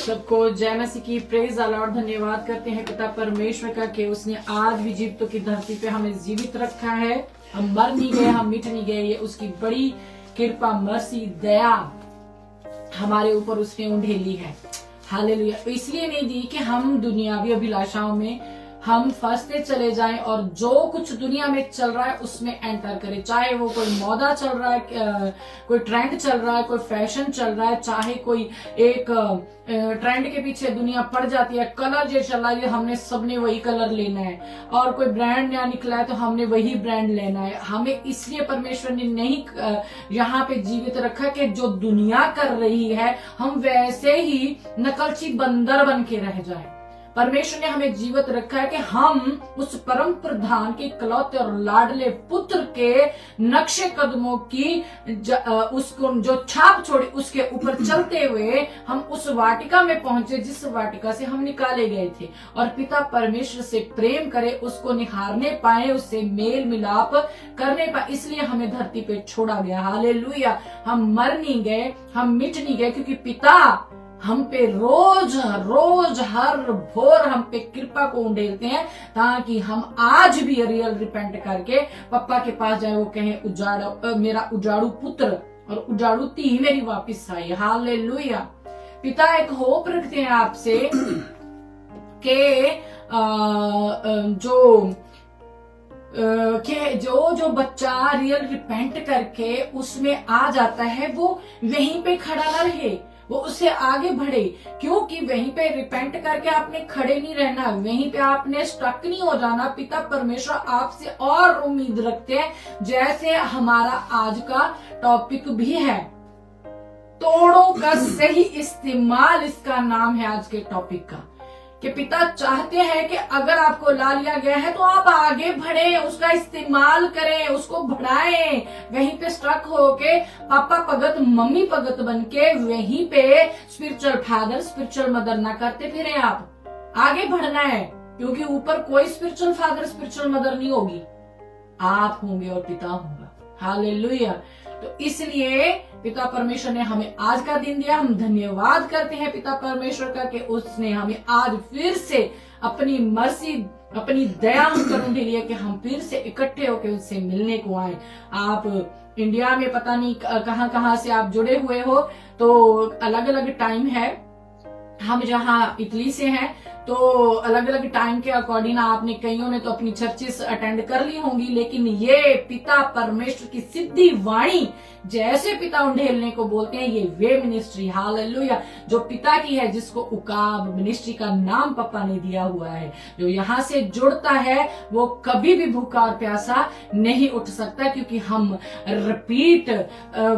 सबको जय मसीह की प्रेज अल्लाह और धन्यवाद करते हैं पिता परमेश्वर का कि उसने आज भी जीवितों की धरती पे हमें जीवित रखा है। हम मर नहीं गए, हम मिट नहीं गए। ये उसकी बड़ी कृपा, मर्सी, दया हमारे ऊपर उसने उंडेली है। हालेलुया। इसलिए नहीं दी कि हम दुनियावी अभिलाषाओं में हम फंसते चले जाएं और जो कुछ दुनिया में चल रहा है उसमें एंटर करें, चाहे वो कोई मौदा चल रहा है, कोई ट्रेंड चल रहा है, कोई फैशन चल रहा है, चाहे कोई एक ट्रेंड के पीछे दुनिया पड़ जाती है। कलर जो चल रहा है हमने सबने वही कलर लेना है, और कोई ब्रांड नया निकला है तो हमने वही ब्रांड लेना है। हमें इसलिए परमेश्वर ने नहीं यहाँ पे जीवित रखा कि जो दुनिया कर रही है हम वैसे ही नकलची बंदर बन के रह जाए। परमेश्वर ने हमें जीवित रखा है कि हम उस परम प्रधान के इकलौते और लाडले पुत्र के नक्शे कदमों की उसको जो छाप छोड़ी उसके ऊपर चलते हुए हम उस वाटिका में पहुंचे जिस वाटिका से हम निकाले गए थे, और पिता परमेश्वर से प्रेम करे, उसको निहारने पाए, उससे मेल मिलाप करने पाए। इसलिए हमें धरती पे छोड़ा गया। हालेलुया। हम मर नहीं गए, हम मिट नहीं गए, क्योंकि पिता हम पे रोज रोज हर भोर हम पे कृपा को उंडेलते हैं, ताकि हम आज भी रियल रिपेंट करके पप्पा के पास जाए, वो कहें मेरा उजाड़ू पुत्र और उजाड़ू धी मेरी वापिस आई। हालेलुया। पिता एक होप रखते हैं आपसे के जो बच्चा रियल रिपेंट करके उसमें आ जाता है वो वहीं पे खड़ा ना रहे, वो उससे आगे बढ़े। क्योंकि वहीं पे रिपेंट करके आपने खड़े नहीं रहना, वहीं पे आपने स्टक नहीं हो जाना। पिता परमेश्वर आपसे और उम्मीद रखते हैं, जैसे हमारा आज का टॉपिक भी है, तोड़ों का सही इस्तेमाल इसका नाम है आज के टॉपिक का। कि पिता चाहते हैं कि अगर आपको ला लिया गया है तो आप आगे बढ़े, उसका इस्तेमाल करें, उसको बढ़ाएं। वहीं पे स्ट्रक होके पापा भगत मम्मी भगत बनके वहीं पे स्पिरिचुअल फादर स्पिरिचुअल मदर ना करते फिरे। आप आगे बढ़ना है, क्योंकि ऊपर कोई स्पिरिचुअल फादर स्पिरिचुअल मदर नहीं होगी, आप होंगे और पिता होगा। हालेलुया। तो इसलिए पिता परमेश्वर ने हमें आज का दिन दिया। हम धन्यवाद करते हैं पिता परमेश्वर का कि उसने हमें आज फिर से अपनी मर्सी, अपनी दया हम पर उंडेली है कि हम फिर से इकट्ठे होकर उससे मिलने को आए। आप इंडिया में पता नहीं कहां से आप जुड़े हुए हो, तो अलग अलग टाइम है। हम जहाँ इटली से हैं तो अलग अलग टाइम के अकॉर्डिंग आपने कईयों ने तो अपनी चर्चेस अटेंड कर ली होंगी, लेकिन ये पिता परमेश्वर की सिद्धि वाणी जैसे पिता उंडेलने को बोलते हैं, ये वे मिनिस्ट्री हालेलुया जो पिता की है, जिसको उकाब मिनिस्ट्री का नाम पापा ने दिया हुआ है। जो यहाँ से जुड़ता है वो कभी भी भूखा और प्यासा नहीं उठ सकता, क्योंकि हम रिपीट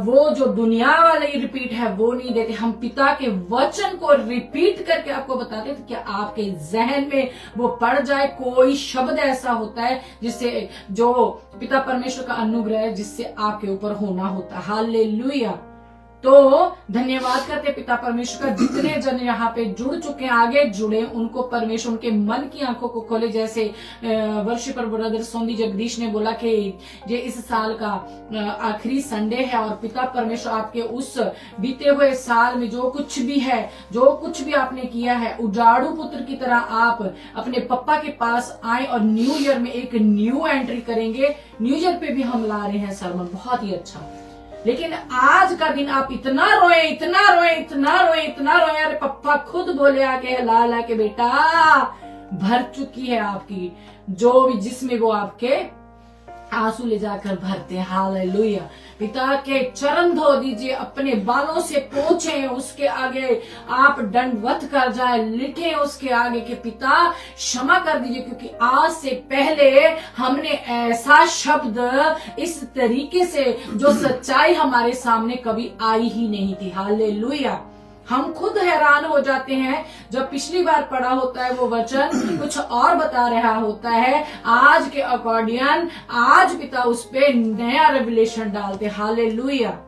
वो जो दुनिया वाली रिपीट है वो नहीं देते। हम पिता के वचन को रिपीट करके आपको बताते हैं कि आपके जहन में वो पड़ जाए। कोई शब्द ऐसा होता है जिससे जो पिता परमेश्वर का अनुग्रह है जिससे आपके ऊपर होना होता है। हालेलुया। तो धन्यवाद करते पिता परमेश्वर का, जितने जन यहाँ पे जुड़ चुके हैं, आगे जुड़े, उनको परमेश्वर उनके मन की आंखों को खोले। जैसे वर्शिपर ब्रदर सोंदी जगदीश ने बोला कि ये इस साल का आखिरी संडे है, और पिता परमेश्वर आपके उस बीते हुए साल में जो कुछ भी है, जो कुछ भी आपने किया है, उजाड़ू पुत्र की तरह आप अपने पप्पा के पास आए और न्यू ईयर में एक न्यू एंट्री करेंगे। न्यू ईयर पे भी हम ला रहे हैं सरमन, बहुत ही अच्छा। लेकिन आज का दिन आप इतना रोए, इतना रोए, इतना रोए, इतना रोए। अरे पप्पा खुद बोले आके ला के बेटा भर चुकी है आपकी जो भी जिसमें वो आपके आंसू ले जाकर भरते हैं। हालेलुया। पिता के चरण धो दीजिए, अपने बालों से पोंछे, उसके आगे आप दंडवत कर जाए, लिखे उसके आगे कि पिता क्षमा कर दीजिए, क्योंकि आज से पहले हमने ऐसा शब्द इस तरीके से जो सच्चाई हमारे सामने कभी आई ही नहीं थी। हालेलुया। हम खुद हैरान हो जाते हैं जब पिछली बार पढ़ा होता है वो वचन कुछ और बता रहा होता है, आज के अकॉर्डिंग आज पिता उस पे नया रेवलेशन डालते। हालेलुया।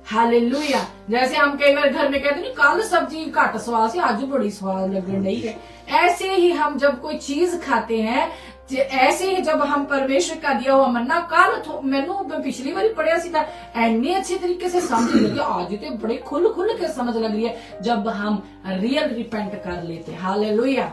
हालेलुया। जैसे हम कई बार घर में कहते नहीं, कल सब्जी घट स्वाद से आज बड़ी स्वाद लगने नहीं है, ऐसे ही हम जब कोई चीज खाते हैं ऐसे ही जब हम परमेश्वर का दिया हुआ मन्ना कल मैनू पिछली बारी पढ़िया सी था एने अच्छे तरीके से समझ लगी, आज तो बड़े खुल खुल के समझ लग रही है जब हम रियल रिपेंट कर लेते। हालेलुया।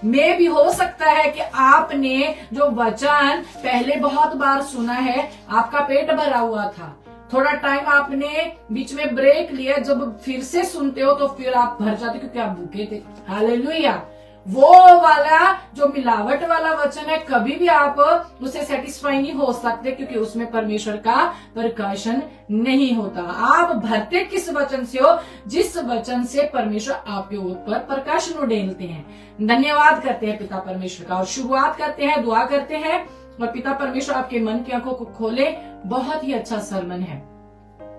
में भी हो सकता है कि आपने जो वचन पहले बहुत बार सुना है, आपका पेट भरा हुआ था, थोड़ा टाइम आपने बीच में ब्रेक लिया, जब फिर से सुनते हो तो फिर आप भर जाते क्योंकि आप भूखे थे। हालेलुया। वो वाला जो मिलावट वाला वचन है, कभी भी आप उसे सेटिस्फाई नहीं हो सकते क्योंकि उसमें परमेश्वर का प्रकाशन नहीं होता। आप भरते किस वचन से हो? जिस वचन से परमेश्वर आपके ऊपर प्रकाशन उड़ेलते हैं। धन्यवाद करते हैं पिता परमेश्वर का और शुरुआत करते हैं, दुआ करते हैं और पिता परमेश्वर आपके मन की आंखों को खोले। बहुत ही अच्छा सरमन है।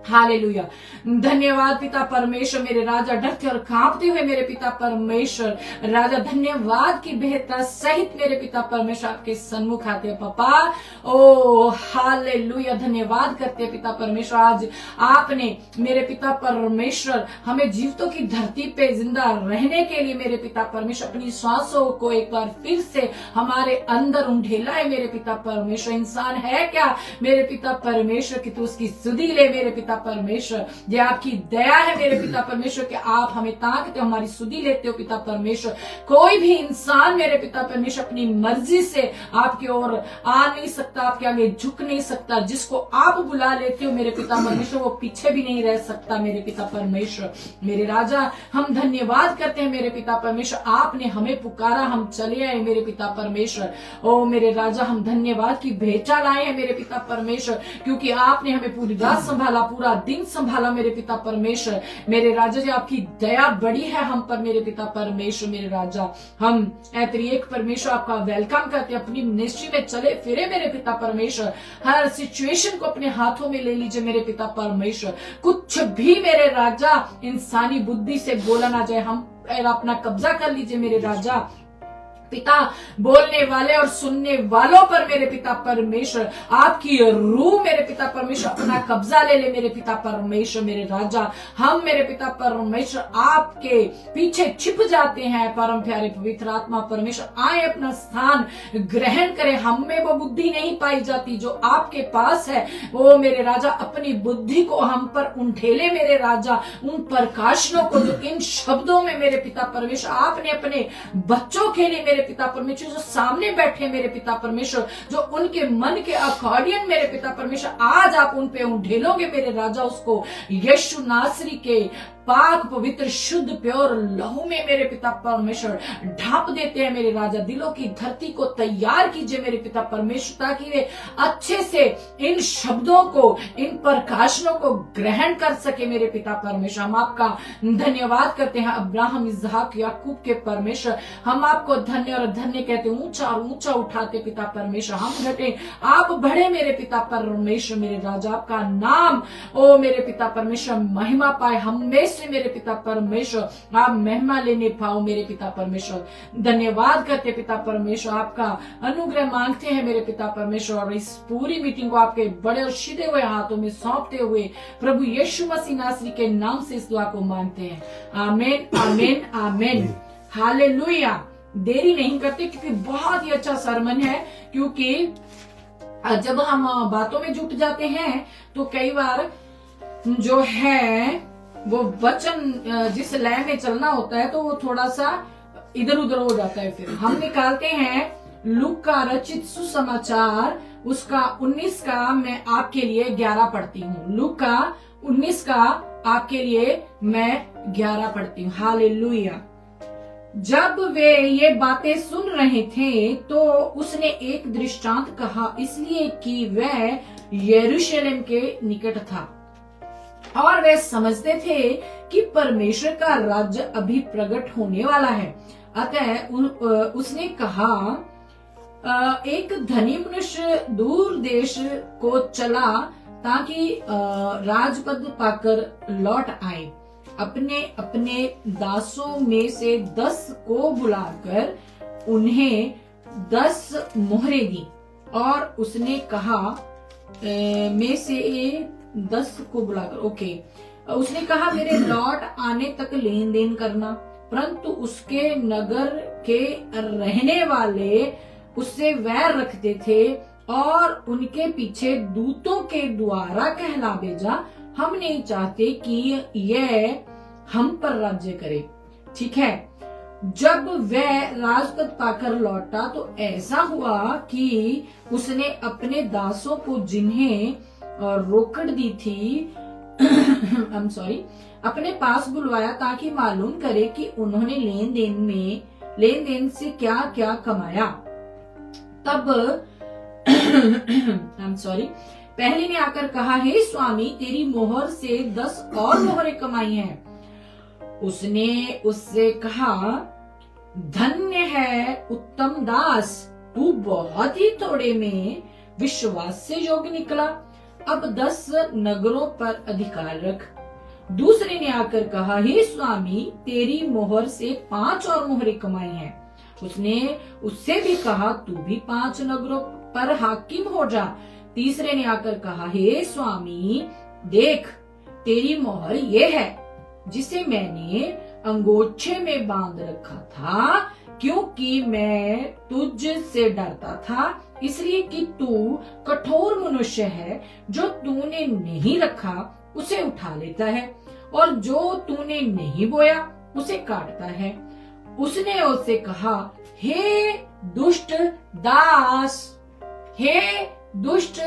हालेलुया। धन्यवाद पिता परमेश्वर, मेरे राजा डरते और कांपते हुए मेरे पिता परमेश्वर राजा धन्यवाद की बेहतर सहित मेरे पिता परमेश्वर आपके सन्मुख आते हैं पापा। ओ हालेलुया। धन्यवाद करते हैं पिता परमेश्वर, आज आपने मेरे पिता परमेश्वर हमें जीवितों की धरती पे जिंदा रहने के लिए मेरे पिता परमेश्वर अपनी सांसों को एक बार फिर से हमारे अंदर उंडेला है। मेरे पिता परमेश्वर इंसान है क्या मेरे पिता परमेश्वर की तू उसकी सुधी ले मेरे पिता परमेश्वर। ये आपकी दया है मेरे पिता परमेश्वर कि आप हमें ताकते हो, हमारी सुधी लेते हो पिता परमेश्वर। कोई भी इंसान मेरे पिता परमेश्वर अपनी मर्जी से आपकी ओर आ नहीं सकता, आपके आगे झुक नहीं सकता। जिसको आप बुला लेते हो मेरे पिता परमेश्वर वो पीछे भी नहीं रह सकता मेरे पिता परमेश्वर। मेरे राजा हम धन्यवाद करते हैं मेरे पिता परमेश्वर, आपने हमें पुकारा, हम चले आए मेरे पिता परमेश्वर। ओ मेरे राजा हम धन्यवाद की भेंटा लाए हैं मेरे पिता परमेश्वर, क्योंकि आपने हमें पूरी रात संभाला, पूरा दिन संभाला मेरे पिता परमेश्वर। मेरे राजा जी आपकी दया बड़ी है हम पर मेरे पिता परमेश्वर। मेरे राजा हम त्रिएक परमेश्वर आपका वेलकम करते हैं, अपनी मिनिस्ट्री में चले फिरे मेरे पिता परमेश्वर। हर सिचुएशन को अपने हाथों में ले लीजिए मेरे पिता परमेश्वर। कुछ भी मेरे राजा इंसानी बुद्धि से बोला ना जाए, हम अपना कब्जा कर लीजिए मेरे राजा। पिता बोलने वाले और सुनने वालों पर मेरे पिता परमेश्वर आपकी रूह मेरे पिता परमेश्वर अपना कब्जा ले ले मेरे पिता परमेश्वर। मेरे राजा हम मेरे पिता परमेश्वर आपके पीछे छिप जाते हैं। परम प्यारे पवित्र आत्मा परमेश्वर आए अपना स्थान ग्रहण करे। हम में वो बुद्धि नहीं पाई जाती जो आपके पास है। वो मेरे राजा अपनी बुद्धि को हम पर उंठेले मेरे राजा, उन प्रकाशनों को जो इन शब्दों में मेरे पिता परमेश्वर आपने अपने बच्चों के लिए मेरे पिता परमेश्वर जो सामने बैठे मेरे पिता परमेश्वर, जो उनके मन के अकॉर्डिंग मेरे पिता परमेश्वर आज आप उन पे उंडेलोगे मेरे राजा, उसको यीशु नासरी के पाक पवित्र शुद्ध प्योर लहू में मेरे पिता परमेश्वर ढांप देते हैं मेरे राजा। दिलों की धरती को तैयार कीजिए मेरे पिता परमेश्वर, ताकि वे अच्छे से इन शब्दों को, इन प्रकाशनों को ग्रहण कर सके मेरे पिता परमेश्वर। हम आपका धन्यवाद करते हैं अब्राहम इसहाक याकूब के परमेश्वर। हम आपको धन्य और धन्य कहते, ऊंचा और ऊंचा उठाते पिता परमेश्वर। हम घटे आप बढ़े मेरे पिता परमेश्वर। मेरे राजा आपका नाम ओ मेरे पिता परमेश्वर महिमा पाए, हमें से मेरे पिता परमेश्वर आप महिमा लेने पाओ मेरे पिता परमेश्वर। धन्यवाद करते पिता परमेश्वर, आपका अनुग्रह मांगते हैं मेरे पिता परमेश्वर। और इस पूरी मीटिंग को आपके बड़े और सीधे हुए हाथों में सौंपते हुए प्रभु यीशु मसीह नासरी के नाम से इस दुआ को मांगते हैं। आमीन आमीन आमीन। हालेलुया। देरी नहीं करते क्योंकि बहुत ही अच्छा सरमन है, क्योंकि जब हम बातों में जुट जाते हैं तो कई बार जो है वो वचन जिस लय में चलना होता है तो वो थोड़ा सा इधर उधर हो जाता है। फिर हम निकालते हैं लूका का रचित सुसमाचार, उसका 19 का मैं आपके लिए 11 पढ़ती हूँ। लूका 19 का आपके लिए मैं 11 पढ़ती हूँ। हालेलुया। जब वे ये बातें सुन रहे थे तो उसने एक दृष्टांत कहा, इसलिए कि वह यरूशलेम के निकट था और वे समझते थे कि परमेश्वर का राज्य अभी प्रकट होने वाला है। अतः उसने कहा, एक धनी मनुष्य दूर देश को चला ताकि राजपद पाकर लौट आए। अपने अपने दासों में से 10 को बुलाकर उन्हें 10 मोहरें दी और उसने कहा, में से 10 को बुलाकर उसने कहा, मेरे लौट आने तक लेन देन करना। परंतु उसके नगर के रहने वाले उससे वैर रखते थे और उनके पीछे दूतों के द्वारा कहला भेजा, हम नहीं चाहते कि यह हम पर राज्य करे। ठीक है, जब वह राजपद पाकर लौटा तो ऐसा हुआ कि उसने अपने दासों को जिन्हें रोकड़ दी थी I'm sorry, अपने पास बुलवाया ताकि मालूम करे कि उन्होंने लेन देन से क्या क्या कमाया। तब I'm sorry, पहले ने आकर कहा, हे स्वामी, तेरी मोहर से 10 और मोहरें कमाई हैं। उसने उससे कहा, धन्य है उत्तम दास, तू बहुत ही थोड़े में विश्वास से योग्य निकला, अब 10 नगरों पर अधिकार रख। दूसरे ने आकर कहा, हे स्वामी, तेरी मोहर से 5 और मोहरें कमाई हैं। उसने उससे भी कहा, तू भी 5 नगरों पर हाकिम हो जा। तीसरे ने आकर कहा, हे स्वामी, देख, तेरी मोहर ये है जिसे मैंने अंगोछे में बांध रखा था, क्योंकि मैं तुझ से डरता था, इसलिए कि तू कठोर मनुष्य है, जो तूने नहीं रखा उसे उठा लेता है, और जो तूने नहीं बोया उसे काटता है। उसने उससे कहा, हे दुष्ट दास, हे दुष्ट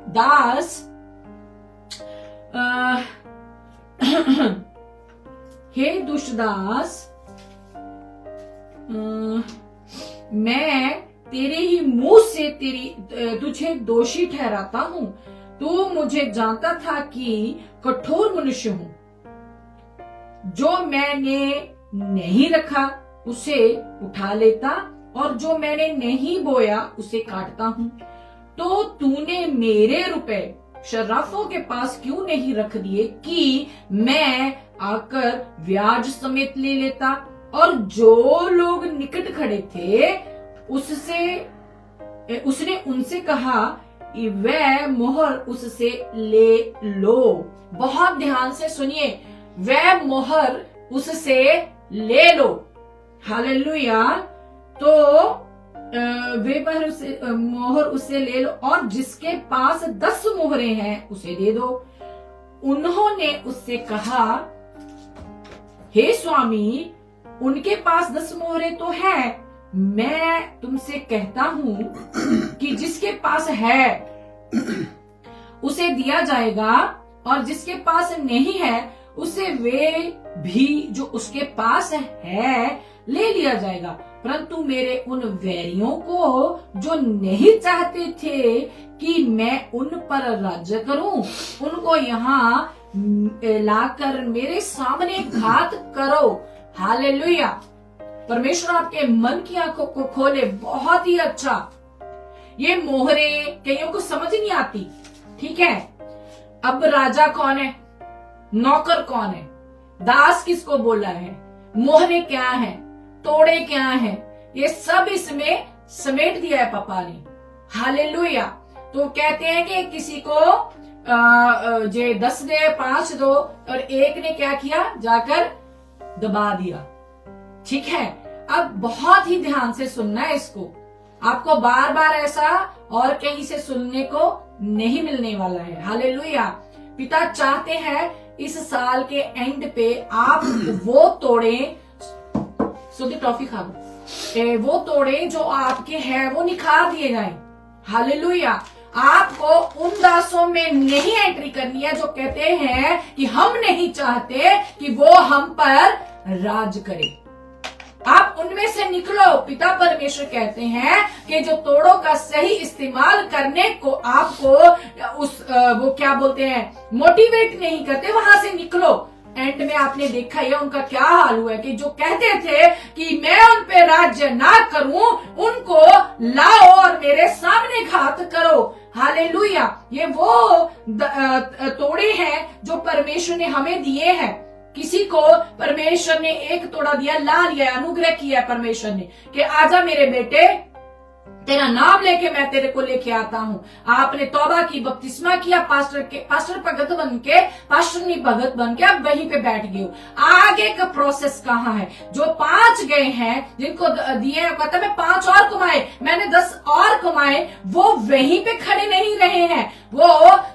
दास, हे दुष्ट दास, मैं तेरे ही मुंह से तुझे दोषी ठहराता हूँ। तू मुझे जानता था कि कठोर मनुष्य हूँ, जो मैंने नहीं रखा उसे उठा लेता, और जो मैंने नहीं बोया उसे काटता हूँ। तो तूने मेरे रुपए शर्राफों के पास क्यों नहीं रख दिए कि मैं आकर ब्याज समेत ले लेता? और जो लोग निकट खड़े थे उसने उनसे कहा, वह मोहर उससे ले लो। बहुत ध्यान से सुनिए, वह मोहर उससे ले लो। हालेलुया। तो वे मोहर उससे ले लो, और जिसके पास 10 मोहरें हैं उसे दे दो। उन्होंने उससे कहा, हे स्वामी, उनके पास 10 मोहरें तो है, मैं तुमसे कहता हूं कि जिसके पास है उसे दिया जाएगा, और जिसके पास नहीं है उसे वे भी जो उसके पास है ले लिया जाएगा। परंतु मेरे उन वैरियों को जो नहीं चाहते थे कि मैं उन पर राज्य करूं, उनको यहाँ लाकर मेरे सामने घात करो। हालेलुया। परमेश्वर आपके मन की आंखों को खोले। बहुत ही अच्छा। ये मोहरें कईयों को समझ नहीं आती। ठीक है, अब राजा कौन है, नौकर कौन है, दास किसको बोला है, मोहरें क्या है, तोड़े क्या है, ये सब इसमें समेट दिया है पापा ने। हालेलुया। तो कहते हैं कि किसी को 10 दे, 5 दो, और एक ने क्या किया, जाकर दबा दिया। ठीक है, अब बहुत ही ध्यान से सुनना है इसको। आपको बार बार ऐसा और कहीं से सुनने को नहीं मिलने वाला है। हालेलुया। पिता चाहते हैं इस साल के एंड पे आप वो तोड़े, सुधी टॉफी खा लो, वो तोड़े जो आपके हैं वो निखार दिए जाएं। हालेलुया। आपको उन दासों में नहीं एंट्री करनी है जो कहते हैं कि हम नहीं चाहते कि वो हम पर राज करे। आप उनमें से निकलो। पिता परमेश्वर कहते हैं कि जो तोड़ों का सही इस्तेमाल करने को आपको वो क्या बोलते हैं, मोटिवेट नहीं करते, वहां से निकलो। एंड में आपने देखा है उनका क्या हाल हुआ है कि जो कहते थे कि मैं उन पे राज्य ना करूं, उनको लाओ और मेरे सामने घात करो। हालेलुया। ये वो तोड़े हैं जो परमेश्वर ने हमें दिए हैं। किसी को परमेश्वर ने 1 तोड़ा दिया, ला लिया, अनुग्रह किया परमेश्वर ने कि आजा मेरे बेटे, तेरा नाम लेके मैं तेरे को लेके आता हूँ। आपने तौबा की, बपतिस्मा किया, पास्टर भगत बन के, पास्टर नहीं भगत बन के आप वहीं पे बैठ गए हो। आगे का प्रोसेस कहाँ है? जो 5 गए हैं जिनको दिए, पता मैं 5 और कमाए, मैंने 10 और कमाए, वो वहीं पे खड़े नहीं रहे हैं, वो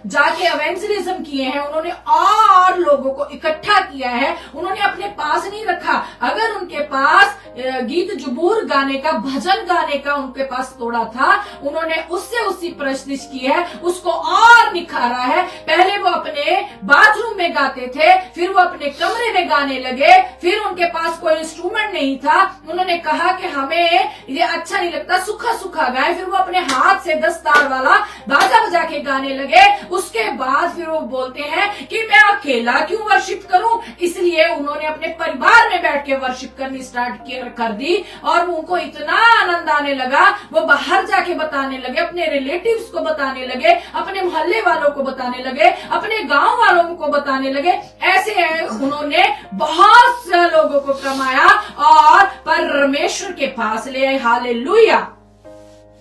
जाके एवेंजलिज्म किए हैं, उन्होंने और लोगों को इकट्ठा किया है, उन्होंने अपने पास नहीं रखा। अगर उनके पास गीत जुबूर गाने का, भजन गाने का उनके पास तोड़ा था, उन्होंने उससे उसी प्रस्तुत की है, उसको और निखारा है। पहले वो अपने बाथरूम में गाते थे, फिर वो अपने कमरे में गाने लगे, फिर उनके पास कोई इंस्ट्रूमेंट नहीं था, उन्होंने कहा कि हमें ये अच्छा नहीं लगता, सूखा सूखा गाए, फिर वो अपने हाथ से 10 तार वाला बाजा बजा के गाने लगे। उसके बाद फिर वो बोलते हैं कि मैं अकेला क्यों वर्शिप करूं, इसलिए उन्होंने अपने परिवार में बैठ के वर्शिप करनी स्टार्ट कर दी, और उनको इतना आनंद आने लगा, वो बाहर जाके बताने लगे, अपने रिलेटिव्स को बताने लगे, अपने मोहल्ले वालों को बताने लगे, अपने गांव वालों को बताने लगे। ऐसे उन्होंने बहुत से लोगों को कमाया और परमेश्वर के पास ले आए। हालेलुया।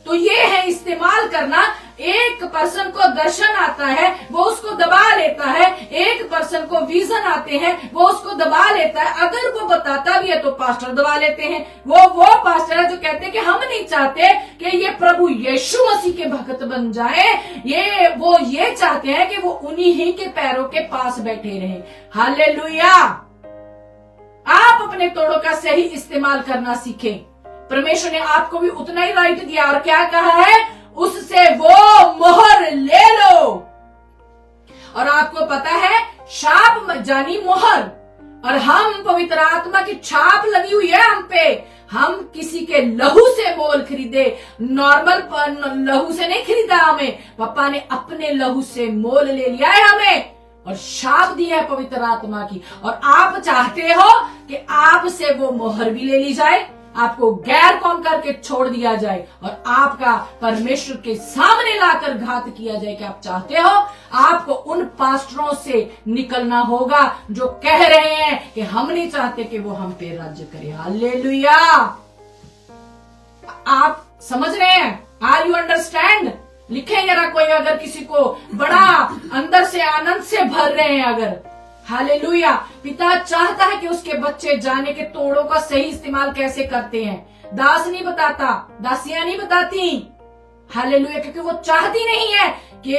तो ये है इस्तेमाल करना। एक पर्सन को दर्शन आता है, वो उसको दबा लेता है, एक पर्सन को विजन आते हैं, वो उसको दबा लेता है। अगर वो बताता भी है तो पास्टर दबा लेते हैं। वो पास्टर है जो कहते हैं कि हम नहीं चाहते कि ये प्रभु यीशु मसीह के भक्त बन जाए, वो ये चाहते हैं कि वो उन्हीं ही के पैरों के पास बैठे रहे। हालेलुया। आप अपने तोड़ों का सही इस्तेमाल करना सीखें। परमेश्वर ने आपको भी उतना ही राइट दिया, और क्या कहा है? उससे वो मोहर ले लो। और आपको पता है, शाप जानी मोहर, और हम पवित्र आत्मा की छाप लगी हुई है हम पे। हम किसी के लहू से मोल खरीदे, नॉर्मल लहू से नहीं खरीदा हमें, पापा ने अपने लहू से मोल ले लिया है हमें, और शाप दिया है पवित्र आत्मा की। और आप चाहते हो कि आपसे वो मोहर भी ले ली जाए, आपको गैर कौम करके छोड़ दिया जाए, और आपका परमेश्वर के सामने लाकर घात किया जाए। कि आप चाहते हो आपको उन पास्टरों से निकलना होगा जो कह रहे हैं कि हम नहीं चाहते कि वो हम पे राज्य करे। हालेलुया। आप समझ रहे हैं? Are you understand? लिखें जरा कोई, अगर किसी को बड़ा अंदर से आनंद से भर रहे हैं अगर। हालेलुया। पिता चाहता है कि उसके बच्चे जाने के तोड़ों का सही इस्तेमाल कैसे करते हैं। दास नहीं बताता, दासियां नहीं बताती। हालेलुया। क्योंकि वो चाहती नहीं है कि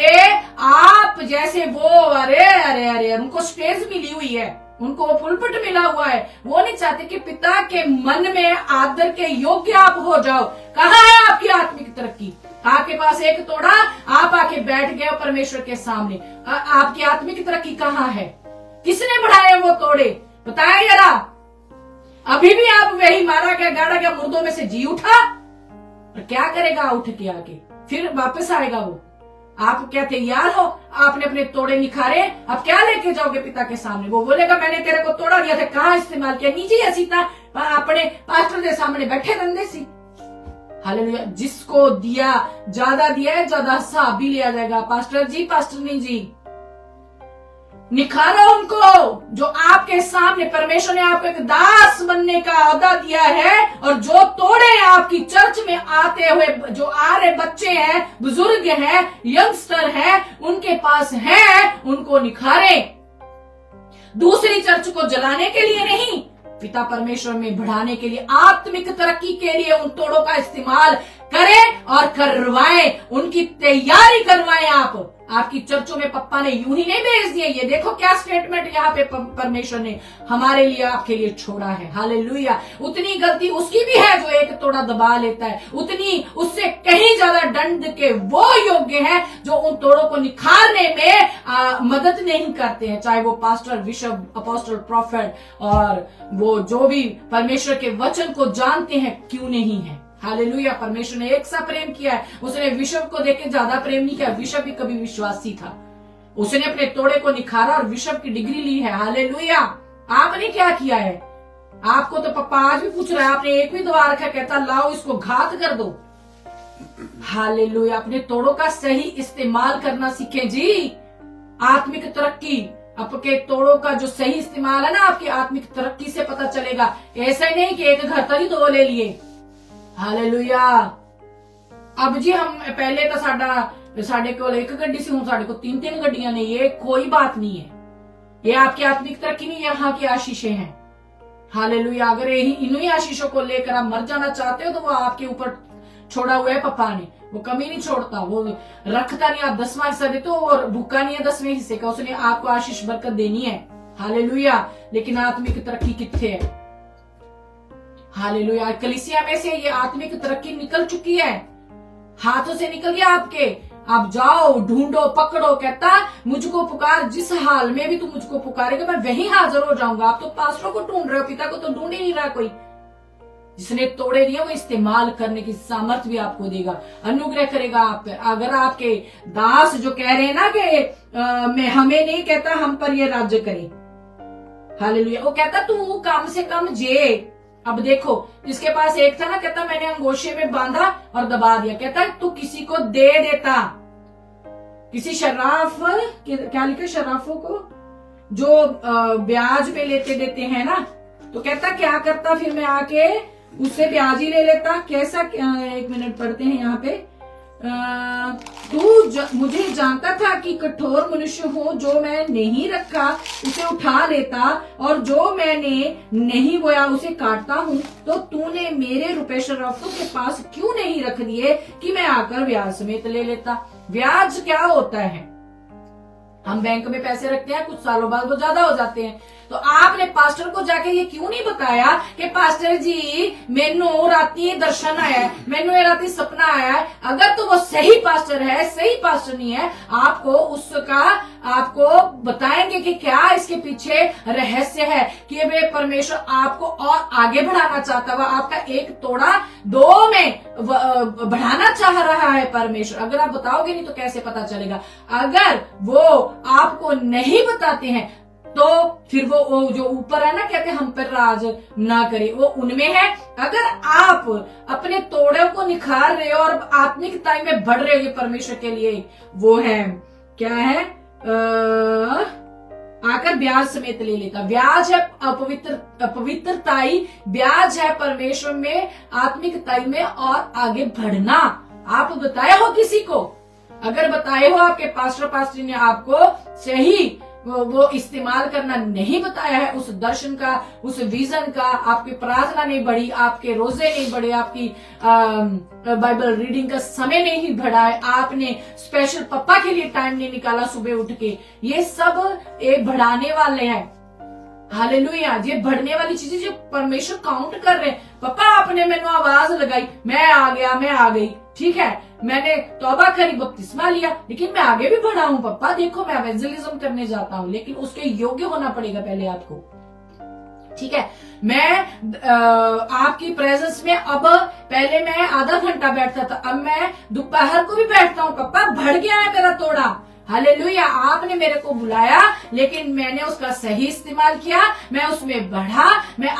आप जैसे वो, अरे उनको स्टेज मिली हुई है, उनको वो पुलपिट मिला हुआ है, वो नहीं चाहते कि पिता के मन में आदर के योग्य आप हो जाओ। कहाँ है आपकी आत्मिक तरक्की? आपके पास एक तोड़ा, आप आके बैठ गए परमेश्वर के सामने, आपकी आत्मिक तरक्की कहाँ है? किसने बढ़ाए वो तोड़े? बताया जरा। अभी भी आप वही मारा गया, गाड़ा गया, मुर्दों में से जी उठा, और क्या करेगा उठ के आके? फिर वापस आएगा वो। आप क्या तैयार हो? आपने अपने तोड़े निखारे, अब क्या लेके जाओगे पिता के सामने? वो बोलेगा मैंने तेरे को तोड़ा दिया था, कहाँ इस्तेमाल किया? नीचे ऐसी था, अपने पास्टर के सामने बैठे रंदे सी। हालेलुया। जिसको दिया, ज्यादा दिया है, ज्यादा हिसाब भी लिया जाएगा। पास्टर जी, पास्टर नहीं जी, निखारो उनको जो आपके सामने परमेश्वर ने आपको एक दास बनने का औदा दिया है। और जो तोड़े आपकी चर्च में आते हुए, जो आ रहे बच्चे हैं, बुजुर्ग हैं, यंगस्टर हैं, उनके पास हैं, उनको निखारे। दूसरी चर्च को जलाने के लिए नहीं, पिता परमेश्वर में बढ़ाने के लिए, आत्मिक तरक्की के लिए उन तोड़ों का इस्तेमाल करें और करवाएं, उनकी तैयारी करवाएं। आपकी चर्चों में पप्पा ने यूं ही नहीं भेज दिए। ये देखो क्या स्टेटमेंट यहाँ पे परमेश्वर ने हमारे लिए, आपके लिए छोड़ा है। हालेलुया। उतनी गलती उसकी भी है जो एक तोड़ा दबा लेता है, उतनी उससे कहीं ज्यादा दंड के वो योग्य है जो उन तोड़ों को निखारने में मदद नहीं करते हैं। चाहे वो पास्टर, बिशप, अपोस्टल, प्रॉफेट, और वो जो भी परमेश्वर के वचन को जानते हैं क्यों नहीं है। हालेलुया। परमेश्वर ने एक सा प्रेम किया है, उसने विशप को देख के ज्यादा प्रेम नहीं किया। विशप भी कभी विश्वासी था, उसने अपने तोड़े को निखारा और विशप की डिग्री ली है। हालेलुया। आपने क्या किया है? आपको तो पप्पा आज भी पूछ रहा है, आपने एक भी दबा रखा, कहता लाओ इसको घात कर दो। हालेलुया। अपने तोड़ों का सही इस्तेमाल करना सीखें जी। आत्मिक तरक्की, आपके तोड़ों का जो सही इस्तेमाल है ना, आपकी आत्मिक तरक्की से पता चलेगा। ऐसा ही नहीं कि एक घर तक ही दो ले लिए। हालेलुया। अब जी हम पहले तो साढ़े को एक गड्डी से हूं, साढ़े को 3-3 गड्डियां ने, ये कोई बात नहीं है। ये आपकी आत्मिक तरक्की नहीं, यहाँ की आशीषें हैं। हालेलुया। अगर इन्हीं आशीषों को लेकर आप मर जाना चाहते हो तो वो आपके ऊपर छोड़ा हुआ है पप्पा ने, वो कमी नहीं छोड़ता, वो रखता नहीं। आप 10वां हिस्सा देते हो और भूखा नहीं है 10वें हिस्से का, उसने आपको आशीष बरकत देनी है। हालेलुया। लेकिन आत्मिक तरक्की कितने है? हालेलुया। कलीसिया में से ये आत्मिक तरक्की निकल चुकी है, हाथों से निकल गया आपके। आप जाओ, ढूंढो, पकड़ो। कहता मुझको पुकार, जिस हाल में भी तू मुझको पुकारेगा मैं वहीं हाजिर हो जाऊंगा। आप तो पास्टरों को ढूंढ रहे हो, पिता को तो ढूंढ ही नहीं रहा कोई। जिसने तोड़े दिए वो इस्तेमाल करने की सामर्थ्य भी आपको देगा, अनुग्रह करेगा आप पे। अगर आपके दास जो कह रहे हैं ना कि मैं हमें नहीं कहता हम पर ये राज्य करे, हालेलुया, वो कहता तू कम से कम जे। अब देखो, जिसके पास एक था ना, कहता मैंने अंगोछे में बांधा और दबा दिया। कहता तू किसी को दे देता, किसी शराफ, क्या लिखे, शराफों को जो ब्याज पे लेते देते हैं ना, तो कहता क्या करता, फिर मैं आके उससे ब्याज ही ले लेता। कैसा, 1 मिनट पढ़ते हैं यहाँ पे। तू मुझे जानता था कि कठोर मनुष्य हूँ, जो मैं नहीं रखा उसे उठा लेता और जो मैंने नहीं बोया उसे काटता हूँ। तो तूने मेरे रुपए शराफों के पास क्यों नहीं रख दिए कि मैं आकर ब्याज समेत ले लेता। ब्याज क्या होता है? हम बैंक में पैसे रखते हैं, कुछ सालों बाद वो ज्यादा हो जाते हैं। तो आपने पास्टर को जाके ये क्यों नहीं बताया कि पास्टर जी मैनू राती दर्शन आया, मैनू ये राती सपना आया। अगर तो वो सही पास्टर है, सही पास्टर नहीं है, आपको बताएंगे कि क्या इसके पीछे रहस्य है, कि वे परमेश्वर आपको और आगे बढ़ाना चाहता है, आपका एक तोड़ा 2 में बढ़ाना चाह रहा है परमेश्वर। अगर आप बताओगे नहीं तो कैसे पता चलेगा? अगर वो आपको नहीं बताते हैं तो फिर वो जो ऊपर है ना, कहते हम पर राज ना करे, वो उनमें है। अगर आप अपने तोड़े को निखार रहे हो और आत्मिकता में बढ़ रहे हो, ये परमेश्वर के लिए वो है, क्या है, आकर ब्याज समेत ले लेता। ब्याज है अपवित्रताई, ब्याज है परमेश्वर में, आत्मिकताई में और आगे बढ़ना। आप बताए हो किसी को, अगर बताए हो आपके पास्टर पास्टरी ने आपको सही वो इस्तेमाल करना नहीं बताया है, उस दर्शन का, उस विजन का, आपकी प्रार्थना नहीं बढ़ी, आपके रोजे नहीं बढ़े, आपकी बाइबल रीडिंग का समय नहीं बढ़ा है, आपने स्पेशल पप्पा के लिए टाइम नहीं निकाला सुबह उठ के, ये सब एक बढ़ाने वाले हैं। हालेलुया। ये बढ़ने वाली चीजें जो परमेश्वर काउंट कर रहे हैं। पापा आपने मैंने आवाज लगाई, मैं आ गया, मैं आ गई, ठीक है, मैंने तौबा करी, बपतिस्मा लिया, लेकिन मैं आगे भी बढ़ा हूं पापा, देखो मैं एवेंजलिज्म करने जाता हूं, लेकिन उसके योग्य होना पड़ेगा पहले आपको, ठीक है। मैं आपकी प्रेजेंस में अब पहले मैं आधा घंटा बैठता था, अब मैं दोपहर को भी बैठता हूँ। पापा बढ़ गया है मेरा तोड़ा। हालेलुया। आपने मेरे को बुलाया लेकिन मैंने उसका सही इस्तेमाल किया, मैं उसमें बढ़ा, मैं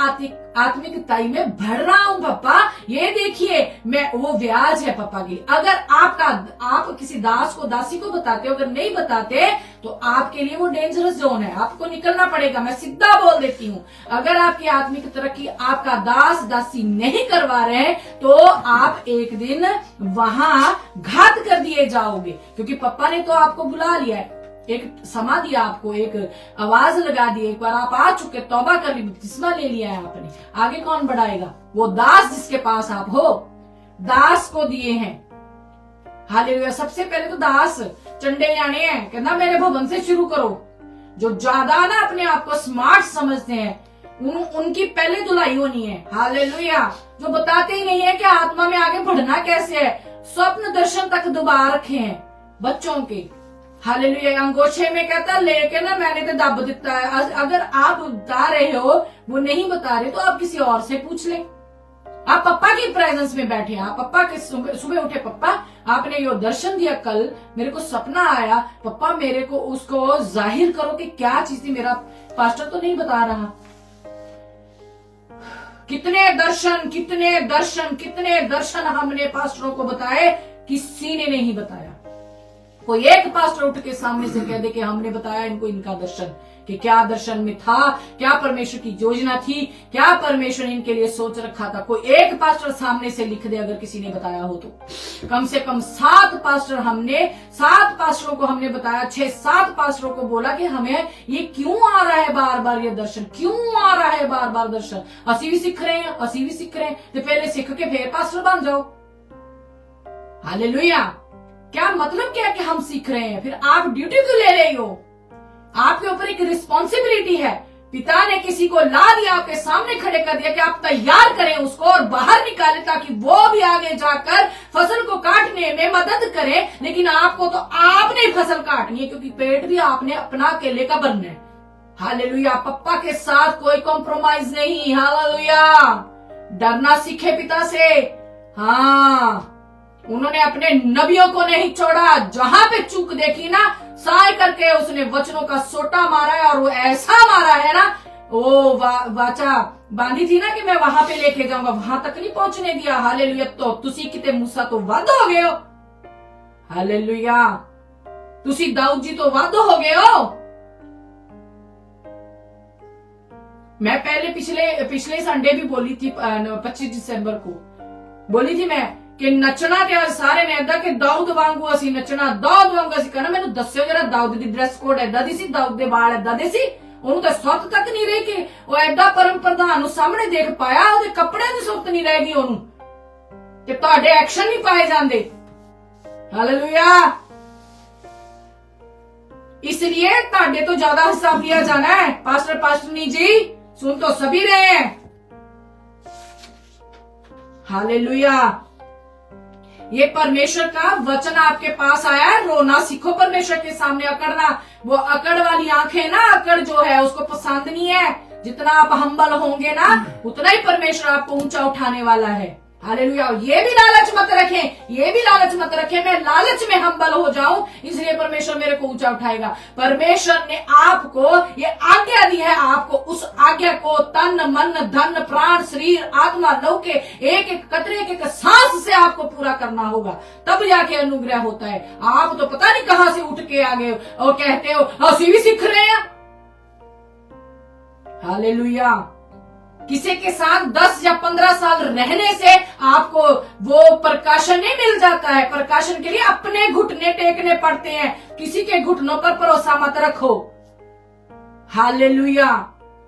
आत्मिकताई में बढ़ रहा हूँ पापा। ये देखिए, मैं वो ब्याज है पापा की। अगर आप किसी दास को, दासी को बताते हो, अगर नहीं बताते तो आपके लिए वो डेंजरस जोन है, आपको निकलना पड़ेगा। मैं सीधा बोल देती हूँ, अगर आपकी आत्मिक तरक्की आपका दास दासी नहीं करवा रहे तो आप एक दिन वहां घात कर दिए जाओगे, क्योंकि पापा ने तो आपको बुला लिया है, एक समा दिया आपको, एक आवाज लगा दी, एक बार आप आ चुके, तौबा कर ली, बपतिस्मा ले लिया है आपने, आगे कौन बढ़ाएगा? वो दास जिसके पास आप हो, दास को दिए हैं। हालेलुया। सबसे पहले तो दास चंडे जाने हैं, कहना मेरे भवन से शुरू करो। जो ज्यादा ना अपने आप को स्मार्ट समझते हैं, उनकी पहले धुलाई होनी है। हालेलुया। जो बताते ही नहीं है कि आत्मा में आगे बढ़ना कैसे है, स्वप्न दर्शन तक दबा रखे हैं बच्चों के। हालेलुया। अंगोछे में कहता लेके ना मैंने तो दब दिता है। अगर आप बता रहे हो, वो नहीं बता रहे, तो आप किसी और से पूछ ले। आप पप्पा की प्रेजेंस में बैठे, आप पप्पा के सुबह उठे, पप्पा आपने यो दर्शन दिया, कल मेरे को सपना आया, पप्पा मेरे को उसको जाहिर करो कि क्या चीज थी, मेरा पास्टर तो नहीं बता रहा। कितने दर्शन, कितने दर्शन, कितने दर्शन हमने पास्टरों को बताए, किसी ने नहीं बताया। कोई एक पास्टर उठ के सामने से कह दे कि हमने बताया इनको इनका दर्शन, कि क्या दर्शन में था, क्या परमेश्वर की योजना थी, क्या परमेश्वर इनके लिए सोच रखा था। कोई एक पास्टर सामने से लिख दे अगर किसी ने बताया हो तो। कम से कम 7 पास्टरों को हमने बताया, 6-7 पास्टरों को बोला कि हमें ये क्यों आ रहा है बार बार ये दर्शन, क्यों आ रहा है बार बार दर्शन। असी भी सीख रहे हैं तो पहले सीख के फिर पास्टर बन जाओ। हालेलुया। क्या मतलब क्या कि हम सीख रहे हैं, फिर आप ड्यूटी क्यों ले रही हो? आपके ऊपर एक रिस्पॉन्सिबिलिटी है। पिता ने किसी को ला दिया, आपके सामने खड़े कर दिया कि आप तैयार करें उसको और बाहर निकालें ताकि वो भी आगे जाकर फसल को काटने में मदद करे। लेकिन आपको तो आपने फसल काटनी है, क्योंकि पेट भी आपने अपना अकेले का भरना है। हालेलुया। पप्पा के साथ कोई कॉम्प्रोमाइज नहीं। हालेलुया। डरना सीखे पिता से। हाँ, उन्होंने अपने नबियों को नहीं छोड़ा। जहां पे चूक देखी ना, साय करके उसने वचनों का सोटा मारा है, और वो ऐसा मारा है ना, वो वाचा बांधी थी ना कि मैं वहां पे लेके जाऊंगा, वहां तक नहीं पहुंचने दिया। हालेलुया। तो तुसी किते मूसा तो वध हो गए हो। हालेलुया। तुसी दाऊद जी तो वध हो गए हो। मैं पहले पिछले संडे भी बोली थी, 25 दिसंबर को बोली थी मैं कि नचना ते आज सारे ने ऐदा कि दाऊद वांगू असी नचना, दाऊद वांगू असी कहना। मैनू दस्सिओ जरा दाऊद दी ड्रेस कोड ऐदा दी सी, दाऊद दे बाल ऐदा दे सी। ਉਹਨੂੰ ਤਾਂ ਸੁੱਤ ਤੱਕ ਨਹੀਂ ਰਹੀ ਕਿ ਉਹ ਐਡਾ ਪਰਮ ਪ੍ਰਧਾਨ ਨੂੰ ਸਾਹਮਣੇ ਦੇਖ ਪਾਇਆ, ਉਹਦੇ ਕੱਪੜਿਆਂ ਦੀ ਸੁੱਤ ਨਹੀਂ ਰਹੇਗੀ ਉਹਨੂੰ, ਤੇ ਤੁਹਾਡੇ ਐਕਸ਼ਨ ਨਹੀਂ ਪਾਏ ਜਾਂਦੇ। हालेलुया। इसलिए ਤੁਹਾਡੇ ਤੋਂ ज्यादा हिसाब लिया जाना है। पास्टर पास्टरनी जी सुन तो सभी रहे हैं। हालेलुया। ये परमेश्वर का वचन आपके पास आया है। रोना सीखो परमेश्वर के सामने, अकड़ना। वो अकड़ वाली आंखें ना, अकड़ जो है उसको पसंद नहीं है। जितना आप हम्बल होंगे ना, उतना ही परमेश्वर आपको ऊंचा उठाने वाला है। हालेलुया। ये भी लालच मत रखें मैं लालच में हम्बल हो जाऊं इसलिए परमेश्वर मेरे को ऊंचा उठाएगा। परमेश्वर ने आपको ये आज्ञा दी है, आपको उस आज्ञा को तन मन धन प्राण शरीर आत्मा लहू के एक एक कतरे एक एक सांस से आपको पूरा करना होगा, तब जाके अनुग्रह होता है। आप तो पता नहीं कहां से उठ के आ गए और कहते हो ਅਸੀਂ भी सीख रहे हैं। हालेलुया। किसी के साथ 10 या 15 साल रहने से आपको वो प्रकाशन नहीं मिल जाता है। प्रकाशन के लिए अपने घुटने टेकने पड़ते हैं। किसी के घुटनों पर भरोसा मत रखो। हालेलुया।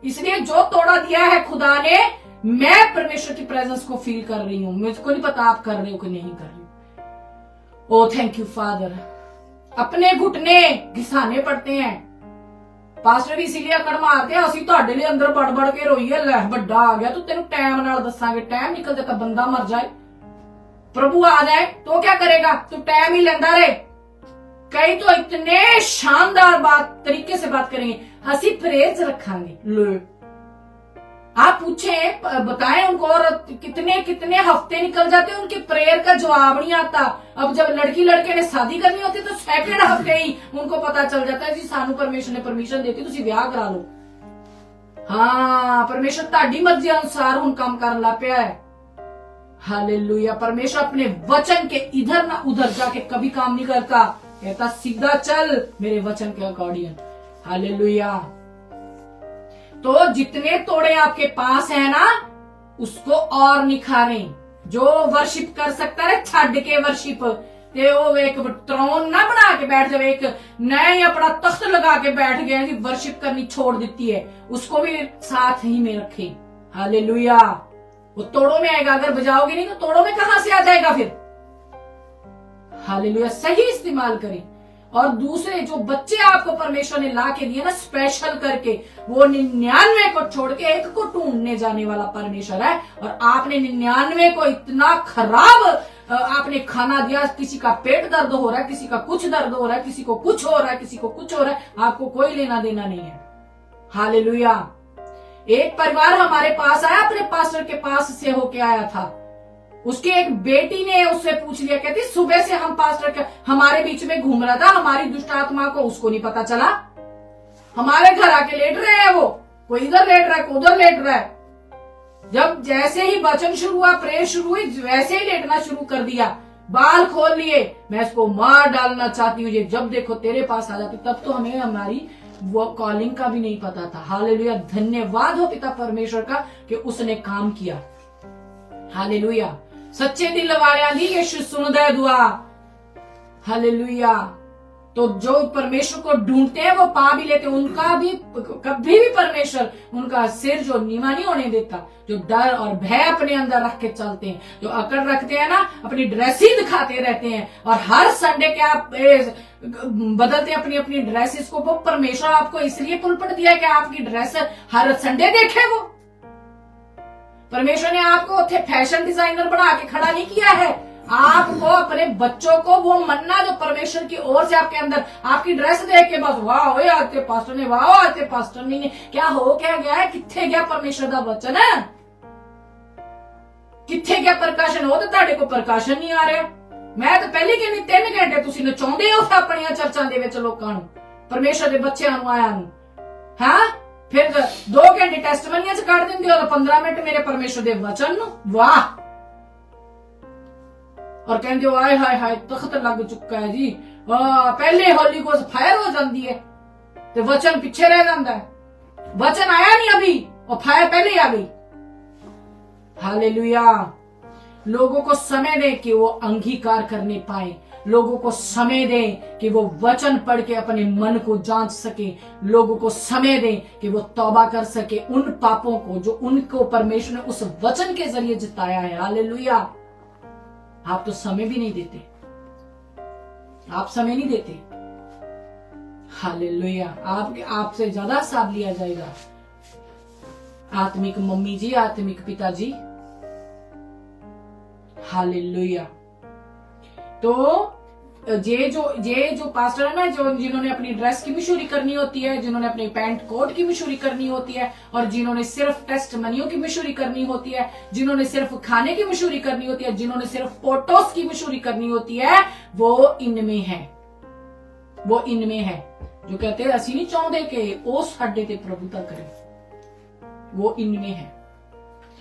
इसलिए जो तोड़ा दिया है खुदा ने, मैं परमेश्वर की प्रेजेंस को फील कर रही हूं। मुझको नहीं पता आप कर रहे हो कि नहीं कर रहे हो। ओ थैंक यू फादर। अपने घुटने घिसाने पड़ते हैं। पास्टर भी इसीलिए अकड़ मारते हैं, ਅਸੀਂ ਤੁਹਾਡੇ ਲਈ ਅੰਦਰ ਬੜ ਬੜ ਕੇ ਰੋਈਏ, ਲੈ ਵੱਡਾ ਆ ਗਿਆ ਤੂੰ, ਤੈਨੂੰ टाइम ਨਾਲ ਦੱਸਾਂਗੇ। टाइम निकल जाता, बंदा मर जाए, प्रभु आ जाए तो क्या करेगा? तू टाइम ही लेंदा रहे। कई तो इतने शानदार तरीके से बात करेंगे, हंसी परहेज रखांगे। लो आप पूछे, बताएं उनको, और कितने कितने हफ्ते निकल जाते हैं, उनकी प्रेयर का जवाब नहीं आता। अब जब लड़की लड़के ने शादी करनी होती तो सेकंड हफ्ते ही उनको पता चल जाता है जी सानू परमेश्वर ने परमिशन देती, तुसी विआह करा लो। हाँ, परमेश्वर ताड़ी मर्जी अनुसार हुन काम करन लग पिया है। हालेलुया। परमेश्वर अपने वचन के इधर ना उधर जाके कभी काम नहीं करता, कहता सीधा चल मेरे वचन के अकॉर्डिंग। हालेलुया। तो जितने तोड़े आपके पास है ना, उसको और निखारें। जो वर्शिप कर सकता है छड़ के वर्शिप, ते वो एक ट्रोन ना बना के बैठ जाए, एक नया अपना तख्त लगा के बैठ गया कि वर्शिप करनी छोड़ देती है, उसको भी साथ ही में रखे। हालेलुया। वो तोड़ों में आएगा, अगर बजाओगे नहीं तो तोड़ों में कहां से आ जाएगा फिर। हालेलुया। सही इस्तेमाल करें। और दूसरे जो बच्चे आपको परमेश्वर ने ला के दिए ना स्पेशल करके, वो 99 को छोड़ के एक को ढूंढने जाने वाला परमेश्वर है। और आपने 99 को इतना खराब आपने खाना दिया। किसी का पेट दर्द हो रहा है, किसी का कुछ दर्द हो रहा है, किसी को कुछ हो रहा है, किसी को कुछ हो रहा है, आपको कोई लेना देना नहीं है। हालेलुया। एक परिवार हमारे पास आया, अपने पास्टर के पास से होके आया था। उसकी एक बेटी ने उससे पूछ लिया, कहती सुबह से हम पास्टर के हमारे बीच में घूम रहा था, हमारी दुष्ट आत्मा को उसको नहीं पता चला, हमारे घर आके लेट रहे हैं, वो कोई इधर लेट रहा है, कोई उधर लेट रहा है। जब जैसे ही वचन शुरू हुआ, प्रेयर शुरू हुई, वैसे ही लेटना शुरू कर दिया। बाल खोल लिए, मैं इसको मार डालना चाहती हूँ, ये जब देखो तेरे पास आ जाती। तब तो हमें हमारी वो कॉलिंग का भी नहीं पता था। हालेलुया, धन्यवाद हो पिता परमेश्वर का कि उसने काम किया। हालेलुया, सच्चे दिल वालियां दी यीशु सुनदा है दुआ। हालेलुया, तो जो परमेश्वर को ढूंढते हैं वो पा भी लेते हैं। उनका भी कभी भी परमेश्वर उनका सिर जो नीवा नहीं होने देता। जो डर और भय अपने अंदर रख के चलते हैं, जो अकड़ रखते हैं ना, अपनी ड्रेस ही दिखाते रहते हैं और हर संडे क्या बदलते हैं अपनी अपनी ड्रेसेस को। वो परमेश्वर आपको इसलिए पुलपट दिया कि आपकी ड्रेस हर संडे देखे। वो परमेश्वर ने आपको फैशन डिजाइनर बना के खड़ा नहीं किया है। आपको अपने बच्चों को वो मन्ना जो परमेश्वर की ओर से आपके अंदर, आपकी ड्रेस देख के बस वाह आते पास्टर ने, वाह आते पास्टर ने, क्या गया है, किथे गया परमेश्वर का वचन है, किथे गया प्रकाशन। हो तो ताड़े को प्रकाशन नहीं आ रहा। मैं तो पहले कहनी 3 घंटे तुसी नचाउंदे हो अपनी चर्चा दे विच लोकां नूं, परमेश्वर के बच्चों नूं आया नूं। हाँ, फिर 2 घंटे टेस्टमनियां च कट दिंदे हो, 15 मिनट मेरे परमेश्वर के वचन नूं। वाह, और कहते हो आए हाय हाय तख्त लग चुका है जी। पहले होली को फायर हो जाती है तो वचन पीछे रह जाता है। वचन आया नहीं अभी और फायर पहले ही आ गई। हालेलुया, लोगों को समय दे कि वो अंगीकार करने पाए। लोगों को समय दे कि वो वचन पढ़ के अपने मन को जांच सके। लोगों को समय दे कि वो तौबा कर सके उन पापों को जो उनको परमेश्वर ने उस वचन के जरिए जिताया है। हालेलुया, आप तो समय भी नहीं देते, आप समय नहीं देते। हालेलुया, आपसे ज्यादा हिसाब लिया जाएगा। आत्मिक मम्मी जी, आत्मिक पिताजी। हालेलुया, तो ये जो पास्टर है ना, जो जिन्होंने अपनी ड्रेस की मशहूरी करनी होती है, जिन्होंने अपने पैंट कोट की मशहूरी करनी होती है, और जिन्होंने सिर्फ टेस्ट मनियों की मशहूरी करनी होती है, जिन्होंने सिर्फ खाने की मशहूरी करनी होती है, जिन्होंने सिर्फ फोटोस की मशहूरी करनी होती है, वो इनमें है। वो इनमें है जो कहते हैं असी नहीं चाहते कि वो साडे ते प्रभुता करे। वो इनमें है।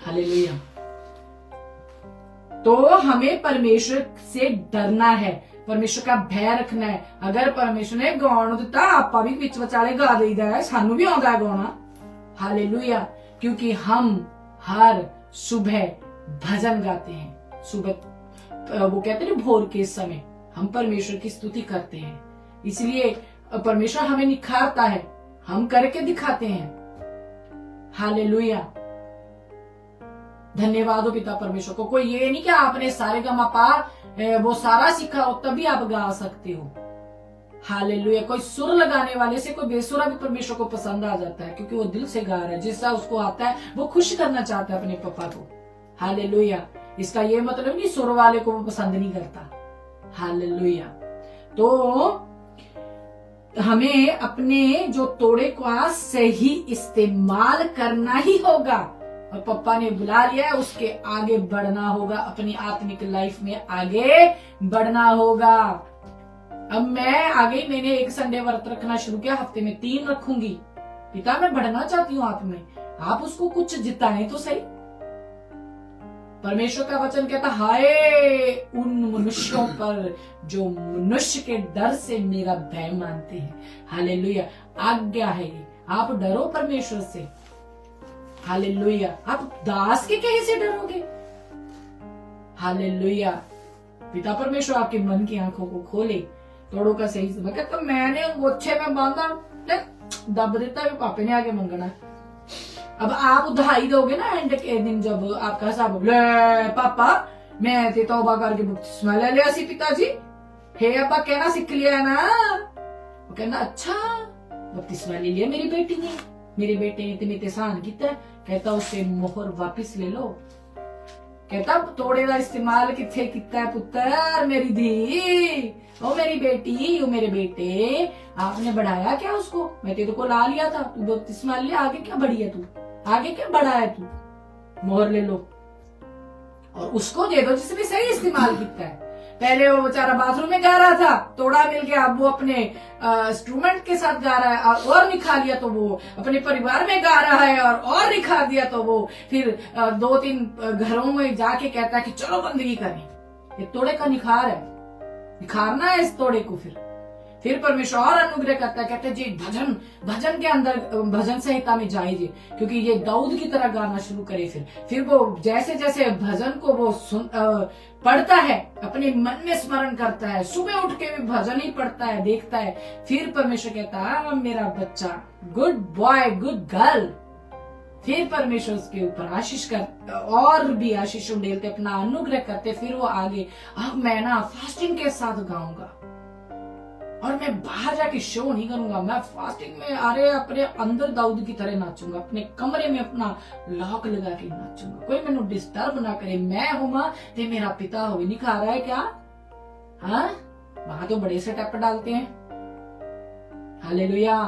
हालेलुया, तो हमें परमेश्वर से डरना है, परमेश्वर का भय रखना है। अगर परमेश्वर ने गाउन दिता, आपा भी विच विचाले गा देईदा है, सानू भी आउंदा है गाउना। हालेलुया, क्योंकि हम हर सुबह भजन गाते हैं। सुबह वो कहते हैं भोर के समय हम परमेश्वर की स्तुति करते हैं। इसलिए परमेश्वर हमें निखारता है, हम करके दिखाते हैं। हालेलुया, धन्यवाद हो पिता परमेश्वर को। कोई ये नहीं कि आपने सारे गमापा वो सारा सीखा हो तभी आप गा सकते हो। हालेलुया, कोई सुर लगाने वाले से कोई बेसुरा भी परमेश्वर को पसंद आ जाता है, क्योंकि वो दिल से गा रहा है। जिसका उसको आता है वो खुश करना चाहता है अपने पापा को। हालेलुया, इसका ये मतलब नहीं सुर वाले को वो पसंद नहीं करता। हालेलुया, तो हमें अपने जो तोड़े का सही इस्तेमाल करना ही होगा। और पापा ने बुला लिया है, उसके आगे बढ़ना होगा, अपनी आत्मिक लाइफ में आगे बढ़ना होगा। अब मैंने एक संडे व्रत रखना शुरू किया, हफ्ते में 3 रखूंगी। पिता मैं बढ़ना चाहती हूँ आप में, आप उसको कुछ जिताएं तो सही। परमेश्वर का वचन कहता हाय उन मनुष्यों पर जो मनुष्य के डर से मेरा भय मानते हैं। हालेलुया, आज्ञा है ये, आप डरो परमेश्वर से। हालेलुया, आप दास के कहे से डरोगे। हालेलुया, पिता परमेश्वर आपके मन की आंखों को खोले, तोड़ों का सही समय। कहता मैंने अंगोछे में बांधा, दब देता है, पापे ने आगे मंगना। अब आप उधाई दोगे ना एंड के दिन, जब आपका हिसाब पापा मैं ते तौबा करके बपतिस्मा ले लिया सी पिताजी, हे अब्बा कहना सीख लिया ना। वो कहना अच्छा बपतिस्मा ले लिया मेरी बेटी ने, मेरे बेटे ने तेरे एहसान किया। कहता उससे मोहर वापिस ले लो। कहता तोड़े का इस्तेमाल किथे किता है पुत्र, मेरी धी, ओ मेरी बेटी, ओ मेरे बेटे, आपने बढ़ाया क्या उसको? मैं तेरे को ला लिया था, तू बपतिस्मा ले, आगे क्या बढ़ी है तू, आगे क्या बढ़ा है तू? मोहर ले लो और उसको दे दो जिसने सही इस्तेमाल किया है। पहले वो बेचारा बाथरूम में गा रहा था, तोड़ा मिल गया, अब वो अपने इंस्ट्रूमेंट के साथ गा रहा है, और निखा लिया तो वो अपने परिवार में गा रहा है, और निखा दिया तो वो फिर 2-3 घरों में जाके कहता है कि चलो बंदगी करें। ये तोड़े का निखार है, निखारना है इस तोड़े को। फिर परमेश्वर और अनुग्रह करता है, कहते हैं जी भजन के अंदर भजन संहिता में जाइए, क्योंकि ये दाऊद की तरह गाना शुरू करे। फिर वो जैसे जैसे भजन को वो पढ़ता है, अपने मन में स्मरण करता है, सुबह उठ के भी भजन ही पढ़ता है, देखता है, फिर परमेश्वर कहता है मेरा बच्चा, गुड बॉय गुड गर्ल। फिर परमेश्वर उसके ऊपर आशीष कर और भी आशीष उंडेलते, अपना अनुग्रह करते। फिर वो आगे, अब मैं ना फास्टिंग के साथ गाऊंगा और मैं बाहर जाके शो नहीं करूंगा, मैं फास्टिंग में अरे अपने अंदर दाऊद की तरह नाचूंगा, अपने कमरे में अपना लॉक लगा के नाचूंगा, कोई मैंने डिस्टर्ब ना करे, मैं हुआ ते मेरा पिता हो। नहीं खा रहा है क्या? हाँ, वहां तो बड़े से टप डालते हैं। हालेलुया,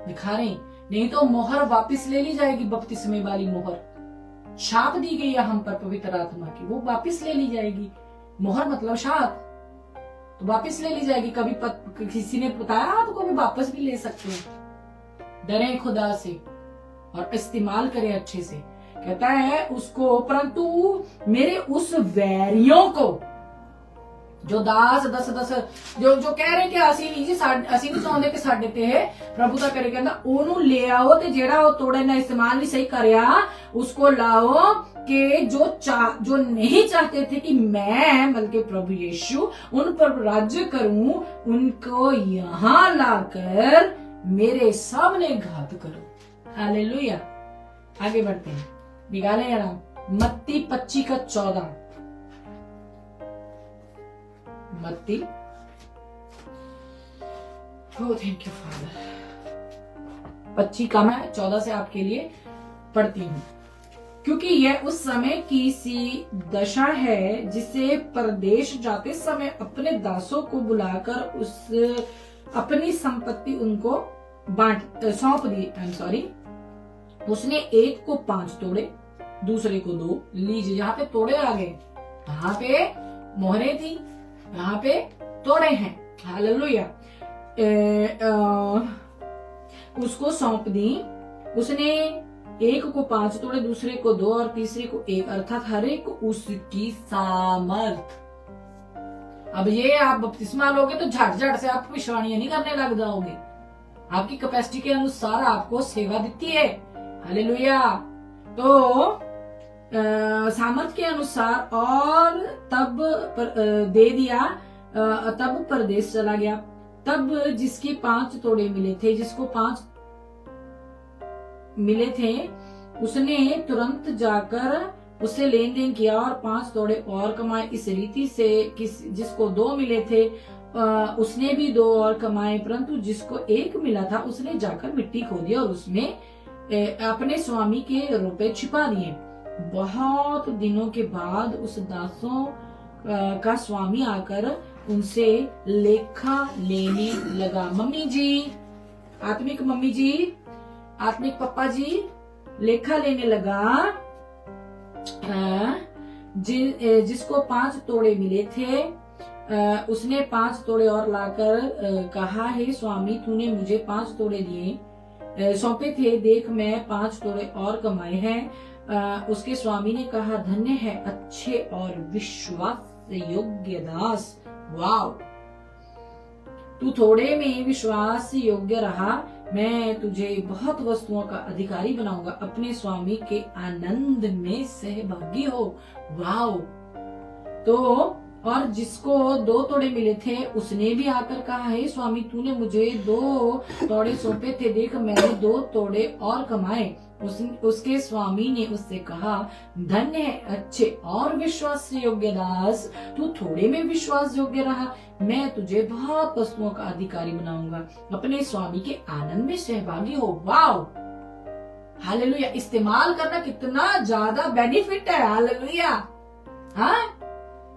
दिखा रहे, नहीं तो मोहर वापस ले ली जाएगी, बपतिस्मे वाली मोहर छाप दी गई है हम पर पवित्र आत्मा की, वो वापस ले ली जाएगी। मोहर मतलब छाप, तो वापस ले ली जाएगी। कभी किसी ने बताया आपको भी वापस भी ले सकते हैं। डरे खुदा से और इस्तेमाल करें अच्छे से। कहता है उसको, परंतु मेरे उस वैरियों को जो दस जो कह रहे कि ਅਸੀਂ नहीं चाहते कि साडे ते प्रभु का करे, कहता ओनू ले आओ ते जेड़ा वो तोड़े ना इस्तेमाल नहीं सही करया उसको लाओ, कि जो नहीं चाहते थे कि मैं बल्कि प्रभु यीशु उन पर राज्य करूं, उनको यहाँ लाकर मेरे सामने घात करो। हालेलुया। आगे बढ़ते हैं, निकाले यार मत्ती 25:14। मत्ती, थैंक यू फादर, 25 का मैं 14 से आपके लिए पढ़ती हूँ। क्योंकि यह उस समय की सी दशा है जिसे परदेश जाते समय अपने दासों को बुलाकर उस अपनी संपत्ति उनको सौंप दी। उसने एक को 5 तोड़े, दूसरे को 2। लीजिए, यहाँ पे तोड़े आ गए, यहाँ पे मोहरे थी, यहाँ पे तोड़े हैं। हालेलुया। उसको सौंप दी। उसने एक को 5 तोड़े, दूसरे को 2 और तीसरे को 1, अर्थात हर एक उसकी सामर्थ। अब ये आप बपतिस्मा लोगे तो झट से आप विश्वानियां नहीं करने लग जाओगे, आपकी कैपेसिटी के अनुसार आपको सेवा देती है। हालेलुया। तो सामर्थ के अनुसार, और तब दे दिया, तब परदेश चला गया। तब जिसके 5 तोड़े मिले थे, जिसको 5 मिले थे, उसने तुरंत जाकर उससे लेन देन किया और 5 तोड़े और कमाए। इस रीति से जिसको 2 मिले थे उसने भी 2 और कमाए, परंतु जिसको 1 मिला था उसने जाकर मिट्टी खोदी और उसमें अपने स्वामी के रुपए छिपा दिए। बहुत दिनों के बाद उस दासों का स्वामी आकर उनसे लेखा लेने लगा। मम्मी जी, आत्मिक मम्मी जी, आत्मिक पापा जी, लेखा लेने लगा। जिसको 5 तोड़े मिले थे उसने 5 तोड़े और लाकर कहा, हे स्वामी, तूने मुझे 5 तोड़े दिए सौंपे थे, देख मैं 5 तोड़े और कमाए हैं। उसके स्वामी ने कहा, धन्य है अच्छे और विश्वास योग्य दास। वाव, तू थोड़े में विश्वास योग्य रहा, मैं तुझे बहुत वस्तुओं का अधिकारी बनाऊंगा, अपने स्वामी के आनंद में सहभागी हो। वाव। तो और जिसको 2 तोड़े मिले थे उसने भी आकर कहा, हे स्वामी, तूने मुझे 2 तोड़े सौंपे थे, देख मैंने 2 तोड़े और कमाए। उसके स्वामी ने उससे कहा, धन्य है अच्छे और विश्वास योग्य दास, तू थोड़े में विश्वास योग्य रहा, मैं तुझे बहुत वस्तुओं का अधिकारी बनाऊंगा, अपने स्वामी के आनंद में सहभागी हो। वाव, हालेलुया। इस्तेमाल करना कितना ज्यादा बेनिफिट है। हालेलुया। हाँ,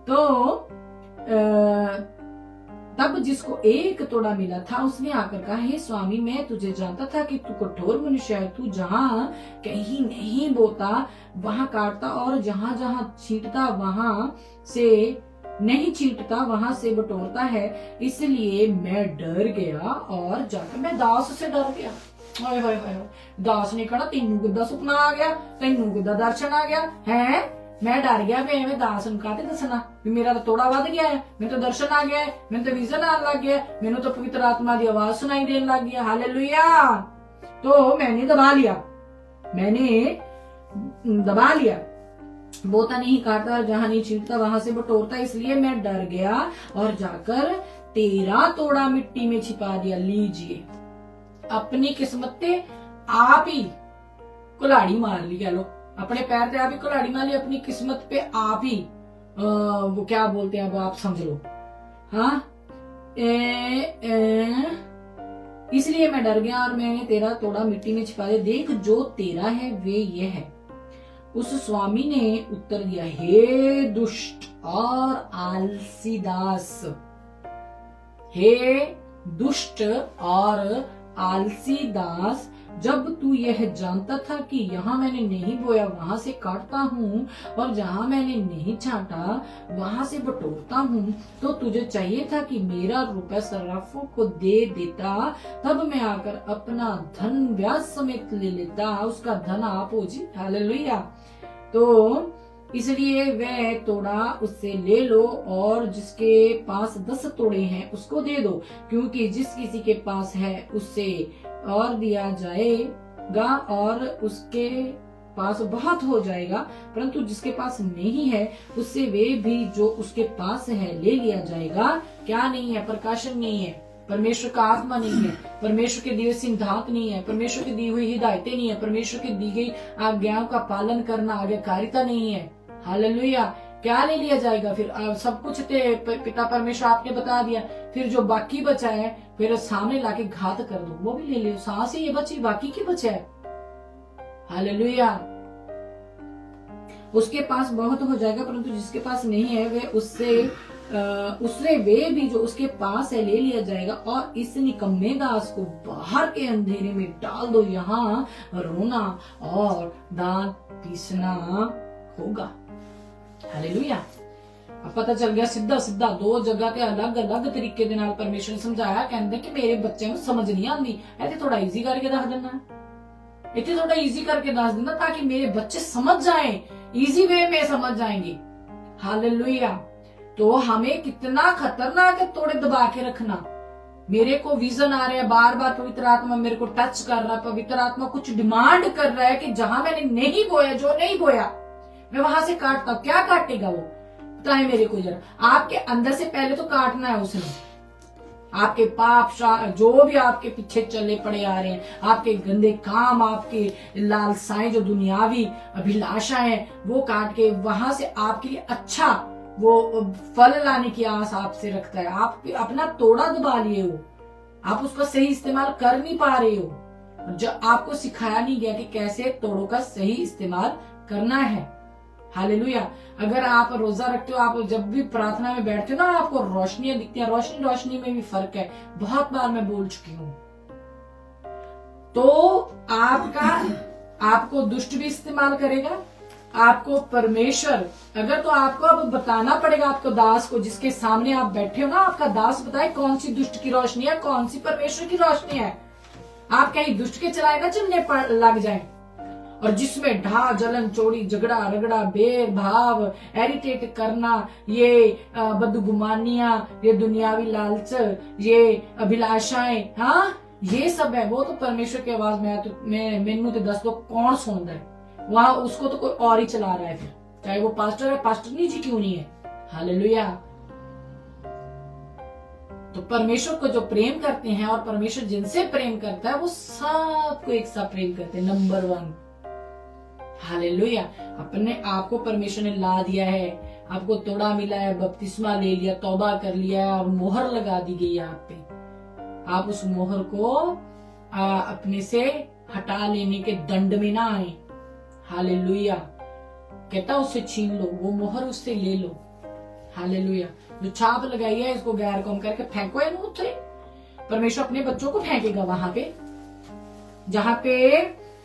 तो तब जिसको 1 तोड़ा मिला था उसने आकर कहा, हे स्वामी, मैं तुझे जानता था कि तू कठोर मनुष्य है, तू जहाँ कहीं नहीं बोता वहां काटता और जहाँ जहाँ छींटता वहां से नहीं छींटता वहां से बटोरता है, इसलिए मैं डर गया और जाकर मैं दास से डर गया। हाय हाय हाय, दास ने कहा, तेनू किदा सुपना आ गया, तेनू किदा दर्शन आ गया है, मैं डर गया भी एवं दास काते दसना भी मेरा तो तोड़ा वध गया है, मैंने तो दर्शन आ गया है, मैंने तो विजन आने लग गया, मैंने तो पवित्र आत्मा की आवाज सुनाई देने लग गया। हालेलुया। तो मैंने दबा लिया, बोता नहीं काटता, जहां नहीं छींटता वहां से बटोरता, इसलिए मैं डर गया और जाकर तेरा तोड़ा मिट्टी में छिपा दिया। लीजिए, अपनी किस्मत पे आप ही कुल्हाड़ी मार ली, कह लो अपने पैर पे आप ही कुल्हाड़ी मार ली, अपनी किस्मत पे आप ही वो क्या बोलते हैं, अब आप समझ लो। हाँ, इसलिए मैं डर गया और मैंने तेरा तोड़ा मिट्टी में छिपा दिया। देख, जो तेरा है वे ये है। उस स्वामी ने उत्तर दिया, हे दुष्ट और आलसी दास, हे दुष्ट और आलसी दास, जब तू यह जानता था कि यहाँ मैंने नहीं बोया वहां से काटता हूँ और जहाँ मैंने नहीं छांटा वहां से बटोरता हूँ, तो तुझे चाहिए था कि मेरा रुपया सर्राफों को दे देता, तब मैं आकर अपना धन ब्याज समेत ले लेता। उसका धन आप हो जी। हालेलुया। तो इसलिए वह तोड़ा उससे ले लो और जिसके पास 10 तोड़े हैं उसको दे दो, क्योंकि जिस किसी के पास है उससे और दिया जाएगा और उसके पास बहुत हो जाएगा, परंतु जिसके पास नहीं है उससे वे भी जो उसके पास है ले लिया जाएगा। क्या नहीं है? प्रकाशन नहीं है, परमेश्वर का आत्मा नहीं है, परमेश्वर के दिए सिद्धांत नहीं है, परमेश्वर की दी हुई हिदायतें नहीं है, परमेश्वर की दी गई आज्ञाओं का पालन करना, आज्ञाकारिता नहीं है। हालेलुया। क्या ले लिया जाएगा फिर? सब कुछ पिता परमेश्वर आपने बता दिया, फिर जो बाकी बचा है फिर सामने लाके घात कर दो, वो भी ले लियो। सांस ही ये बची, बाकी की बचा है। हालेलुया। उसके पास बहुत हो जाएगा, परंतु जिसके पास नहीं है वे उससे वे भी जो उसके पास है ले लिया जाएगा। और इस निकम्मे दास को बाहर के अंधेरे में डाल दो, यहाँ रोना और दांत पीसना होगा। हालेलुया। अब पता चल गया सीधा सीधा 2 जगह ते अलग अलग तरीके दे नाल परमेश्वर ने समझाया। कहंदे कि मेरे बच्चे ਨੂੰ समझ नहीं आती, ऐसे थोड़ा इजी करके दस देना, इतने थोड़ा इजी करके दस देना ताकि मेरे बच्चे समझ जाएं, इजी वे में समझ जाएंगे। हालेलुया। तो हमें कितना खतरनाक है तोड़े दबा के रखना। मेरे को विजन आ रहा है, बार बार पवित्र आत्मा मेरे को टच कर रहा है, पवित्र आत्मा कुछ डिमांड कर रहा है कि जहां मैंने नहीं बोया, जो नहीं बोया मैं वहां से काटता हूं। क्या काटेगा वो? बताए मेरे को जरा। आपके अंदर से पहले तो काटना है उसने। आपके पाप जो भी आपके पीछे चले पड़े आ रहे हैं, आपके गंदे काम, आपके लालसाएं, जो दुनियावी अभिलाषाएं, वो काट के वहां से आपके लिए अच्छा वो फल लाने की आस आपसे रखता है। आप अपना तोड़ा दबा लिए हो, आप उसका सही इस्तेमाल कर नहीं पा रहे हो। जो आपको सिखाया नहीं गया कि कैसे तोड़ों का सही इस्तेमाल करना है। हालेलुया। अगर आप रोजा रखते हो, आप जब भी प्रार्थना में बैठते हो ना, आपको रोशनियां दिखती हैं। रोशनी में भी फर्क है, बहुत बार मैं बोल चुकी हूँ। तो आपको दुष्ट भी इस्तेमाल करेगा, आपको परमेश्वर, अगर तो आपको अब बताना पड़ेगा आपको दास को, जिसके सामने आप बैठे हो ना, आपका दास बताए कौन सी दुष्ट की रोशनी है, कौन सी परमेश्वर की रोशनी है। आप कहीं दुष्ट के चलाए ना चलने लग जाए, और जिसमें ढा जलन चोरी झगड़ा रगड़ा भेदभाव एरिटेट करना, ये बदगुमानियां, ये दुनियावी लालच, ये अभिलाषाएं, हाँ ये सब है। वो तो परमेश्वर की आवाज में मैनू तो दस दो कौन सुनता है? वहां उसको तो कोई और ही चला रहा है, फिर चाहे वो पास्टर है, पास्टर नहीं जी क्यों नहीं है। हालेलुया। तो परमेश्वर को जो प्रेम करते हैं और परमेश्वर जिनसे प्रेम करता है वो सबको एक साथ प्रेम करते हैं। नंबर 1। हालेलुया। अपने आप को परमेश्वर ने ला दिया है, आपको तोड़ा मिला है, बपतिस्मा ले लिया, तौबा कर लिया है और मोहर लगा दी गई है आप पे। आप उस मोहर को अपने से हटा लेने के दंड में ना आए। हालेलुया। कहता उससे छीन लो, वो मोहर उससे ले लो। हालेलुया। जो छाप लगाई है इसको गैर कौम करके फेंको है उठे। परमेश्वर अपने बच्चों को फेंकेगा वहां पे जहां पे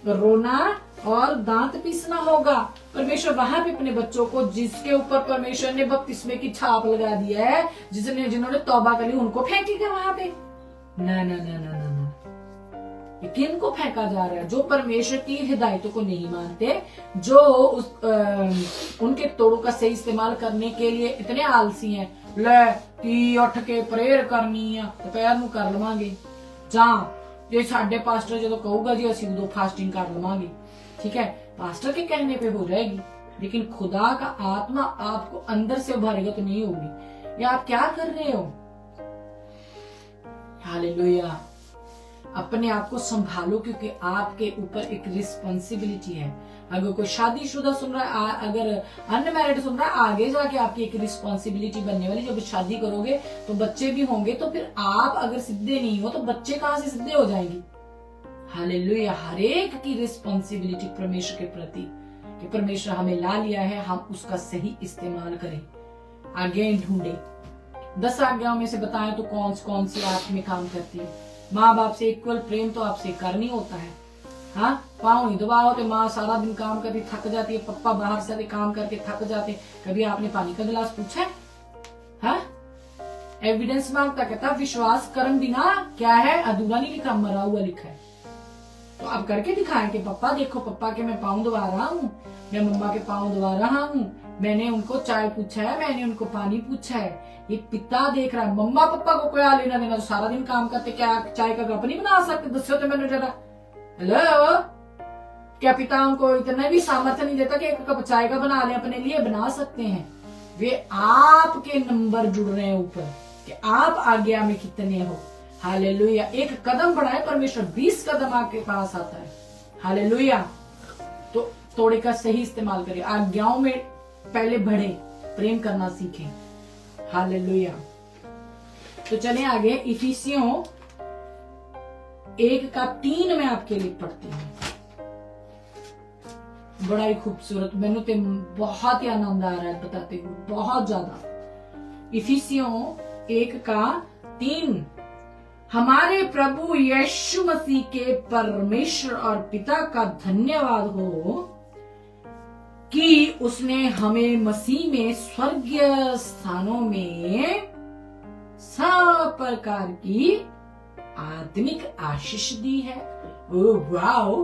रोना और दांत पीसना होगा। परमेश्वर वहां पे अपने बच्चों को, जिसके ऊपर परमेश्वर ने बपतिस्मे की छाप लगा दिया है, जिन्होंने तौबा कर ली, उनको फेंकेगा वहां पे। ना ना ना ना ना ना, ये किन को फेंका जा रहा है? जो परमेश्वर की हिदायतों को नहीं मानते, जो उनके तोड़ों का सही इस्तेमाल करने के लिए इतने आलसी हैं। ले कि उठ के प्रेयर करनी है दोपहर ਨੂੰ कर लवांगे, ਜਾਂ ਜੇ साडे पास्टर जो कहूगा जी ਅਸੀਂ उदो फास्टिंग कर लवांगे, ठीक है, पास्टर के कहने पे हो जाएगी, लेकिन खुदा का आत्मा आपको अंदर से उभारेगा तो नहीं होगी। ये आप क्या कर रहे हो? हालेलुया। अपने आप को संभालो, क्योंकि आपके ऊपर एक रिस्पॉन्सिबिलिटी है। अगर कोई शादीशुदा सुन रहा है, अगर अनमैरिड सुन रहा है, आगे जाके आपकी एक रिस्पॉन्सिबिलिटी बनने वाली। जब शादी करोगे तो बच्चे भी होंगे, तो फिर आप अगर सीधे नहीं हो तो बच्चे कहां से सीधे हो जाएंगे? हालेलुया। हर एक की रिस्पॉन्सिबिलिटी परमेश्वर के प्रति, कि परमेश्वर हमें ला लिया है, हम उसका सही इस्तेमाल करें। आज्ञाएं ढूंढे। 10 आज्ञाओं में से बताएं तो कौन सी आप में काम करती है? माँ बाप से इक्वल प्रेम तो आपसे करनी होता है। हाँ, पाँव नहीं दबाओ तो माँ सारा दिन काम करती थक जाती है, पप्पा बाहर से काम करके थक जाते। कभी आपने पानी का गिलास पूछा है? हाँ? एविडेंस मांगता, कहता विश्वास कर्म बिना क्या है? अधूरा नहीं लिखा, मरा हुआ लिखा है। तो आप करके दिखाएं कि पप्पा देखो, पप्पा के मैं पाँव दबा रहा हूँ, मैं मम्मा के पाँव दबा रहा हूँ, मैंने उनको चाय पूछा है, मैंने उनको पानी पूछा है। ये पिता देख रहा है। मम्मा पापा को क्या लेना देना, तो सारा दिन काम करते, क्या चाय का कप नहीं बना सकते? दसो तो मैंने जरा। हेलो, क्या पिता उनको इतना भी सामर्थ्य नहीं देता कि एक कप चाय का बना ले? अपने लिए बना सकते हैं। वे आपके नंबर जुड़ रहे हैं ऊपर कि आप आज्ञा में कितने हो। हालेलुया। एक कदम बढ़ाए, परमेश्वर 20 कदम आपके पास आता है। हालेलुया। तो थोड़े का सही इस्तेमाल करें, आज्ञाओं में पहले बढ़े, प्रेम करना सीखें। हालेलुया। तो चलें आगे। इफिसियों 1:3 में आपके लिए पढ़ती हूँ। बड़ा ही खूबसूरत, मैंने तो बहुत ही आनंद आ रहा है बताते हुए, बहुत ज्यादा। इफिसियों 1:3। हमारे प्रभु यीशु मसीह के परमेश्वर और पिता का धन्यवाद हो कि उसने हमें मसीह में स्वर्गीय स्थानों में सब प्रकार की आत्मिक आशीष दी है। Oh wow.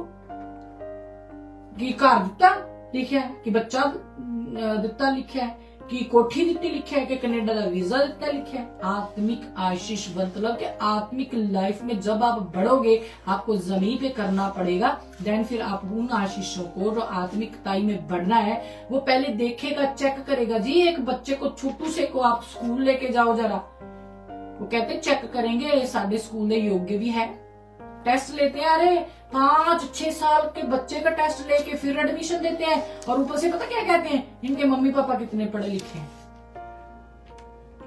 कि घर दिता लिखा है, कि बच्चा दिता लिखा है, कि कोठी दिती लिखा है, कि कनेडा का वीजा दिता लिखा है। आत्मिक आशीष मतलब कि आत्मिक लाइफ में जब आप बढ़ोगे, आपको जमीन पे करना पड़ेगा। देन फिर आप उन आशीषों को, जो आत्मिकताई में बढ़ना है, वो पहले देखेगा, चेक करेगा। जी एक बच्चे को छोटू से को आप स्कूल लेके जाओ जरा, वो कहते चेक करेंगे साढ़े स्कूल योग्य भी है। टेस्ट लेते हैं, अरे 5-6 साल के बच्चे का टेस्ट लेके फिर एडमिशन देते हैं, और ऊपर से पता क्या कहते हैं? इनके मम्मी पापा कितने पढ़े लिखे हैं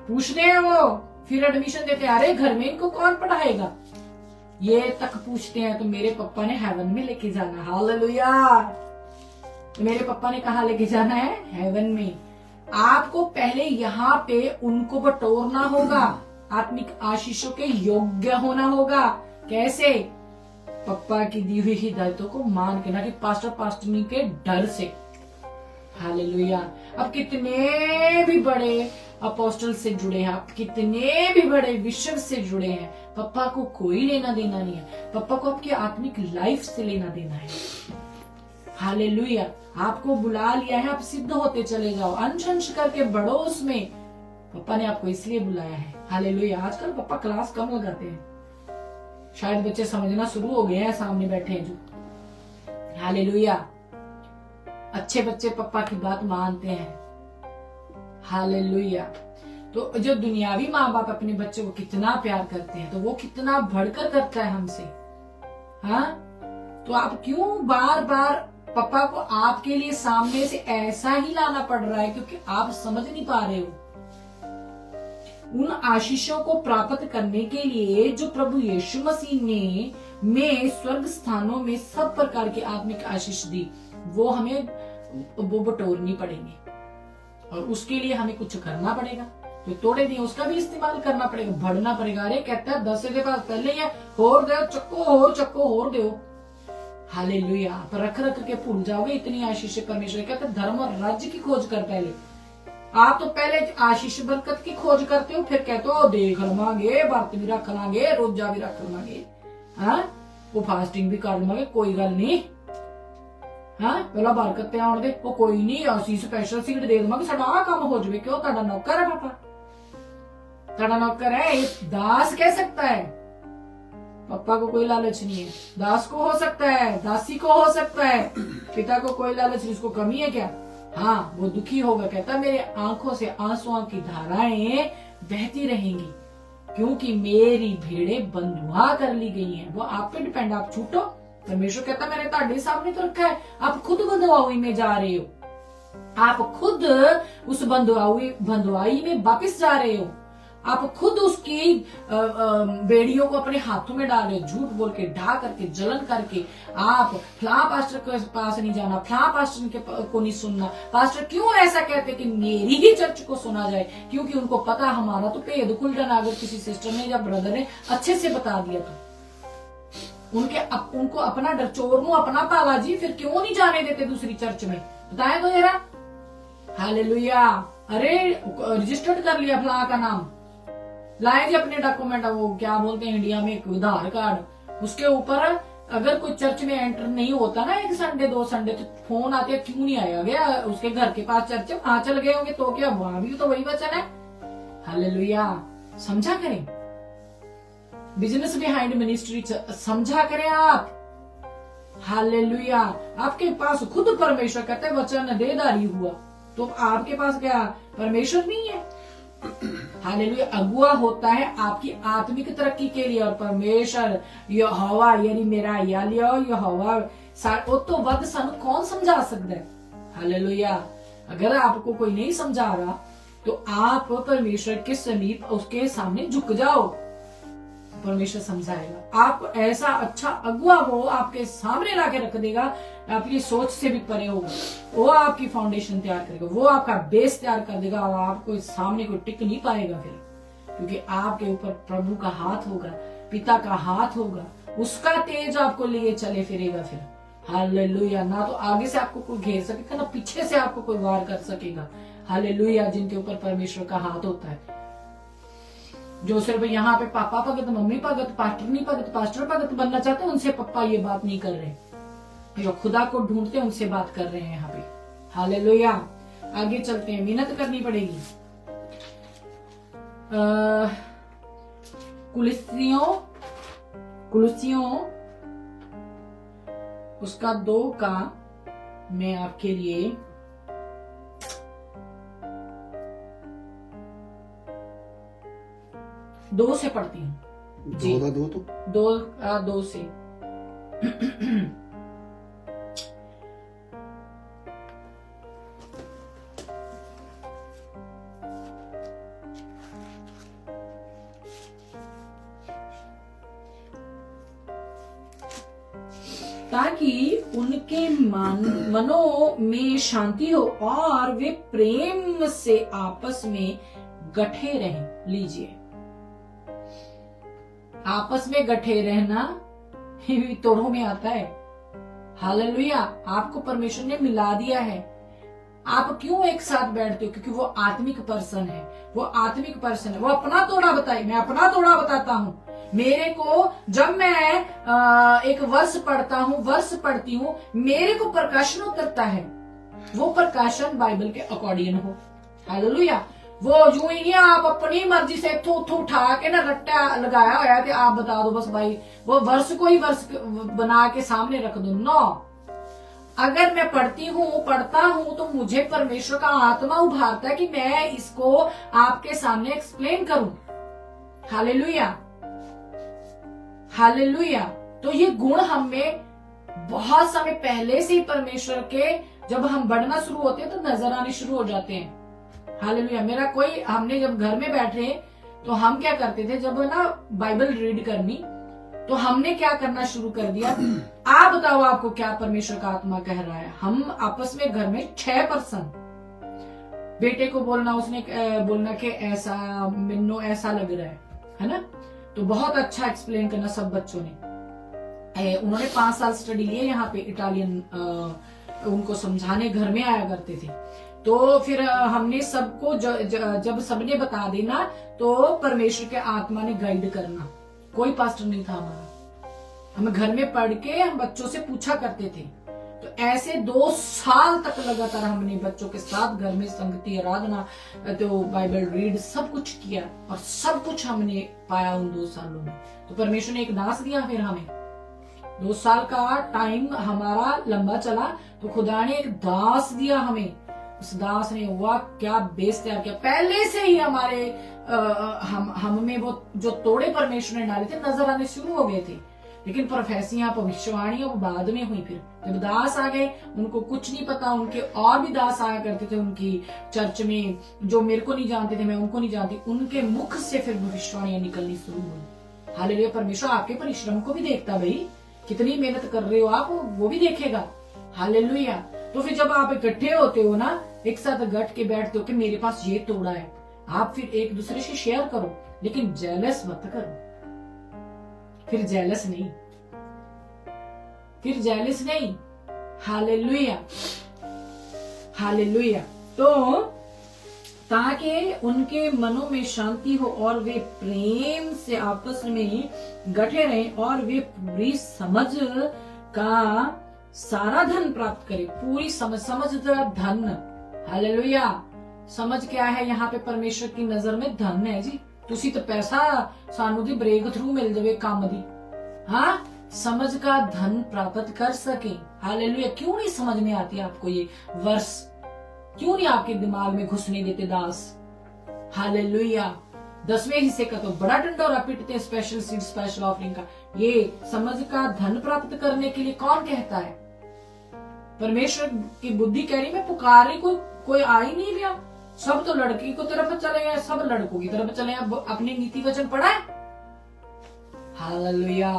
पूछते हैं वो, फिर एडमिशन देते हैं। अरे घर में इनको कौन पढ़ाएगा? ये तक पूछते हैं। तो मेरे पापा ने हेवन में लेके जाना। हालेलुया। तो मेरे पापा ने कहा लेके जाना है? हेवन में। आपको पहले यहाँ पे उनको बटोरना होगा, आत्मिक आशीषों के योग्य होना होगा। कैसे? पप्पा की दी हुई हिदायतों को मान के, ना कि पास्टर पास्टरनी के डर से। हालेलुया। अब कितने भी बड़े अपोस्टल से जुड़े हैं, आप कितने भी बड़े विश्व से जुड़े हैं, पप्पा को कोई लेना देना नहीं है। पप्पा को आपकी आत्मिक लाइफ से लेना देना है। हालेलुया। आपको बुला लिया है, आप सिद्ध होते चले जाओ, अंश अंश करके बढ़ो उसमें। पप्पा ने आपको इसलिए बुलाया है। हालेलुया। आजकल पप्पा क्लास कम लगाते हैं, शायद बच्चे समझना शुरू हो गए हैं सामने बैठे हैं जो। हालेलुया। अच्छे बच्चे पप्पा की बात मानते हैं। हालेलुया। तो जो दुनियावी माँ बाप अपने बच्चे को कितना प्यार करते हैं, तो वो कितना बढ़कर करता है हमसे। हाँ, तो आप क्यों बार बार पापा को आपके लिए सामने से ऐसा ही लाना पड़ रहा है? क्योंकि आप समझ नहीं पा रहे हो। उन आशीषों को प्राप्त करने के लिए जो प्रभु यीशु मसीह ने में स्वर्ग स्थानों में सब प्रकार की आत्मिक आशीष दी, वो हमें वो बटोरनी पड़ेंगे, और उसके लिए हमें कुछ करना पड़ेगा। तो थोड़े दिन उसका भी इस्तेमाल करना पड़ेगा, बढ़ना पड़ेगा। अरे कहता है 10 के पास पहले ही होर दो, चक्को होर, चक्को होर दो। हालेलुया। आप रख रख के भूल जाओगे इतनी आशीष। परमेश्वर कहते धर्म और राज्य की खोज कर पहले। आप तो पहले आशीष बरकत की खोज करते हो, फिर कहते हो देख लवांगे, व्रत भी रख लांगे, रोजा भी रख लांगे। हाँ, वो फास्टिंग भी कर लवांगे, कोई गल नहीं। हाँ पहला बरकत आउण दे, वो कोई नहीं असीं स्पैशल सीट दे देवांगे, साडा आ काम हो जावे। क्यों? तुहाडा नौकर है पापा, तुहाडा नौकर है। ये दास कह सकता है, पापा को कोई लालच नहीं है। दास को हो सकता है, दासी को हो सकता है, पिता को कोई लालच नहीं। उसको कमी है क्या? हाँ वो दुखी होगा, कहता मेरे आंखों से आंसुओं की धाराएं बहती रहेंगी, क्योंकि मेरी भेड़े बंधुआ कर ली गई हैं। वो आप पे डिपेंड, आप छूटो। परमेश्वर कहता मैंने ताड़े सामने तो रखा है, आप खुद बंधुआई में जा रहे हो, आप खुद उस बंधुआई में वापिस जा रहे हो, आप खुद उसकी बेड़ियों को अपने हाथों में डाल रहे हो, झूठ बोल के, ढा करके, जलन करके। आप फलां पास्टर के पास नहीं जाना, फलां पास्टर को नहीं सुनना। पास्टर क्यों ऐसा कहते कि मेरी ही चर्च को सुना जाए? क्योंकि उनको पता हमारा तो भेद खुल जाना। अगर किसी सिस्टर ने या ब्रदर ने अच्छे से बता दिया तो उनको अपना डर, चोर नू अपना पाला जी, फिर क्यों नहीं जाने देते दूसरी चर्च में? बताया तो जरा। हालेलुया। अरे रजिस्टर्ड कर लिया फलां का नाम, लाए जी अपने डॉक्यूमेंट, वो क्या बोलते हैं इंडिया में, एक आधार कार्ड, उसके ऊपर अगर कोई चर्च में एंटर नहीं होता ना 1 संडे 2 संडे, तो फोन आते क्यों नहीं आया गया, उसके घर के पास चर्च है, वहां चल गए होंगे, तो क्या वहां भी तो वही वचन है। हालेलुया। समझा करें, बिजनेस बिहाइंड मिनिस्ट्री समझा करें आप। हालेलुया। आपके पास खुद परमेश्वर कहते हैं वचन देदारी हुआ, तो आपके पास क्या परमेश्वर नहीं है? हालेलुया। अगुआ होता है आपकी आत्मिक तरक्की के लिए, और परमेश्वर यहोवा यानी मेरा यहोवा वो तो वध सानू कौन समझा सकता है? हालेलुया। अगर आपको कोई नहीं समझा रहा तो आप परमेश्वर के समीप उसके सामने झुक जाओ, परमेश्वर समझाएगा। आपको ऐसा अच्छा अगुआ वो आपके सामने लाके रख देगा, आपकी सोच से भी परे होगा, वो आपकी फाउंडेशन तैयार करेगा, वो आपका बेस तैयार कर देगा, और आपको सामने कोई टिक नहीं पाएगा फिर, क्योंकि आपके ऊपर प्रभु का हाथ होगा, पिता का हाथ होगा, उसका तेज आपको लिए चले फिरेगा फिर। हालेलुया। ना तो आगे से आपको कोई घेर सकेगा, ना पीछे से आपको कोई वार कर सकेगा। हालेलुया। जिनके ऊपर परमेश्वर का हाथ होता है, जो सिर्फ यहाँ पे पापा भगत, मम्मी भगत, पास्टर नहीं भगत, पास्टर भगत बनना चाहते हैं, उनसे पप्पा ये बात नहीं कर रहे। जो खुदा को ढूंढते हैं उनसे बात कर रहे हैं यहाँ पे। हालेलुया। आगे चलते हैं, मेहनत करनी पड़ेगी। कुलुसियों उसका 2 का मैं आपके लिए दो से पढ़ती हूँ जी। दो से ताकि उनके मनों में शांति हो और वे प्रेम से आपस में गठे रहें। लीजिए, आपस में गठे रहना तोड़ों में आता है। हालेलुया। आपको परमेश्वर ने मिला दिया है। आप क्यों एक साथ बैठते हो? क्योंकि वो आत्मिक पर्सन है, वो आत्मिक पर्सन है। वो अपना तोड़ा बताए, मैं अपना तोड़ा बताता हूँ। मेरे को जब मैं एक वर्ष पढ़ती हूँ, मेरे को प्रकाशन उतरता है, वो प्रकाशन बाइबल के अकॉर्डिंग हो। हालेलुया। वो यूं ही नहीं आप अपनी मर्जी से इथों उठो उठा के ना रट्टा लगाया हुआ है, आप बता दो बस भाई, वो वर्ष को ही वर्ष बना के सामने रख दो। नो, अगर मैं पढ़ता हूँ तो मुझे परमेश्वर का आत्मा उभारता है कि मैं इसको आपके सामने एक्सप्लेन करूं। हालेलुया। हालेलुया। तो ये गुण हमें बहुत समय पहले से ही परमेश्वर के, जब हम बढ़ना शुरू होते हैं तो नजर आने शुरू हो जाते हैं। हालेलुया। हमने जब घर में बैठे तो हम क्या करते थे, जब ना बाइबल रीड करनी तो हमने क्या करना शुरू कर दिया। आप बताओ आपको क्या परमेश्वर का आत्मा कह रहा है। हम आपस में घर में 6 पर्सन, बेटे को बोलना, उसने बोलना कि ऐसा मिन्नो ऐसा लग रहा है ना, तो बहुत अच्छा एक्सप्लेन करना सब बच्चों ने। उन्होंने 5 साल स्टडी लिए यहाँ पे, इटालियन उनको समझाने घर में आया करते थे। तो फिर हमने सबको जब सबने बता देना तो परमेश्वर के आत्मा ने गाइड करना। कोई पास्टर नहीं था हमारा, हम घर में पढ़ के हम बच्चों से पूछा करते थे। तो ऐसे 2 साल तक लगातार हमने बच्चों के साथ घर में संगति, आराधना, तो बाइबल रीड सब कुछ किया और सब कुछ हमने पाया उन 2 सालों में। तो परमेश्वर ने एक दास दिया फिर हमें। 2 साल का टाइम हमारा लंबा चला तो खुदा ने एक दास दिया हमें। उस दास ने वाह क्या बेस तैयार किया। पहले से ही हमारे हम में वो जो तोड़े परमेश्वर ने डाले थे नजर आने शुरू हो गए थे। लेकिन प्रोफेसियां, भविष्यवाणियां वो बाद में हुई। फिर जब दास आ गए उनको कुछ नहीं पता। उनके और भी दास आया करते थे उनकी चर्च में, जो मेरे को नहीं जानते थे, मैं उनको नहीं जानती। उनके मुख से फिर भविष्यवाणियां निकलनी शुरू हुई। हालेलुया। परमेश्वर आपके परिश्रम को भी देखता, भाई कितनी मेहनत कर रहे हो आप, वो भी देखेगा। हालेलुया। तो फिर जब आप इकट्ठे होते हो ना, एक साथ गट के बैठते हो कि मेरे पास ये तोड़ा है, आप फिर एक दूसरे से शेयर करो, लेकिन जेलस मत करो। फिर जेलस नहीं, फिर जेलस नहीं। Hallelujah, hallelujah. तो ताकि उनके मनों में शांति हो और वे प्रेम से आपस में गठे रहें और वे पूरी समझ का सारा धन प्राप्त करें। पूरी समझ धन। हालेलुया। समझ क्या है यहाँ पे परमेश्वर की नजर में? धन है जी। तुसी तो पैसा सानू दी ब्रेक थ्रू मिल जावे काम दी। हाँ, समझ का धन प्राप्त कर सके। हालेलुया। क्यों नहीं समझ में आती आपको ये वर्ष? क्यों नहीं आपके दिमाग में घुसने देते दास? हालेलुया। 10वें हिस्से का तो बड़ा डंडोरा पीटते हैं स्पेशल सीड, स्पेशल ऑफरिंग का। ये समझ का धन प्राप्त करने के लिए कौन कहता है? परमेश्वर की बुद्धि कह रही मैं पुकार रही, कोई आ ही नहीं गया। सब तो लड़की को तरफ चले गए, सब लड़कों की तरफ चले गए। अपने नीति वचन पढ़ा है? हालेलुया।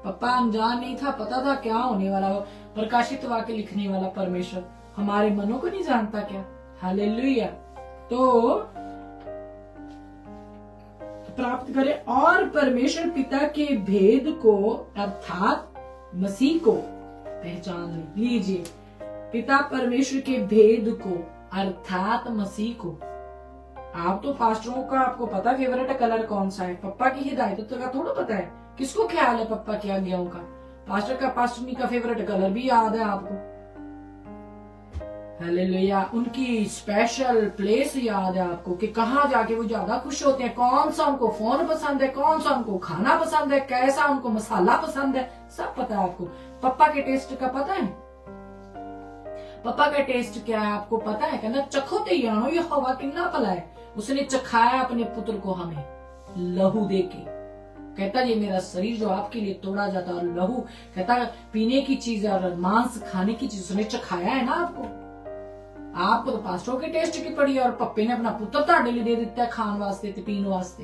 पप्पा अनजान नहीं था, पता था क्या होने वाला हो। प्रकाशित वाक्य लिखने वाला परमेश्वर हमारे मनों को नहीं जानता क्या? हालेलुया। तो प्राप्त करें और परमेश्वर पिता के भेद को अर्थात मसीह को पहचान लीजिए। पिता परमेश्वर के भेद को अर्थात मसीह को। आप तो पास्टरों का आपको पता फेवरेट कलर कौन सा है? पप्पा की हिदायतों का थोड़ा पता है। किसको ख्याल है पप्पा की आज्ञाओं का? पास्टरनी का फेवरेट कलर भी याद है आपको। हालेलुया। उनकी स्पेशल प्लेस याद है आपको कि कहाँ जाके वो ज्यादा खुश होते हैं, कौन सा उनको फोन पसंद है, कौन सा उनको खाना पसंद है, कैसा उनको मसाला पसंद है, सब पता है आपको। पप्पा के टेस्ट का पता है? पप्पा का टेस्ट क्या है आपको पता है? कहना चखो ते यानो ये हवा कितना भला है। उसने चखाया अपने पुत्र को हमें लहू देके। कहता ये मेरा शरीर जो आपके लिए तोड़ा जाता, और लहू कहता पीने की चीज और मांस खाने की चीज उसने चखाया है ना आपको। आपको तो पास्टरों के टेस्ट की पड़ी है और पप्पे ने अपना पुत्र ताड़े लिए दे दिता है खान वास्ते ते पीने वास्ते।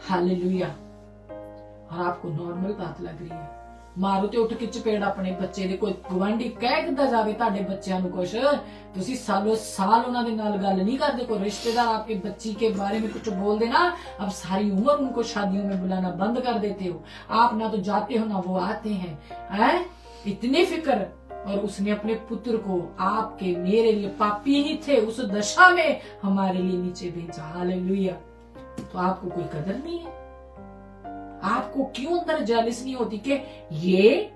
हालेलुया। और आपको नॉर्मल बात लग रही है। मारो ते उठ के चपेड़ अपने बच्चे दे। कोई गवांढी कह किदा जावे ताडे बच्चों नूं कुछ, तुसी सालों साल उन्हां दे नाल गल नहीं करदे। कोई रिश्तेदार आपके बच्ची के बारे में कुछ बोल देना, अब सारी उम्र उनको शादियों में बुलाना बंद कर देते हो। आप ना तो जाते हो ना वो आते हैं। इतनी फिक्र। और उसने अपने पुत्र को आपके मेरे लिए पापी ही थे उस दशा में हमारे लिए नीचे भेजा। हालेलुया। तो आपको कोई कदर नहीं है? आपको क्यों अंदर जेलस नहीं होती कि ये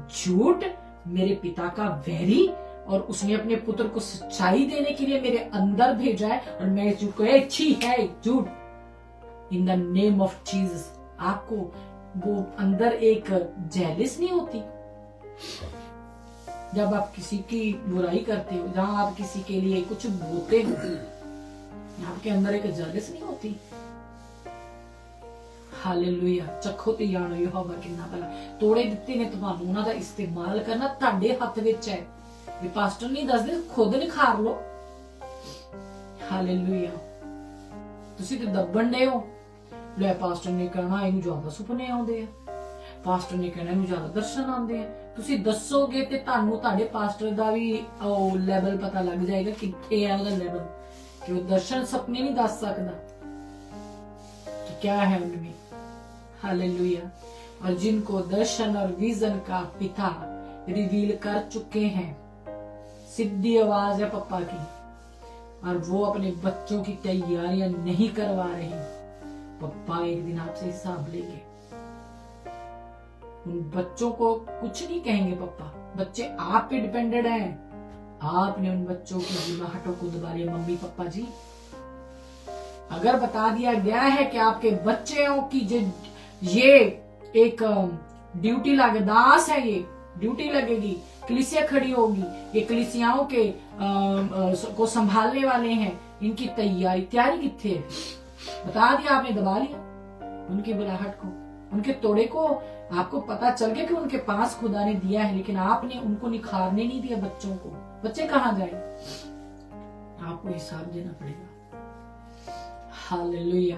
झूठ मेरे पिता का वैरी और उसने अपने पुत्र को सच्चाई देने के लिए मेरे अंदर भेजा है और मैं झूठ को अच्छी है झूठ in the name of Jesus. आपको वो अंदर एक जेलस नहीं होती जब आप किसी की बुराई करते हो, जहां आप किसी के लिए कुछ बोलते हो, आपके अंदर एक जेलस नहीं होती? हालेलुया। चखो ते जानो यहोवा किन्ना भला। तोड़े दिते ने तुहानू, उन्हां दा इस्तेमाल करना तुहाडे हत्थ विच है। भी पास्टर नहीं दसदे, खुद निखार लो। हालेलुया। तुसी ते दबण दे हो। ले पास्टर ने कहना इनू ज्यादा सुपने आउंदे आ, पास्टर ने कहना इनू ज्यादा दर्शन आउंदे आ। तुसी दसोगे ते तुहानू तुहाडे पास्टर दा भी लेवल पता लग जाएगा कित्थे है ओहदा लेवल, कि वो दर्शन सपने नहीं दस सकदा कि क्या है उनमें। हालेलुया। और जिनको दर्शन और विजन का पिता रिवील कर चुके हैं, सीधी आवाज है पप्पा की, और वो अपने बच्चों की तैयारियां नहीं करवा रहे, पप्पा एक दिन आपसे हिसाब लेंगे। उन बच्चों को कुछ नहीं कहेंगे पापा, बच्चे आप पे डिपेंडेड हैं। आपने उन बच्चों की गुनाहटों को दबा लिया मम्मी पापा जी। अगर बता दिया गया है कि आपके बच्चों की ये एक ड्यूटी लगे, दास है, ये ड्यूटी लगेगी, कलीसिया खड़ी होगी, ये कलीसियाओं के को संभालने वाले हैं, इनकी तैयारी कितने है? बता दिया आपने, दबा लिया उनकी बुलाहट को, उनके तोड़े को। आपको पता चल गया कि उनके पास खुदा ने दिया है, लेकिन आपने उनको निखारने नहीं दिया बच्चों को। बच्चे कहाँ जाए? आपको हिसाब देना पड़ेगा। हालेलुया।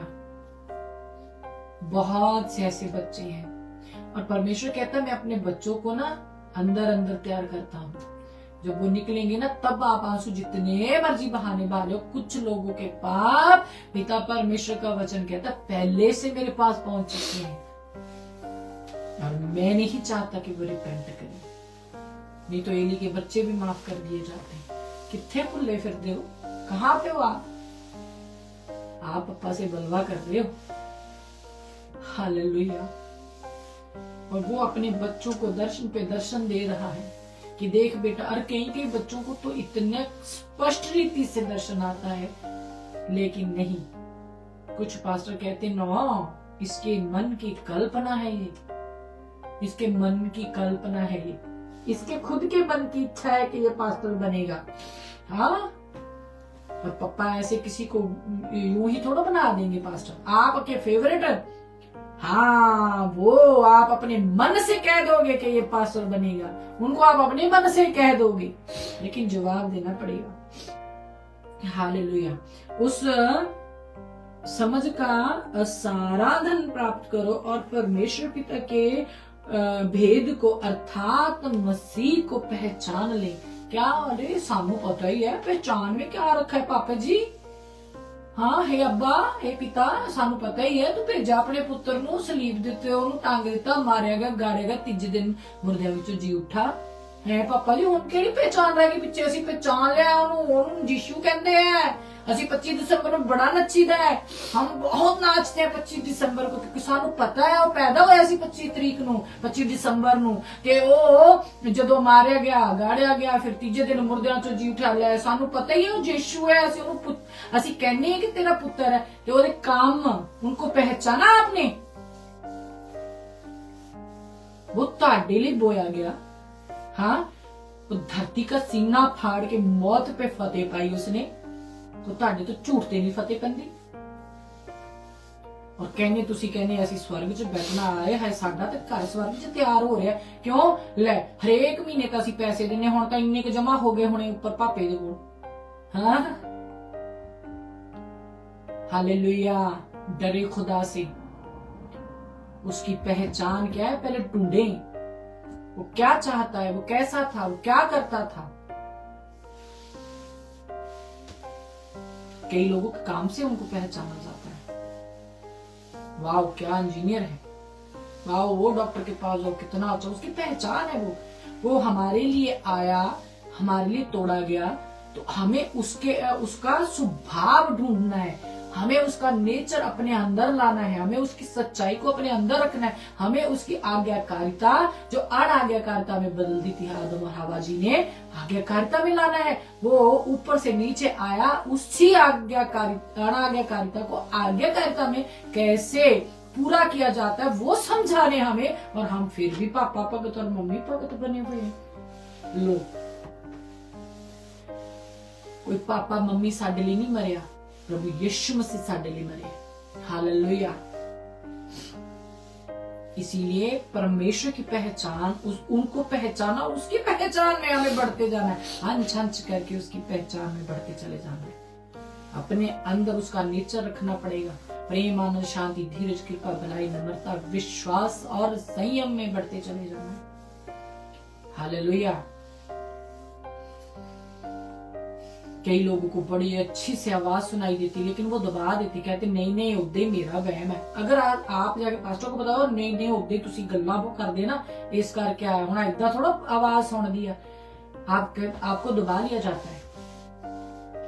बहुत से ऐसे बच्चे हैं और परमेश्वर कहता है मैं अपने बच्चों को ना अंदर अंदर तैयार करता हूँ। जब वो निकलेंगे ना तब आप आंसू जितने मर्जी बहाने बहा लो। कुछ लोगों के पाप पिता परमेश्वर का वचन कहता पहले से मेरे पास पहुंच चुके हैं और मैं नहीं चाहता कि वो रिपेंट करें। नहीं तो एली के बच्चे भी माफ कर दिए जाते हैं। कितने भुल्ले फिरते हो? कहाँ पे हो आप पापा से बलवा कर रहे हो। हालेलुया। और वो अपने बच्चों को दर्शन पे दर्शन दे रहा है कि देख बेटा। और कई बच्चों को तो इतने स्पष्ट रीति से दर्शन आता है, लेकिन नहीं, कुछ पास्टर कहते ना इसके मन की कल्पना है, ये इसके मन की कल्पना है, ये इसके खुद के मन की इच्छा है कि ये पास्टर बनेगा। हाँ, और पापा ऐसे किसी को यूं ही थोड़ा बना देंगे पास्टर। आपके फेवरेट, हाँ, वो आप अपने मन से कह दोगे कि ये पास्टर बनेगा, उनको आप अपने मन से कह दोगे, लेकिन जवाब देना पड़ेगा। हालेलुया। उस समझ का सारा धन प्राप्त करो और परमेश्वर पिता के भेद को अर्थात मसीह को पहचान ले। क्या? अरे सानू पता ही है, पहचान में क्या रखा है पापा जी। हाँ, हे अब्बा, हे पिता, सानू पता ही है, तू भेजा अपने पुत्र नू, सलीब दिते, ओनू टांग दिता, मारिया गया, गाड़िया गया, तीजे दिन मुर्दिया विचों जी उठा है। पापा जी हुण केड़ी पहचान रह गई पिछे? असीं पहचान लिया ओनू यीशु कहंदे हैं। असीं 25 दिसंबर में बड़ा नचीदा है, हम बहुत नाचते हैं 25 दिसंबर को, क्योंकि सानू पता है वो पैदा होया सी 25 तरीक नू, 25 दिसंबर नू, ते ओ जदों मारिया गया, गाड़िया गया, फिर तीजे दिन मुर्दियां चों जी उठा लिया। सानू पता ही है वो यीशु है। असीं कहने हैं कि तेरा पुत्र है, ते ओदे काम उनको पहचाना आपने। वो तुहाडे लई बोया गया। हाँ, तो धरती का सीना फाड़ के मौत पे फतेह पाई उसने, तो तुहाडे तो झूठ ते नहीं फतेह पैंदी। और कहने तुसी कहने असीं स्वर्ग च बैठना आए है, साडा ते घर स्वर्ग च तैयार हो रहा। क्यों? ले हरेक महीने तो असीं पैसे देने, हुण तां इन्ने क जमा हो गए होणे उपर पापे दे कोल। हाँ, हालेलुया। डरे खुदा से, उसकी पहचान क्या है पहले ढूंढे। वो क्या चाहता है, वो कैसा था, वो क्या करता था। कई लोगों के काम से उनको पहचाना जाता है। वाह, क्या इंजीनियर है, वाह वो डॉक्टर के पास जाओ, कितना अच्छा, उसकी पहचान है। वो हमारे लिए आया, हमारे लिए तोड़ा गया, तो हमें उसका स्वभाव ढूंढना है, हमें उसका नेचर अपने अंदर लाना है, हमें उसकी सच्चाई को अपने अंदर रखना है, हमें उसकी आज्ञाकारिता जो अनाज्ञाकारिता में बदल दी थी आदम और हवा जी ने, आज्ञाकारिता में लाना है। वो ऊपर से नीचे आया, उसी अनाज्ञाकारिता को आज्ञाकारिता में कैसे पूरा किया जाता है वो समझाने हमें, और हम फिर भी पापा भगत और मम्मी भगत बने हुए हैं। लो, कोई पापा मम्मी साडे लिए नहीं मरिया, प्रभु यीशु मसीह साडे लिए मरे। हालेलुया। इसीलिए परमेश्वर की पहचान, उनको पहचाना, उसकी पहचान में हमें बढ़ते जाना है, हंच हंच करके उसकी पहचान में बढ़ते चले जाना है। अपने अंदर उसका नेचर रखना पड़ेगा। प्रेम, आनंद, शांति, धीरज, कृपा, भलाई, नम्रता, विश्वास और संयम में बढ़ते चले जाना है। हालेलुया। कई लोगों को बड़ी अच्छी सी आवाज सुनाई देती, लेकिन वो दबा देती, कहते नहीं नहीं उदे मेरा वहम है। अगर आप जाके पास्टर को बताओ नहीं नहीं उदे तुसी गल्लां वो कर देना, इस करके आया होना, इतना थोड़ा आवाज सुन दिया। आपको दबा लिया जाता है,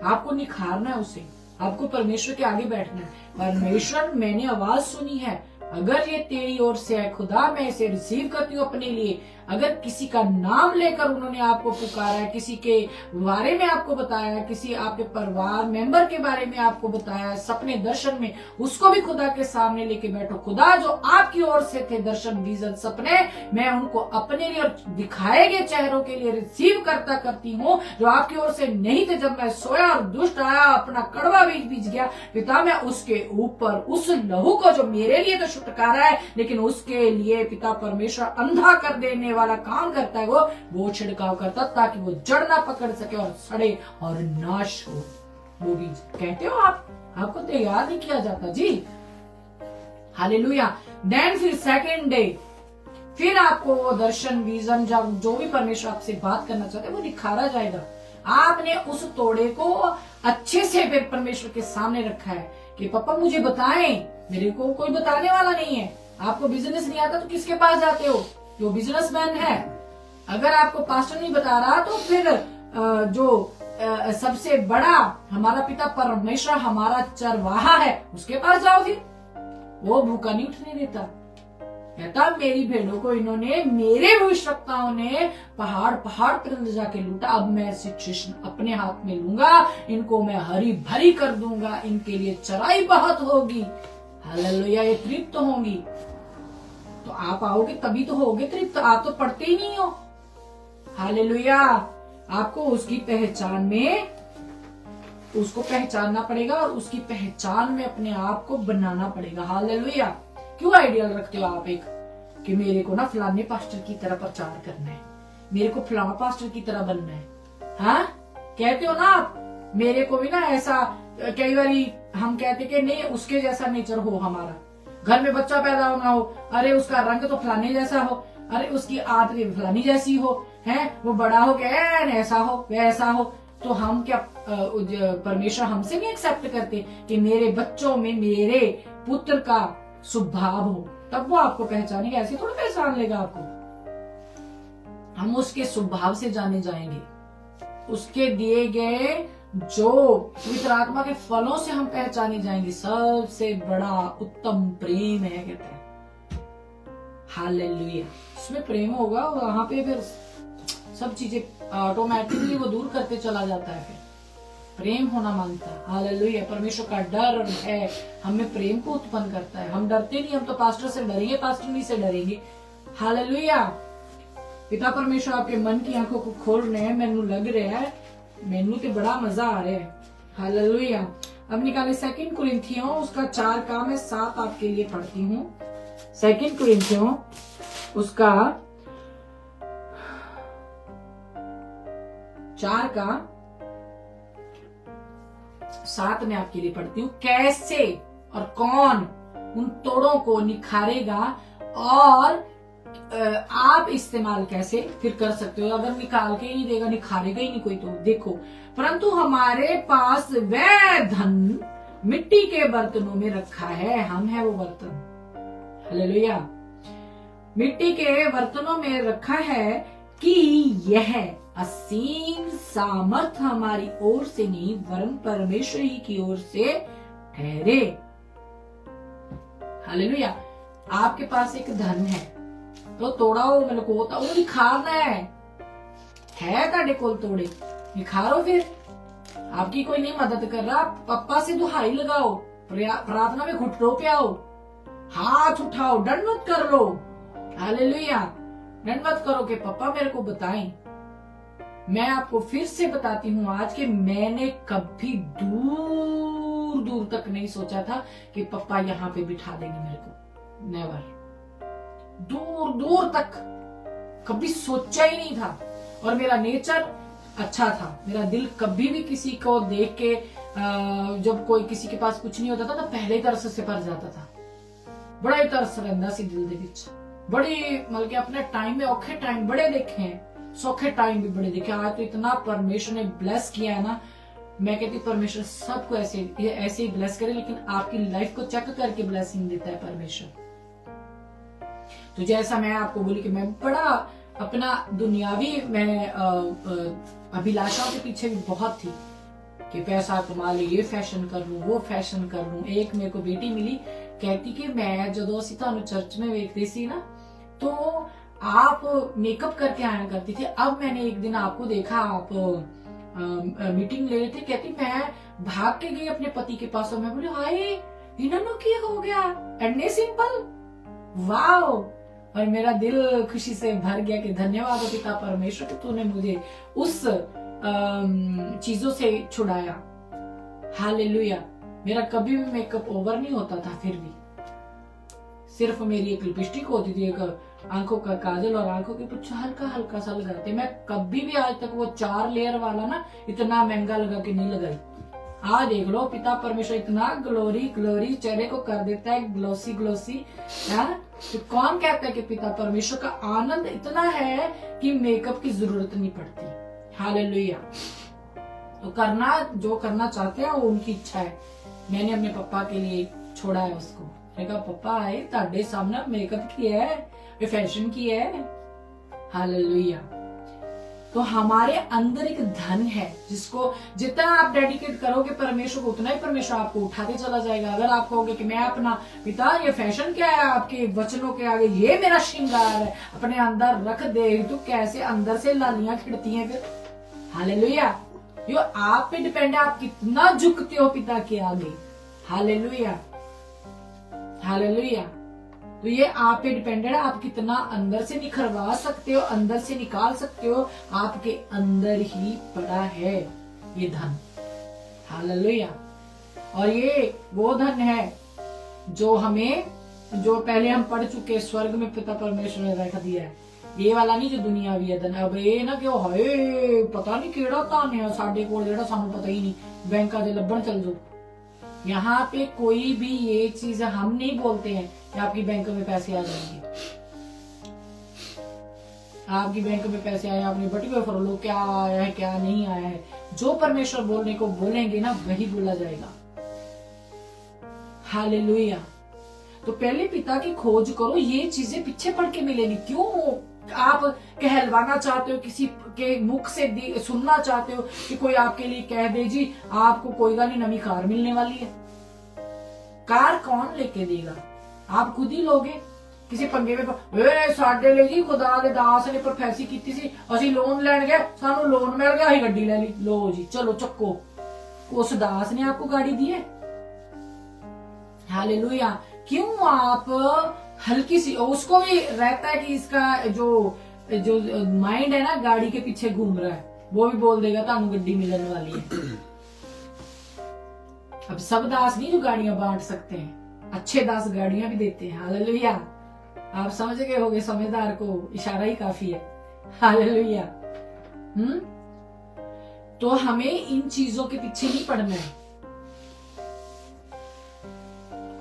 आपको निखारना है उसे, आपको परमेश्वर के आगे बैठना है। परमेश्वर, मैंने आवाज सुनी है, अगर ये तेरी ओर से है खुदा, मैं इसे रिसीव करती हूँ अपने लिए। अगर किसी का नाम लेकर उन्होंने आपको पुकारा है, किसी के बारे में आपको बताया, किसी आपके परिवार मेंबर के बारे में आपको बताया सपने दर्शन में, उसको भी खुदा के सामने लेके बैठो। खुदा जो आपकी ओर से थे दर्शन विजन सपने, मैं उनको अपने लिए और दिखाए गए चेहरों के लिए रिसीव करती हूँ। जो आपकी ओर से नहीं थे, जब मैं सोया और दुष्ट आया अपना कड़वा बीज बीज गया, पिता मैं उसके ऊपर उस लहू को, जो मेरे लिए तो छुटकारा है लेकिन उसके लिए पिता परमेश्वर अंधा कर देने वाला काम करता है, वो छिड़काव करता ताकि वो जड़ ना पकड़ सके और सड़े और नाश हो। वो बीज कहते हो आपको तो याद नहीं किया जाता जी। हालेलुया। देन फिर सेकेंड डे फिर आपको वो दर्शन विजन जब जो भी परमेश्वर आपसे बात करना चाहते हैं वो दिखाया जाएगा। आपने उस तोड़े को अच्छे से फिर परमेश्वर के सामने रखा है कि पापा मुझे बताएं, मेरे को कोई बताने वाला नहीं है। आपको बिजनेस नहीं आता तो किसके पास जाते हो? जो बिजनेसमैन है। अगर आपको पास्टर नहीं बता रहा तो फिर जो सबसे बड़ा हमारा पिता परमेश्वर हमारा चरवाहा है उसके पास जाओ। फिर वो भूखा नहीं उठने देता, कहता मेरी भेड़ों को इन्होंने, मेरे भविष्यवक्ताओं ने पहाड़ पर ले जाके लूटा, अब मैं सिचुएशन अपने हाथ में लूंगा, इनको मैं हरी भरी कर दूंगा, इनके लिए चराई बहुत होगी। हालेलुया। ये तृप्त होंगी। तो आप आओगे तभी तो होगे तृप्त, आप तो पढ़ते ही नहीं हो। हालेलुया। आपको उसकी पहचान में उसको पहचानना पड़ेगा और उसकी पहचान में अपने आप को बनाना पड़ेगा। हालेलुया। क्यों आइडियल रखते हो आप एक कि मेरे को ना फलाने पास्टर की तरह प्रचार करना है, मेरे को फलाना पास्टर की तरह बनना है। हाँ कहते हो ना आप, मेरे को भी ना ऐसा, कई बार हम कहते कि नहीं उसके जैसा नेचर हो हमारा, घर में बच्चा पैदा होना हो, अरे उसका रंग तो फलाने जैसा हो, अरे उसकी आदत फलानी जैसी हो, है वो बड़ा हो गया ऐसा हो वैसा हो। तो हम क्या परमेश्वर हमसे नहीं एक्सेप्ट करते कि मेरे बच्चों में मेरे पुत्र का स्वभाव हो, तब वो आपको पहचानेगा। ऐसे थोड़ा पहचान लेगा आपको। हम उसके स्वभाव से जाने जाएंगे, उसके दिए गए जो पवित्र आत्मा के फलों से हम पहचाने जाएंगे। सबसे बड़ा उत्तम प्रेम है, कहते हैं। हालेलुया। उसमें प्रेम होगा, वहां पे फिर सब चीजें ऑटोमेटिकली वो दूर करते चला जाता है। फिर प्रेम होना मांगता है। हालेलुया। परमेश्वर का डर है हमें प्रेम को उत्पन्न करता है। हम डरते नहीं, हम तो पास्टर से डरेंगे, पास्टर नहीं से डरेंगे। हालेलुया। पिता परमेश्वर आपके मन की आंखों को खोल रहे हैं। मैनू लग रहा है, मैनू तो बड़ा मजा आ रहा है। हालेलुया। अब निकाले 2 कुरिन्थियों उसका 4 का मैं 7 आपके लिए पढ़ती हूँ। 2 कुरिन्थियों उसका 4 का 7 में आपके लिए पढ़ती हूँ। कैसे और कौन उन तोड़ों को निखारेगा और आप इस्तेमाल कैसे फिर कर सकते हो। अगर निकाल के ही नहीं देगा, निखारेगा ही नहीं कोई, तो देखो, परंतु हमारे पास वह धन मिट्टी के बर्तनों में रखा है। हम है वो बर्तन। हालेलुया। मिट्टी के बर्तनों में रखा है कि यह असीम सामर्थ हमारी ओर से नहीं वरन परमेश्वर ही की ओर से ठहरे। हालेलुया। आपके पास एक धन है तो तोड़ा हो मलकोता वो निखारना है ताड़े कोल तोड़े निखारो। फिर आपकी कोई नहीं मदद कर रहा, पप्पा से दुहाई लगाओ, प्रार्थना में घुटनों पे आओ, हाथ उठाओ, दंडवत कर लो। हालेलुया। दंडवत करो कि पापा मेरे को बताएं। मैं आपको फिर से बताती हूँ आज कि मैंने कभी दूर दूर तक नहीं सोचा था कि पापा यहाँ पे बिठा देंगे मेरे को। नेवर। दूर दूर तक कभी सोचा ही नहीं था। और मेरा नेचर अच्छा था। मेरा दिल कभी भी किसी को देख के जब कोई किसी के पास कुछ नहीं होता था तो पहले तरस से भर जाता था। बड़ा ही तरस रहता सी दिल दे विच। बड़ी मतलब कि अपने टाइम में औखे टाइम बड़े देखे हैं, सौखे टाइम भी बड़े देखे। आज तो इतना परमेश्वर ने ब्लेस किया है ना, मैं कहती हूँ परमेश्वर सबको ऐसे ही ब्लेस करे, लेकिन आपकी लाइफ को चेक करके ब्लेसिंग देता है परमेश्वर। तो जैसा मैं आपको बोली कि मैं बड़ा अपना दुनियावी मैं अभिलाषाओं के पीछे भी बहुत थी कि पैसा कमा ले, ये फैशन कर लूं, वो फैशन कर लूं। एक मेरे को बेटी मिली कहती कि मैं ਜਦੋਂ ਅਸੀਂ ਤੁਹਾਨੂੰ चर्च में ਵੇਖਦੇ ਸੀ ना तो आप मेकअप करके आया करती थी, अब मैंने एक दिन आपको देखा आप मीटिंग ले रहे थे। कहती मैं भाग के गई अपने पति के पास और मैं बोली हाय इन्होंने क्या हो गया, एंड सिंपल वाह। और मेरा दिल खुशी से भर गया कि धन्यवाद हो पिता परमेश्वर कि तूने मुझे उस चीजों से छुड़ाया। हालेलुया। मेरा कभी भी मेकअप ओवर नहीं होता था, फिर भी सिर्फ मेरी एक लिपस्टिक होती थी, एक आंखों का काजल और आंखों के पीछे हल्का हल्का सा लगाते। मैं कभी भी आज तक वो 4 लेयर वाला ना इतना महंगा लगा के नहीं लगाई। आज देख लो पिता परमेश्वर इतना ग्लोरी ग्लोरी चेहरे को कर देता है ग्लोसी ग्लोसी। तो कौन कहता है कि पिता परमेश्वर का आनंद इतना है कि मेकअप की जरूरत नहीं पड़ती। हालेलुया। तो करना जो करना चाहते हैं वो उनकी इच्छा है। मैंने अपने पापा के लिए छोड़ा है उसको, मैंने कहा पापा आए ताड़े सामने मेकअप की है, फैशन की है। हालेलुया। तो हमारे अंदर एक धन है जिसको जितना आप डेडिकेट करोगे परमेश्वर को उतना ही परमेश्वर आपको उठाते चला जाएगा। अगर आप कहोगे कि मैं अपना पिता ये फैशन क्या है आपके वचनों के आगे, ये मेरा श्रृंगार है, अपने अंदर रख दे तो कैसे अंदर से लालियां खिड़ती हैं फिर। हालेलुया। यो आप पे डिपेंड है आप कितना झुकते हो पिता के आगे। Hallelujah hallelujah. तो ये आप पे डिपेंडेंट है आप कितना अंदर से निखरवा सकते हो, अंदर से निकाल सकते हो। आपके अंदर ही पड़ा है ये धन। हालेलुया। और ये वो धन है जो पहले हम पढ़ चुके स्वर्ग में पिता परमेश्वर ने रख दिया है। ये वाला नहीं जो दुनियावी है धन। अब ये ना कि हाय पता नहीं केड़ा धन है साडे कोल जेड़ा सानू पता ही नहीं, बैंका दे लब्बन चल जाओ। यहाँ पे कोई भी ये चीज हम नहीं बोलते हैं कि आपकी बैंक में पैसे आ जाएंगे। आपकी बैंक में पैसे आए, आपने बटी में फरोलो क्या आया है क्या नहीं आया है, जो परमेश्वर बोलने को बोलेंगे ना वही बोला जाएगा। हालेलुया। तो पहले पिता की खोज करो, ये चीजें पीछे पड़ के मिलेंगी। क्यों आप कहलवाना चाहते हो, किसी के मुख से सुनना चाहते हो कि कोई आपके लिए कह दे जी आपको कोई गल नहीं नवी कार मिलने वाली है। कार कौन लेके देगा, आप खुद ही लोगे। किसी पंगे में साडे लिए जी खुदा दे दास ने प्रोफेसी की सी, असी लोन लैन गए, सानू लोन मिल गया, असी गड्डी ले ली, लो जी चलो चक्को। उस दास ने आपको गाड़ी दी है। हालेलुया। क्यों आप हल्की सी, उसको भी रहता है कि इसका जो माइंड है ना गाड़ी के पीछे घूम रहा है, वो भी बोल देगा तानू गड्डी मिलने वाली है। अब सब दास नहीं जो गाड़ियां बांट सकते हैं, अच्छे दास गाड़ियां भी देते हैं। हालेलुया। आप समझ गए होगे, समझदार को इशारा ही काफी है। हालेलुया। तो हमें इन चीजों के पीछे नहीं पड़ना है,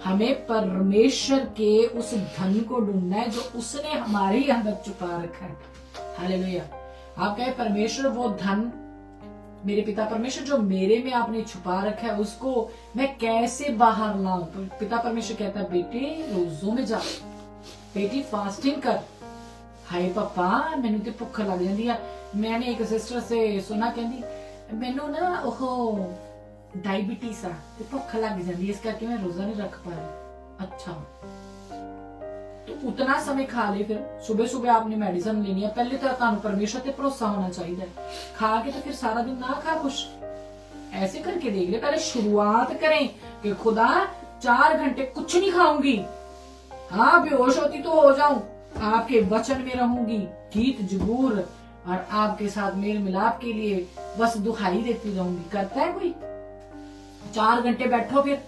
हमें परमेश्वर के उस धन को ढूंढना है जो उसने हमारे अंदर छुपा रखा है। हालेलुया। आप कहे परमेश्वर वो धन मेरे पिता परमेश्वर जो मेरे में आपने छुपा रखा है उसको मैं कैसे बाहर लाऊं। पिता परमेश्वर कहता है बेटे रोजों में जा, बेटी फास्टिंग कर। हाय पापा मैनू तो भुख लग जाती है। मैंने एक सिस्टर से सुना कहती मैनू ना ओह डायबिटीज आ ते भुख लग जाती है, इस करके मैं रोजा नहीं रख पा रही। अच्छा तो उतना समय खा ले, फिर सुबह सुबह आपने मेडिसिन लेनी है। पहले तो तुहानू परमेश्वर ते भरोसा होना चाहिए, खा के तो फिर सारा दिन ना खा कुछ, ऐसे करके देख ले। पहले शुरुआत करें कि खुदा 4 घंटे कुछ नहीं खाऊंगी, हाँ बेहोश होती तो हो जाऊं, आपके वचन में रहूंगी, गीत जबूर और आपके साथ मेल मिलाप के लिए बस दुहाई देती रहूंगी। करता है कोई? 4 घंटे बैठो, फिर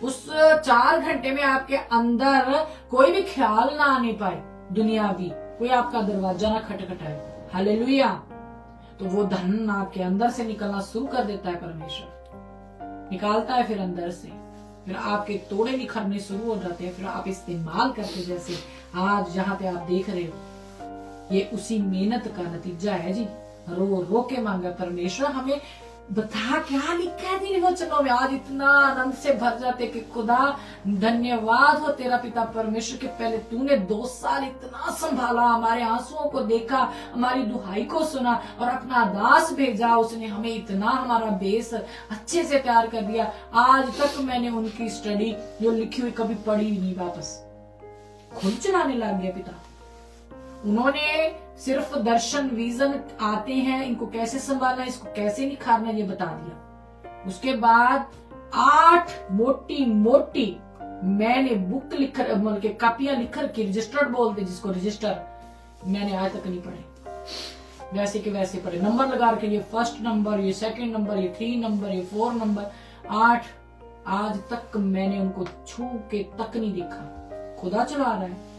उस 4 घंटे में आपके अंदर कोई भी ख्याल ना आने पाए दुनियावी, कोई आपका दरवाजा ना खटखटाए। हालेलुया। तो वो धन आपके अंदर से निकलना शुरू कर देता है, परमेश्वर निकालता है फिर अंदर से, फिर आपके तोड़े निखरने शुरू हो जाते हैं, फिर आप इस्तेमाल करते। जैसे आज जहां पे आप देख रहे हो, ये उसी मेहनत का नतीजा है जी। रो रो के मांगा परमेश्वर, हमें बता क्या लिखा है तेरे वचनों में। आज इतना आनंद से भर जाते कि खुदा धन्यवाद हो तेरा पिता परमेश्वर के, पहले तूने 2 साल इतना संभाला, हमारे आंसुओं को देखा, हमारी दुहाई को सुना और अपना दास भेजा, उसने हमें इतना हमारा बेस अच्छे से तैयार कर दिया। आज तक मैंने उनकी स्टडी जो लिखी हुई कभी पढ़ी नहीं, वापस खुद चलाने लग गया पिता। उन्होंने सिर्फ दर्शन विजन आते हैं, इनको कैसे संभालना, इसको कैसे निखारना, ये बता दिया। उसके बाद 8 मोटी मोटी मैंने बुक लिख मतलब के कापियां लिख के, रजिस्टर्ड बोलते जिसको, रजिस्टर मैंने आज तक नहीं पढ़े, वैसे के वैसे पढ़े, नंबर लगा के, ये फर्स्ट नंबर, ये सेकंड नंबर, ये 3 नंबर, ये 4 नंबर, 8। आज तक मैंने उनको छू के तक नहीं देखा। खुदा चला रहा है,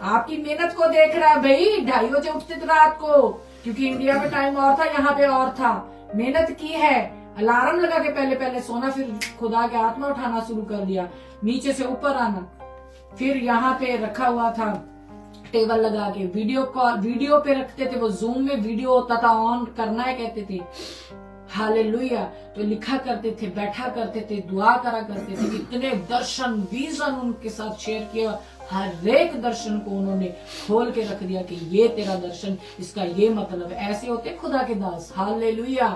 आपकी मेहनत को देख रहा है भाई। 2:30 बजे उठते थे रात को, क्योंकि इंडिया में टाइम और था, यहाँ पे और था। मेहनत की है, अलार्म लगा के पहले पहले सोना, फिर खुदा के हाथ में उठाना शुरू कर दिया, नीचे से ऊपर आना। फिर यहाँ पे रखा हुआ था टेबल लगा के, वीडियो कॉल, वीडियो पे रखते थे, वो जूम में वीडियो होता था, ऑन करना है कहते थे, हालेलुया। तो लिखा करते थे, बैठा करते थे, दुआ करा करते थे। इतने दर्शन विजन उनके साथ शेयर किया, हर एक दर्शन को उन्होंने खोल के रख दिया कि ये तेरा दर्शन, इसका ये मतलब है। ऐसे होते खुदा के दास, हालेलुया।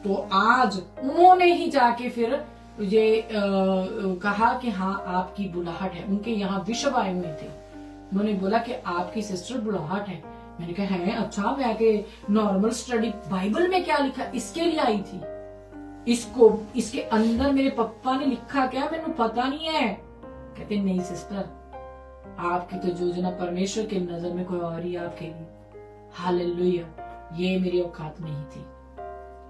तो आज उन्होंने ही जाके फिर ये कहा कि हाँ आपकी बुलाहट है। उनके यहाँ बिशप आए हुए थे, उन्होंने बोला कि आपकी सिस्टर बुलाहट है। मैंने कहा है, अच्छा, मैं आके नॉर्मल स्टडी, बाइबल में क्या लिखा इसके लिए आई थी, इसको इसके अंदर मेरे पापा ने लिखा क्या मैंने पता नहीं है। कहते नहीं सिस्टर, आपकी तो योजना परमेश्वर के नजर में कोई और ही आपके लिए, हालेलुया, ये मेरी औकात नहीं थी।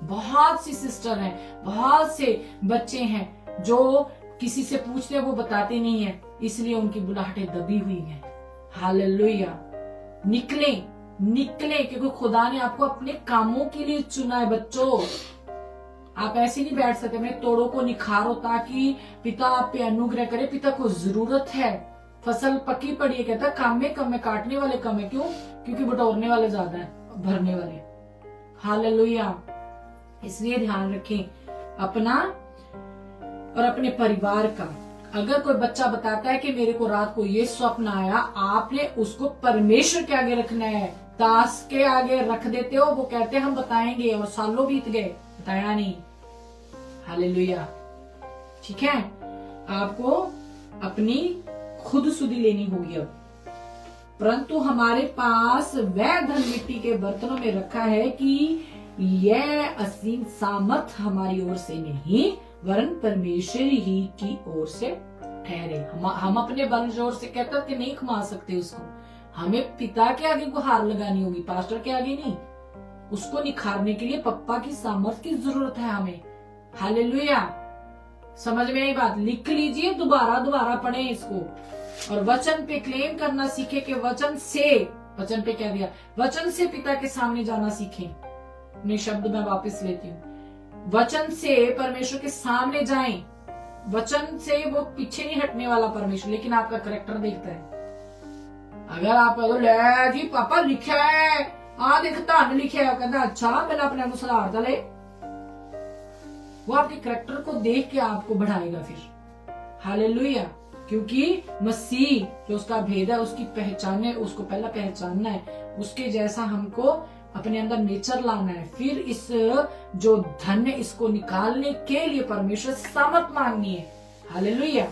बहुत सी सिस्टर हैं, बहुत से बच्चे हैं जो किसी से पूछते हैं वो बताते नहीं है, इसलिए उनकी बुलाहटें दबी हुई हैं। हालेलुया, निकले निकले, क्योंकि खुदा ने आपको अपने कामों के लिए चुना है। बच्चों, आप ऐसे नहीं बैठ सकते, मेरे तोड़ों को निखारो ताकि पिता आप पे अनुग्रह करे। पिता को जरूरत है, फसल पकी पड़ी है, कहता काम में कम है, काटने वाले कम है। क्यों? क्योंकि बटोरने वाले ज्यादा है, भरने वाले। हालेलुया। इसलिए ध्यान रखें अपना और अपने परिवार का। अगर कोई बच्चा बताता है कि मेरे को रात को ये स्वप्न आया, आपने उसको परमेश्वर के आगे रखना है, दास के आगे रख देते हो, वो कहते हैं हम बताएंगे, और सालों बीत गए, बताया नहीं। हालेलुया, ठीक है। आपको अपनी खुद सुधी लेनी होगी अब। परंतु हमारे पास वह धन मिट्टी के बर्तनों में रखा है कि यह असीम सामर्थ हमारी ओर से नहीं, वरन परमेश्वर ही की ओर से ठहरे। हम अपने बल जोर से कहते कि नहीं कमा सकते उसको, हमें पिता के आगे गुहार लगानी होगी, पास्टर के आगे नहीं। उसको निखारने के लिए पप्पा की सामर्थ की जरूरत है हमें। हालेलुया, समझ में आई बात? लिख लीजिए, दोबारा दोबारा पढ़े इसको, और वचन पे क्लेम करना सीखे कि वचन पे क्या दिया, वचन से पिता के सामने जाना सीखें। अपने शब्द में वापस लेती हूँ, वचन से परमेश्वर के सामने जाएं। वचन से वो पीछे नहीं हटने वाला परमेश्वर, लेकिन आपका करेक्टर देखता है। अगर आप ले जी पापा लिखा है, देख धन लिखा है, कहता अच्छा मैंने अपने आप सुधार दा ले, वो आपके करेक्टर को देख के आपको बढ़ाएगा फिर। हालेलुया, क्योंकि मसीह जो उसका भेद है, उसकी पहचान है, उसको पहला पहचानना है, उसके जैसा हमको अपने अंदर नेचर लाना है। फिर इस जो धन है इसको निकालने के लिए परमेश्वर से सामर्थ मांगनी है। हालेलुया,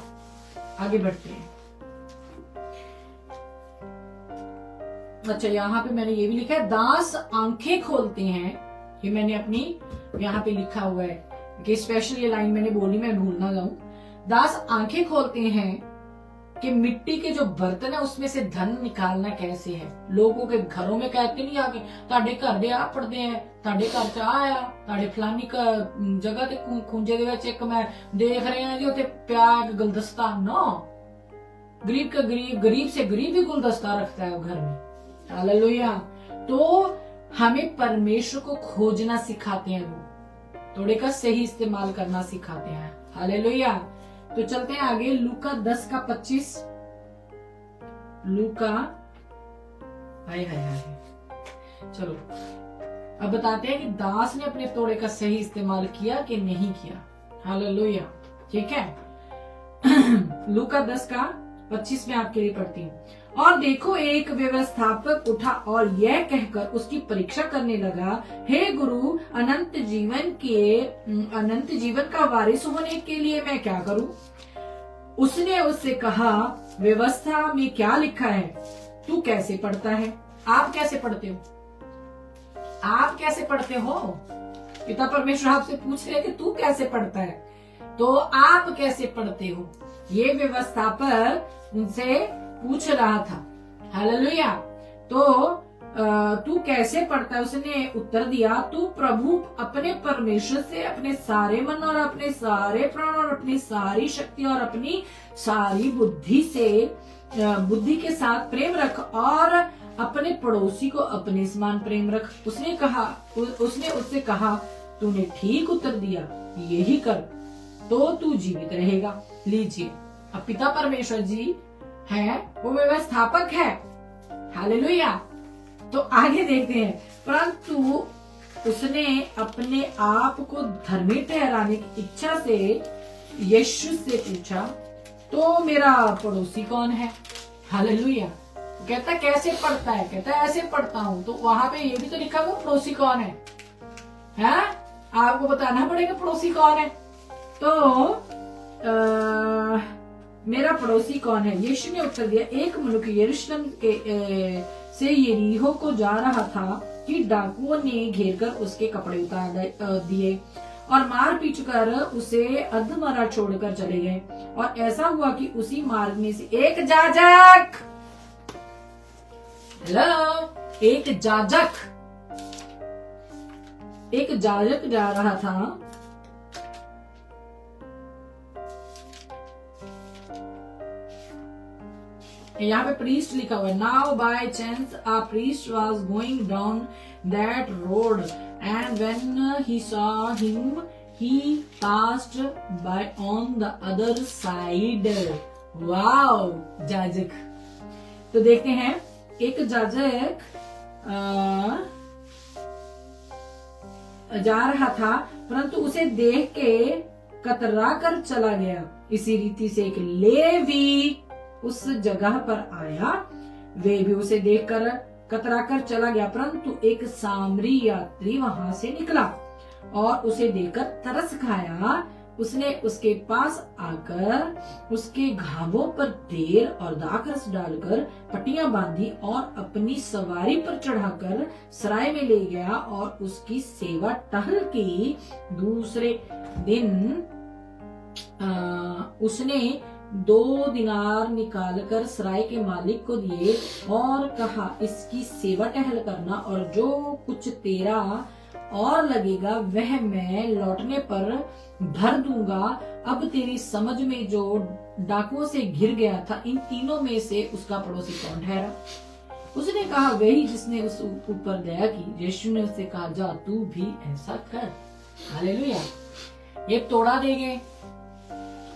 आगे बढ़ते हैं। अच्छा, यहाँ पे मैंने ये भी लिखा है, दास आंखें खोलते हैं। ये मैंने अपनी यहाँ पे लिखा हुआ है कि स्पेशल ये लाइन मैंने बोली, मैं भूल ना जाऊं। दास आंखें खोलते हैं कि मिट्टी के जो बर्तन है उसमें से धन निकालना कैसे है। लोगों के घरों में कहते नहीं आके ताड़े घर दे आ पड़ते हैं, ताड़े घर च आया, ताड़े फलानी जगह ते खुंजे दे विच एक मैं देख रहे हैं जी उते पिया एक गुलदस्ता। नो, गरीब का गरीब, गरीब से गरीब भी गुलदस्ता रखता है घर में। हालेलुया। तो हमें परमेश्वर को खोजना सिखाते हैं, वो थोड़े का सही इस्तेमाल करना सिखाते हैं। हालेलुया। तो चलते हैं आगे, लूका 10:25। लूका, हाय हाय हाय, चलो अब बताते हैं कि दास ने अपने तोड़े का सही इस्तेमाल किया कि नहीं किया। हालेलुया। ठीक है। लूका 10 का 25 में आपके लिए पढ़ती हूँ। और देखो, एक व्यवस्थापक उठा और यह कहकर उसकी परीक्षा करने लगा, हे गुरु, अनंत जीवन का वारिस होने के लिए मैं क्या करूं? उसने उससे कहा, व्यवस्था में क्या लिखा है, तू कैसे पढ़ता है? आप कैसे पढ़ते हो? आप कैसे पढ़ते हो? पिता परमेश्वर आपसे पूछ रहे कि तू कैसे पढ़ता है, तो आप कैसे पढ़ते हो? ये व्यवस्थापक उनसे पूछ रहा था। हालेलुया। तो तू कैसे पढ़ता है? उसने उत्तर दिया, तू प्रभु अपने परमेश्वर से अपने सारे मन और अपने सारे प्राण और अपनी सारी शक्ति और अपनी सारी बुद्धि के साथ प्रेम रख और अपने पड़ोसी को अपने समान प्रेम रख। उसने उससे कहा, तूने ठीक उत्तर दिया, यही कर तो तू जीवित रहेगा। लीजिए, अब पिता परमेश्वर जी है, वो व्यवस्थापक है। हालेलुया। तो आगे देखते हैं, परंतु उसने अपने आप को धर्मी ठहराने की इच्छा से यीशु से पूछा, तो मेरा पड़ोसी कौन है? हालेलुया। कहता कैसे पढ़ता है? कहता ऐसे पढ़ता हूं। तो वहां पे ये भी तो लिखा हुआ पड़ोसी कौन है? आपको बताना पड़ेगा पड़ोसी कौन है। तो मेरा पड़ोसी कौन है? यीशु ने उत्तर दिया, एक मनुष्य यरूशलेम से यरीहो को जा रहा था कि डाकुओं ने घेर कर उसके कपड़े उतार दिए और मार पीट कर उसे अधमरा छोड़कर चले गए। और ऐसा हुआ कि उसी मार्ग में से एक जाजक जा रहा था। यहाँ पे प्रीस्ट लिखा हुआ है। Now by chance a priest was going down that road and when he saw him he passed by on the other side. Wow, जाजक। तो देखते हैं, एक जाजक जा रहा था, परंतु उसे देख के कतरा कर चला गया। इसी रीति से एक लेवी उस जगह पर आया, वे भी उसे देखकर कतरा कर चला गया, परंतु एक सामरी यात्री वहां से निकला और उसे देखकर तरस खाया। उसने उसके पास आकर उसके घावों पर तेल और दाखरस डालकर पट्टियां बांधी और अपनी सवारी पर चढ़ाकर सराय में ले गया और उसकी सेवा टहल की। दूसरे दिन उसने 2 दिनार निकालकर सराय के मालिक को दिए और कहा, इसकी सेवा टहल करना और जो कुछ तेरा और लगेगा वह मैं लौटने पर भर दूंगा। अब तेरी समझ में जो डाकुओं से घिर गया था, इन तीनों में से उसका पड़ोसी कौन ठहरा? उसने कहा, वही जिसने उस ऊपर दया की। यीशु ने उससे कहा, जा तू भी ऐसा कर। हालेलुया। ये तोड़ा देंगे,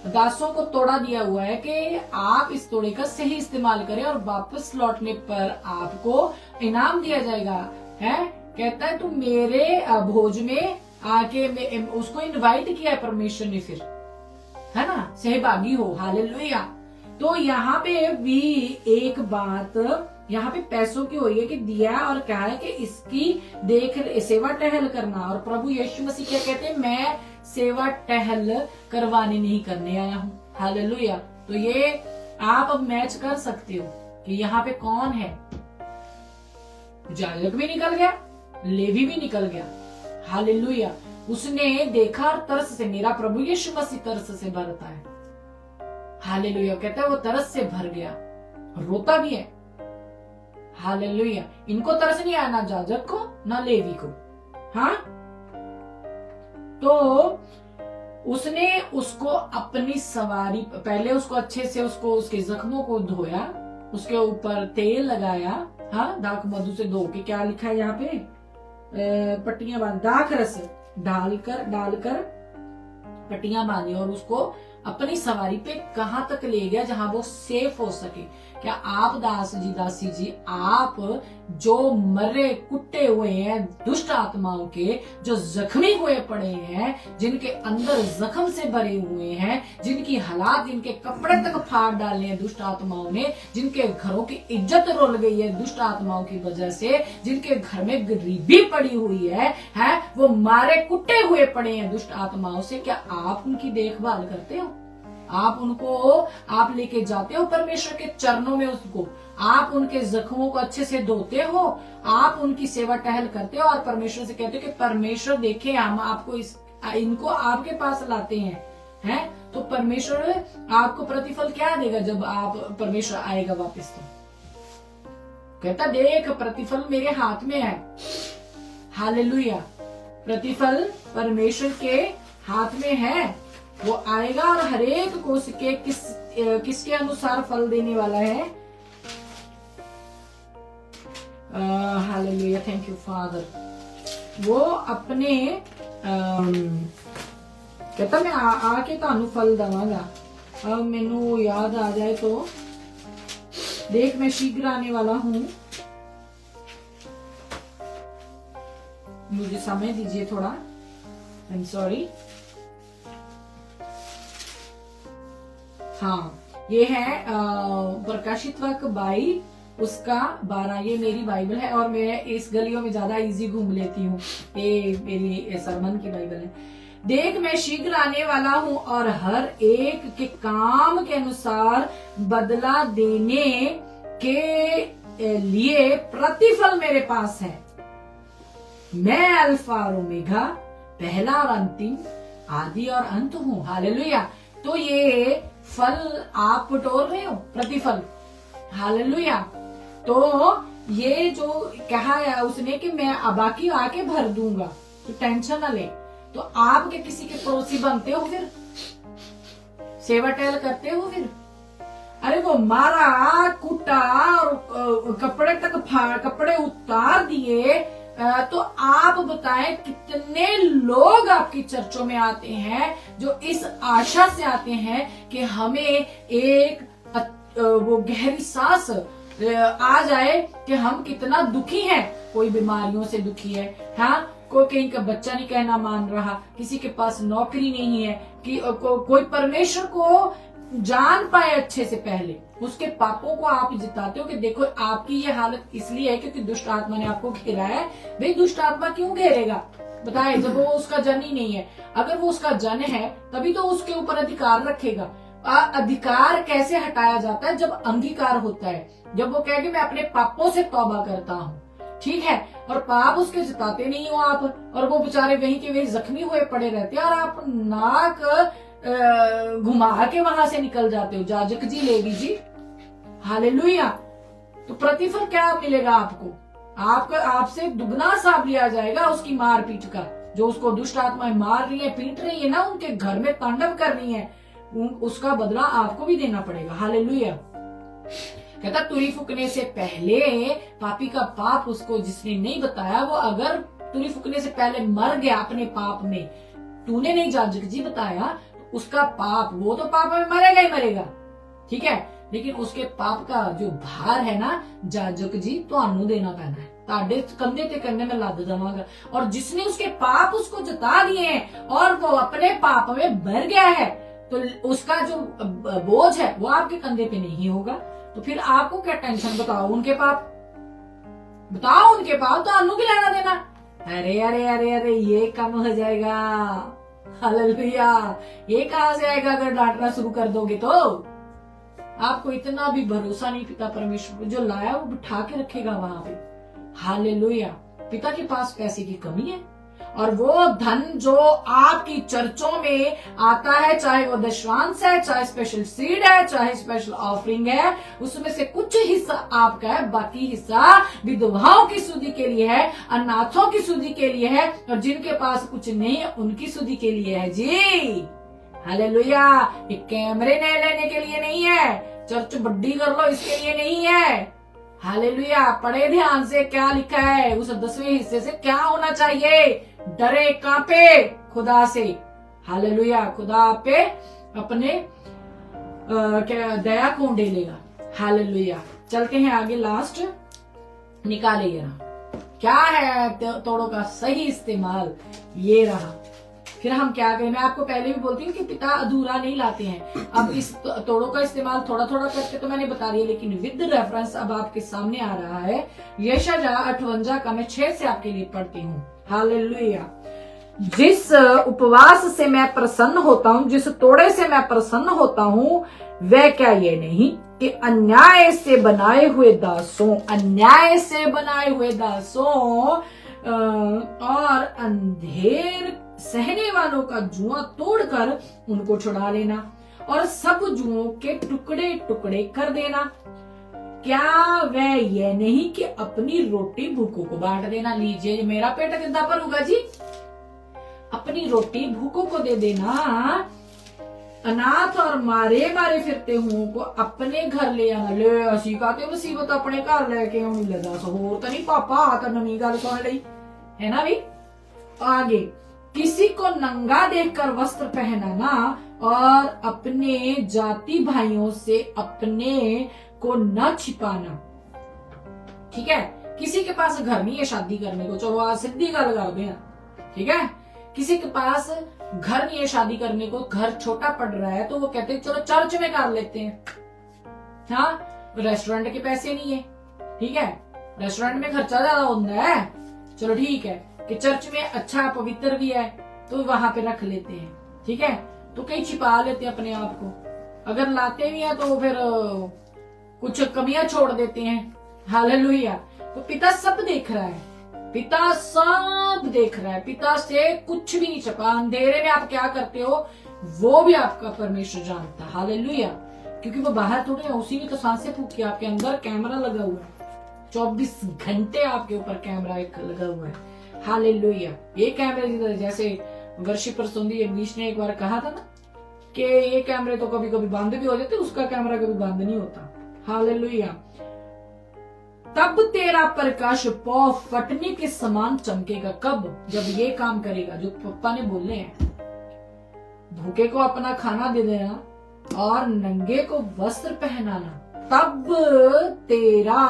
दासों को तोड़ा दिया हुआ है कि आप इस तोड़े का सही इस्तेमाल करें और वापस लौटने पर आपको इनाम दिया जाएगा। है, कहता है तू मेरे भोज में आके, उसको इनवाइट किया है परमेश्वर ने, फिर है ना, सहभागी हो। हालेलुया। तो यहाँ पे भी एक बात यहाँ पे पैसों की हो रही है कि दिया और कहा है कि इसकी सेवा टहल करना। और प्रभु यीशु मसीह क्या कहते हैं, मैं सेवा टहल करवाने नहीं करने आया हूँ। हालेलुया। तो ये आप अब मैच कर सकते हो कि यहाँ पे कौन है। जाजक भी निकल गया, लेवी भी निकल गया। हालेलुया। उसने देखा और तरस से, मेरा प्रभु यीशु मसीह तरस से भरता है। हालेलुया। कहता है वो तरस से भर गया, रोता भी है। हालेलुया। इनको तरस नहीं आया, ना जाजक को ना लेवी को। हाँ, तो उसने उसको अपनी सवारी, पहले उसको अच्छे से उसके जख्मों को धोया, उसके ऊपर तेल लगाया। हाँ, दाख मधु से धो के, क्या लिखा है यहाँ पे, पट्टियां बांध, दाख रस डालकर पट्टियां बांधी और उसको अपनी सवारी पे कहां तक ले गया जहां वो सेफ हो सके। क्या आप दास जी दासी जी, आप जो मरे कुटे हुए हैं दुष्ट आत्माओं के, जो जख्मी हुए पड़े हैं, जिनके अंदर जख्म से भरे हुए हैं, जिनकी हालात, जिनके कपड़े तक फाड़ डाले हैं दुष्ट आत्माओं ने, जिनके घरों की इज्जत रुल गई है दुष्ट आत्माओं की वजह से, जिनके घर में गरीबी पड़ी हुई है, वो मारे कुटे हुए पड़े हैं दुष्ट आत्माओं से, क्या आप उनकी देखभाल करते हो? आप उनको आप लेके जाते हो परमेश्वर के चरणों में, उसको आप उनके जख्मों को अच्छे से धोते हो, आप उनकी सेवा टहल करते हो और परमेश्वर से कहते हो कि परमेश्वर देखे हम आपको इनको आपके पास लाते हैं, तो परमेश्वर आपको प्रतिफल क्या देगा जब आप परमेश्वर आएगा वापस? तो कहता देख प्रतिफल मेरे हाथ में है। हालेलुया, प्रतिफल परमेश्वर के हाथ में है, वो आएगा और हरेक को उसके किसके अनुसार फल देने वाला है। Hallelujah, thank you father. वो अपने कहता मैं आके तानू फल दवांगा। अब मैनू याद आ जाए तो देख मैं शीघ्र आने वाला हूं, मुझे समय दीजिए थोड़ा, आई एम सॉरी। हाँ, ये है प्रकाशित वाक्य 22 उसका 12। ये मेरी बाइबल है और मैं इस गलियों में ज्यादा इजी घूम लेती हूँ, ये मेरी सरमन की बाइबल है। देख मैं शीघ्र आने वाला हूँ और हर एक के काम के अनुसार बदला देने के लिए प्रतिफल मेरे पास है। मैं अल्फा और ओमेगा, पहला और अंतिम, आदि और अंत हूँ। हालेलुया। तो ये फल आप बटोर रहे हो, प्रतिफल। हालेलुया। तो ये जो कहा है उसने कि मैं बाकी आके भर दूंगा, तो टेंशन न ले। तो आप के किसी के पड़ोसी बनते हो, फिर सेवा टहल करते हो, फिर अरे वो मारा कूटा और कपड़े तक कपड़े उतार दिए, तो आप बताएं कितने लोग आपकी चर्चों में आते हैं जो इस आशा से आते हैं कि हमें एक वो गहरी सांस आ जाए कि हम कितना दुखी हैं। कोई बीमारियों से दुखी है, हाँ, कोई कहीं का बच्चा नहीं कहना मान रहा, किसी के पास नौकरी नहीं है, कि कोई परमेश्वर को जान पाए अच्छे से पहले, उसके पापों को आप जिताते हो कि देखो आपकी ये हालत इसलिए है क्योंकि दुष्ट आत्मा ने आपको घेरा है। भाई दुष्ट आत्मा क्यों घेरेगा बताए, जब वो उसका जन ही नहीं है। अगर वो उसका जन है तभी तो उसके ऊपर अधिकार रखेगा। अधिकार कैसे हटाया जाता है? जब अंगीकार होता है, जब वो कहे कि मैं अपने पापों से तौबा करता हूँ, ठीक है, और पाप उसके जिताते नहीं हो आप, और वो बेचारे वहीं के वहीं जख्मी हुए पड़े रहते हैं और आप नाक घुमा के वहां से निकल जाते हो, जाजक जी, लेवी जी। हालेलुया। तो प्रतिफल क्या मिलेगा आपको? आपसे दुगना हिसाब लिया जाएगा उसकी मार पीट का, जो उसको दुष्ट आत्माएं मार रही है, पीट रही है ना, उनके घर में तांडव कर रही है, उसका बदला आपको भी देना पड़ेगा। हालेलुया। कहता तुरी फूकने से पहले पापी का पाप उसको जिसने नहीं बताया, वो अगर तुरी फूकने से पहले मर गया अपने पाप में, तूने नहीं जाजक जी बताया, उसका पाप, वो तो पाप में मरेगा ही मरेगा, ठीक है, लेकिन उसके पाप का जो भार है ना जाजक जी तो देना पैना है, ताडे कंधे ते करने में लाद देवांगा। और जिसने उसके पाप उसको जता दिए हैं और वो अपने पाप में भर गया है, तो उसका जो बोझ है वो आपके कंधे पे नहीं होगा। तो फिर आपको क्या टेंशन? बताओ उनके पाप, बताओ उनके पाप, तो अन्नू की लेना देना। अरे अरे अरे अरे ये कम हो जाएगा। हालेलुया। ये कहां से आएगा अगर डांटना शुरू कर दोगे तो? आपको इतना भी भरोसा नहीं पिता परमेश्वर, जो लाया वो बिठा के रखेगा वहां पे। हालेलुया। पिता के पास पैसे की कमी है, और वो धन जो आपकी चर्चों में आता है, चाहे वो दशवांश है, चाहे स्पेशल सीड है, चाहे स्पेशल ऑफरिंग है, उसमें से कुछ हिस्सा आपका है, बाकी हिस्सा विधवाओं की सुधि के लिए है, अनाथों की सुधि के लिए है, और जिनके पास कुछ नहीं है उनकी सुधि के लिए है जी। हालेलुया। एक कैमरे नए लेने के लिए नहीं है, चर्च बड्डी कर लो इसके लिए नहीं है। हालेलुया। पढ़े ध्यान से क्या लिखा है, उस 10वें हिस्से से क्या होना चाहिए? डरे कांपे खुदा से। हालेलुया। खुदा पे अपने क्या दया को डेलेगा। हालेलुया। चलते हैं आगे, लास्ट निकाले ये रहा। क्या है तोड़ों का सही इस्तेमाल? ये रहा। फिर हम क्या करें, मैं आपको पहले भी बोलती हूँ कि पिता अधूरा नहीं लाते हैं। अब इस तोड़ों का इस्तेमाल थोड़ा थोड़ा करके तो मैंने बता दिया, लेकिन विद रेफरेंस अब आपके सामने आ रहा है। यशायाह 58 का मैं 6 से आपके लिए पढ़ती हूँ। हालेलुया। जिस उपवास से मैं प्रसन्न होता हूँ, जिस तोड़े से मैं प्रसन्न होता हूँ, वह क्या ये नहीं कि अन्याय से बनाए हुए दासों, अन्याय से बनाए हुए दासों और अंधेर सहने वालों का जुआ तोड़कर उनको छुड़ा लेना और सब जुओं के टुकड़े टुकड़े कर देना। क्या वह यह नहीं कि अपनी रोटी भूखों को बांट देना? लीजिए, मेरा पेट कितना भरूगा जी? अपनी रोटी भूखों को दे देना। अनाथ और मारे मारे फिरते हुओं को अपने घर ले आना। ले असी कहते मुसीबत अपने घर लेके आनी लगा होर तो नहीं पापा, तो नवी गल सुन ली है ना भी। आगे, किसी को नंगा देखकर वस्त्र पहनाना और अपने जाति भाइयों से अपने को न छिपाना। ठीक है, किसी के पास घर नहीं है शादी करने को, चलो आज सीधी गल करते हैं। ठीक है, किसी के पास घर नहीं है शादी करने को, घर छोटा पड़ रहा है, तो वो कहते हैं चलो चर्च में कर लेते हैं। हाँ, रेस्टोरेंट के पैसे नहीं है, ठीक है, रेस्टोरेंट में खर्चा ज्यादा होता है, चलो ठीक है कि चर्च में अच्छा पवित्र भी है तो वहां पे रख लेते हैं। ठीक है, तो कहीं छिपा लेते हैं अपने आप को। अगर लाते भी हैं तो फिर कुछ कमियां छोड़ देते हैं। हालेलुया। तो पिता सब देख रहा है, पिता सब देख रहा है, पिता से कुछ भी नहीं छपा। अंधेरे में आप क्या करते हो वो भी आपका परमेश्वर जानता है। हालेलुया। क्योंकि वो बाहर थोड़े है, उसी ने तो सांसें फूकी। आपके अंदर कैमरा लगा हुआ है, 24 घंटे आपके ऊपर कैमरा एक लगा हुआ है। हालेलुया। ये कैमरे जैसे वर्षिपर सुंदी इंग्लिश ने एक बार कहा था ना कि ये कैमरे तो कभी कभी बंद भी हो जाते, उसका कैमरा कभी बंद नहीं होता। हालेलुया। तब तेरा प्रकाश पौ फटने के समान चमकेगा। कब? जब ये काम करेगा जो पप्पा ने बोले हैं। भूखे को अपना खाना दे देना और नंगे को वस्त्र पहनाना, तब तेरा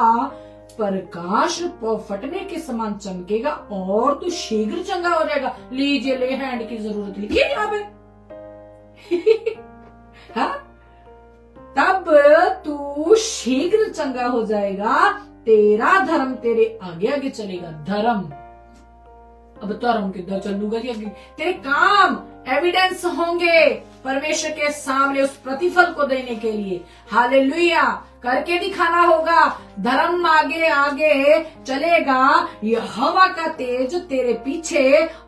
प्रकाश पौ फटने के समान चमकेगा और तू शीघ्र चंगा हो जाएगा। लीजिए, ले हैंड की जरूरत लिखी है यहाँ पे। हाँ? तब तू शीघ्र चंगा हो जाएगा, तेरा धर्म तेरे आगे आगे चलेगा। धर्म, अब धर्म किधर चलूंगा जी? तेरे काम एविडेंस होंगे परमेश्वर के सामने उस प्रतिफल को देने के लिए। हालेलुया। करके दिखाना होगा। धर्म आगे आगे चलेगा, यहोवा का तेज तेरे पीछे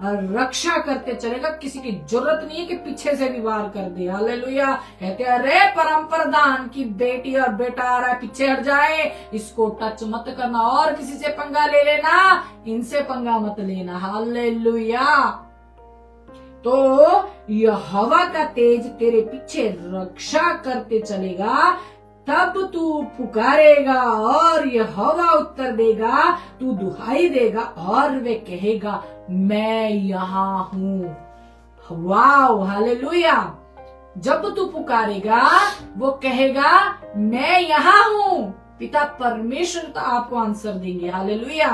रक्षा करते चलेगा। किसी की जरूरत नहीं है कि पीछे से भी वार कर दे। हालेलुया। कहते अरे परम प्रधान की बेटी और बेटा आ रहा है, पीछे हट जाए, इसको टच मत करना, और किसी से पंगा ले लेना, इनसे पंगा मत लेना। हालेलुया। तो यहोवा का तेज तेरे पीछे रक्षा करते चलेगा, तब तू पुकारेगा और यहोवा उत्तर देगा, तू दुहाई देगा और वे कहेगा मैं यहाँ हूँ। वाव, हालेलुया। जब तू पुकारेगा वो कहेगा मैं यहाँ हूँ। पिता परमेश्वर तो आपको आंसर देंगे। हालेलुया।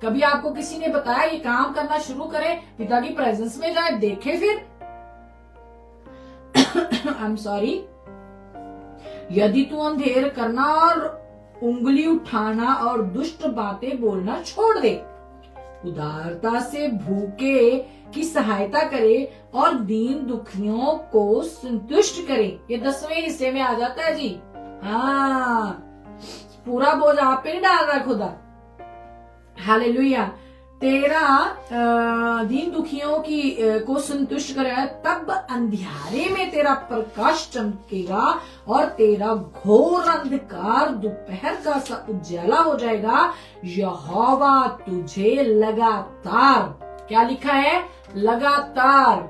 कभी आपको किसी ने बताया ये काम करना शुरू करें, पिता की प्रेजेंस में जाए, देखे फिर। I am sorry. यदि तू अंधेर करना और उंगली उठाना और दुष्ट बातें बोलना छोड़ दे, उदारता से भूखे की सहायता करे और दीन दुखियों को संतुष्ट करे। ये 10वें हिस्से में आ जाता है जी। हाँ, पूरा बोझ आप पे नहीं डाल रहा खुदा। हालेलुया। तेरा दीन दुखियों की को संतुष्ट करेगा, तब अंधियारे में तेरा प्रकाश चमकेगा और तेरा घोर अंधकार दोपहर का सा उजाला हो जाएगा। यहोवा तुझे लगातार, क्या लिखा है? लगातार,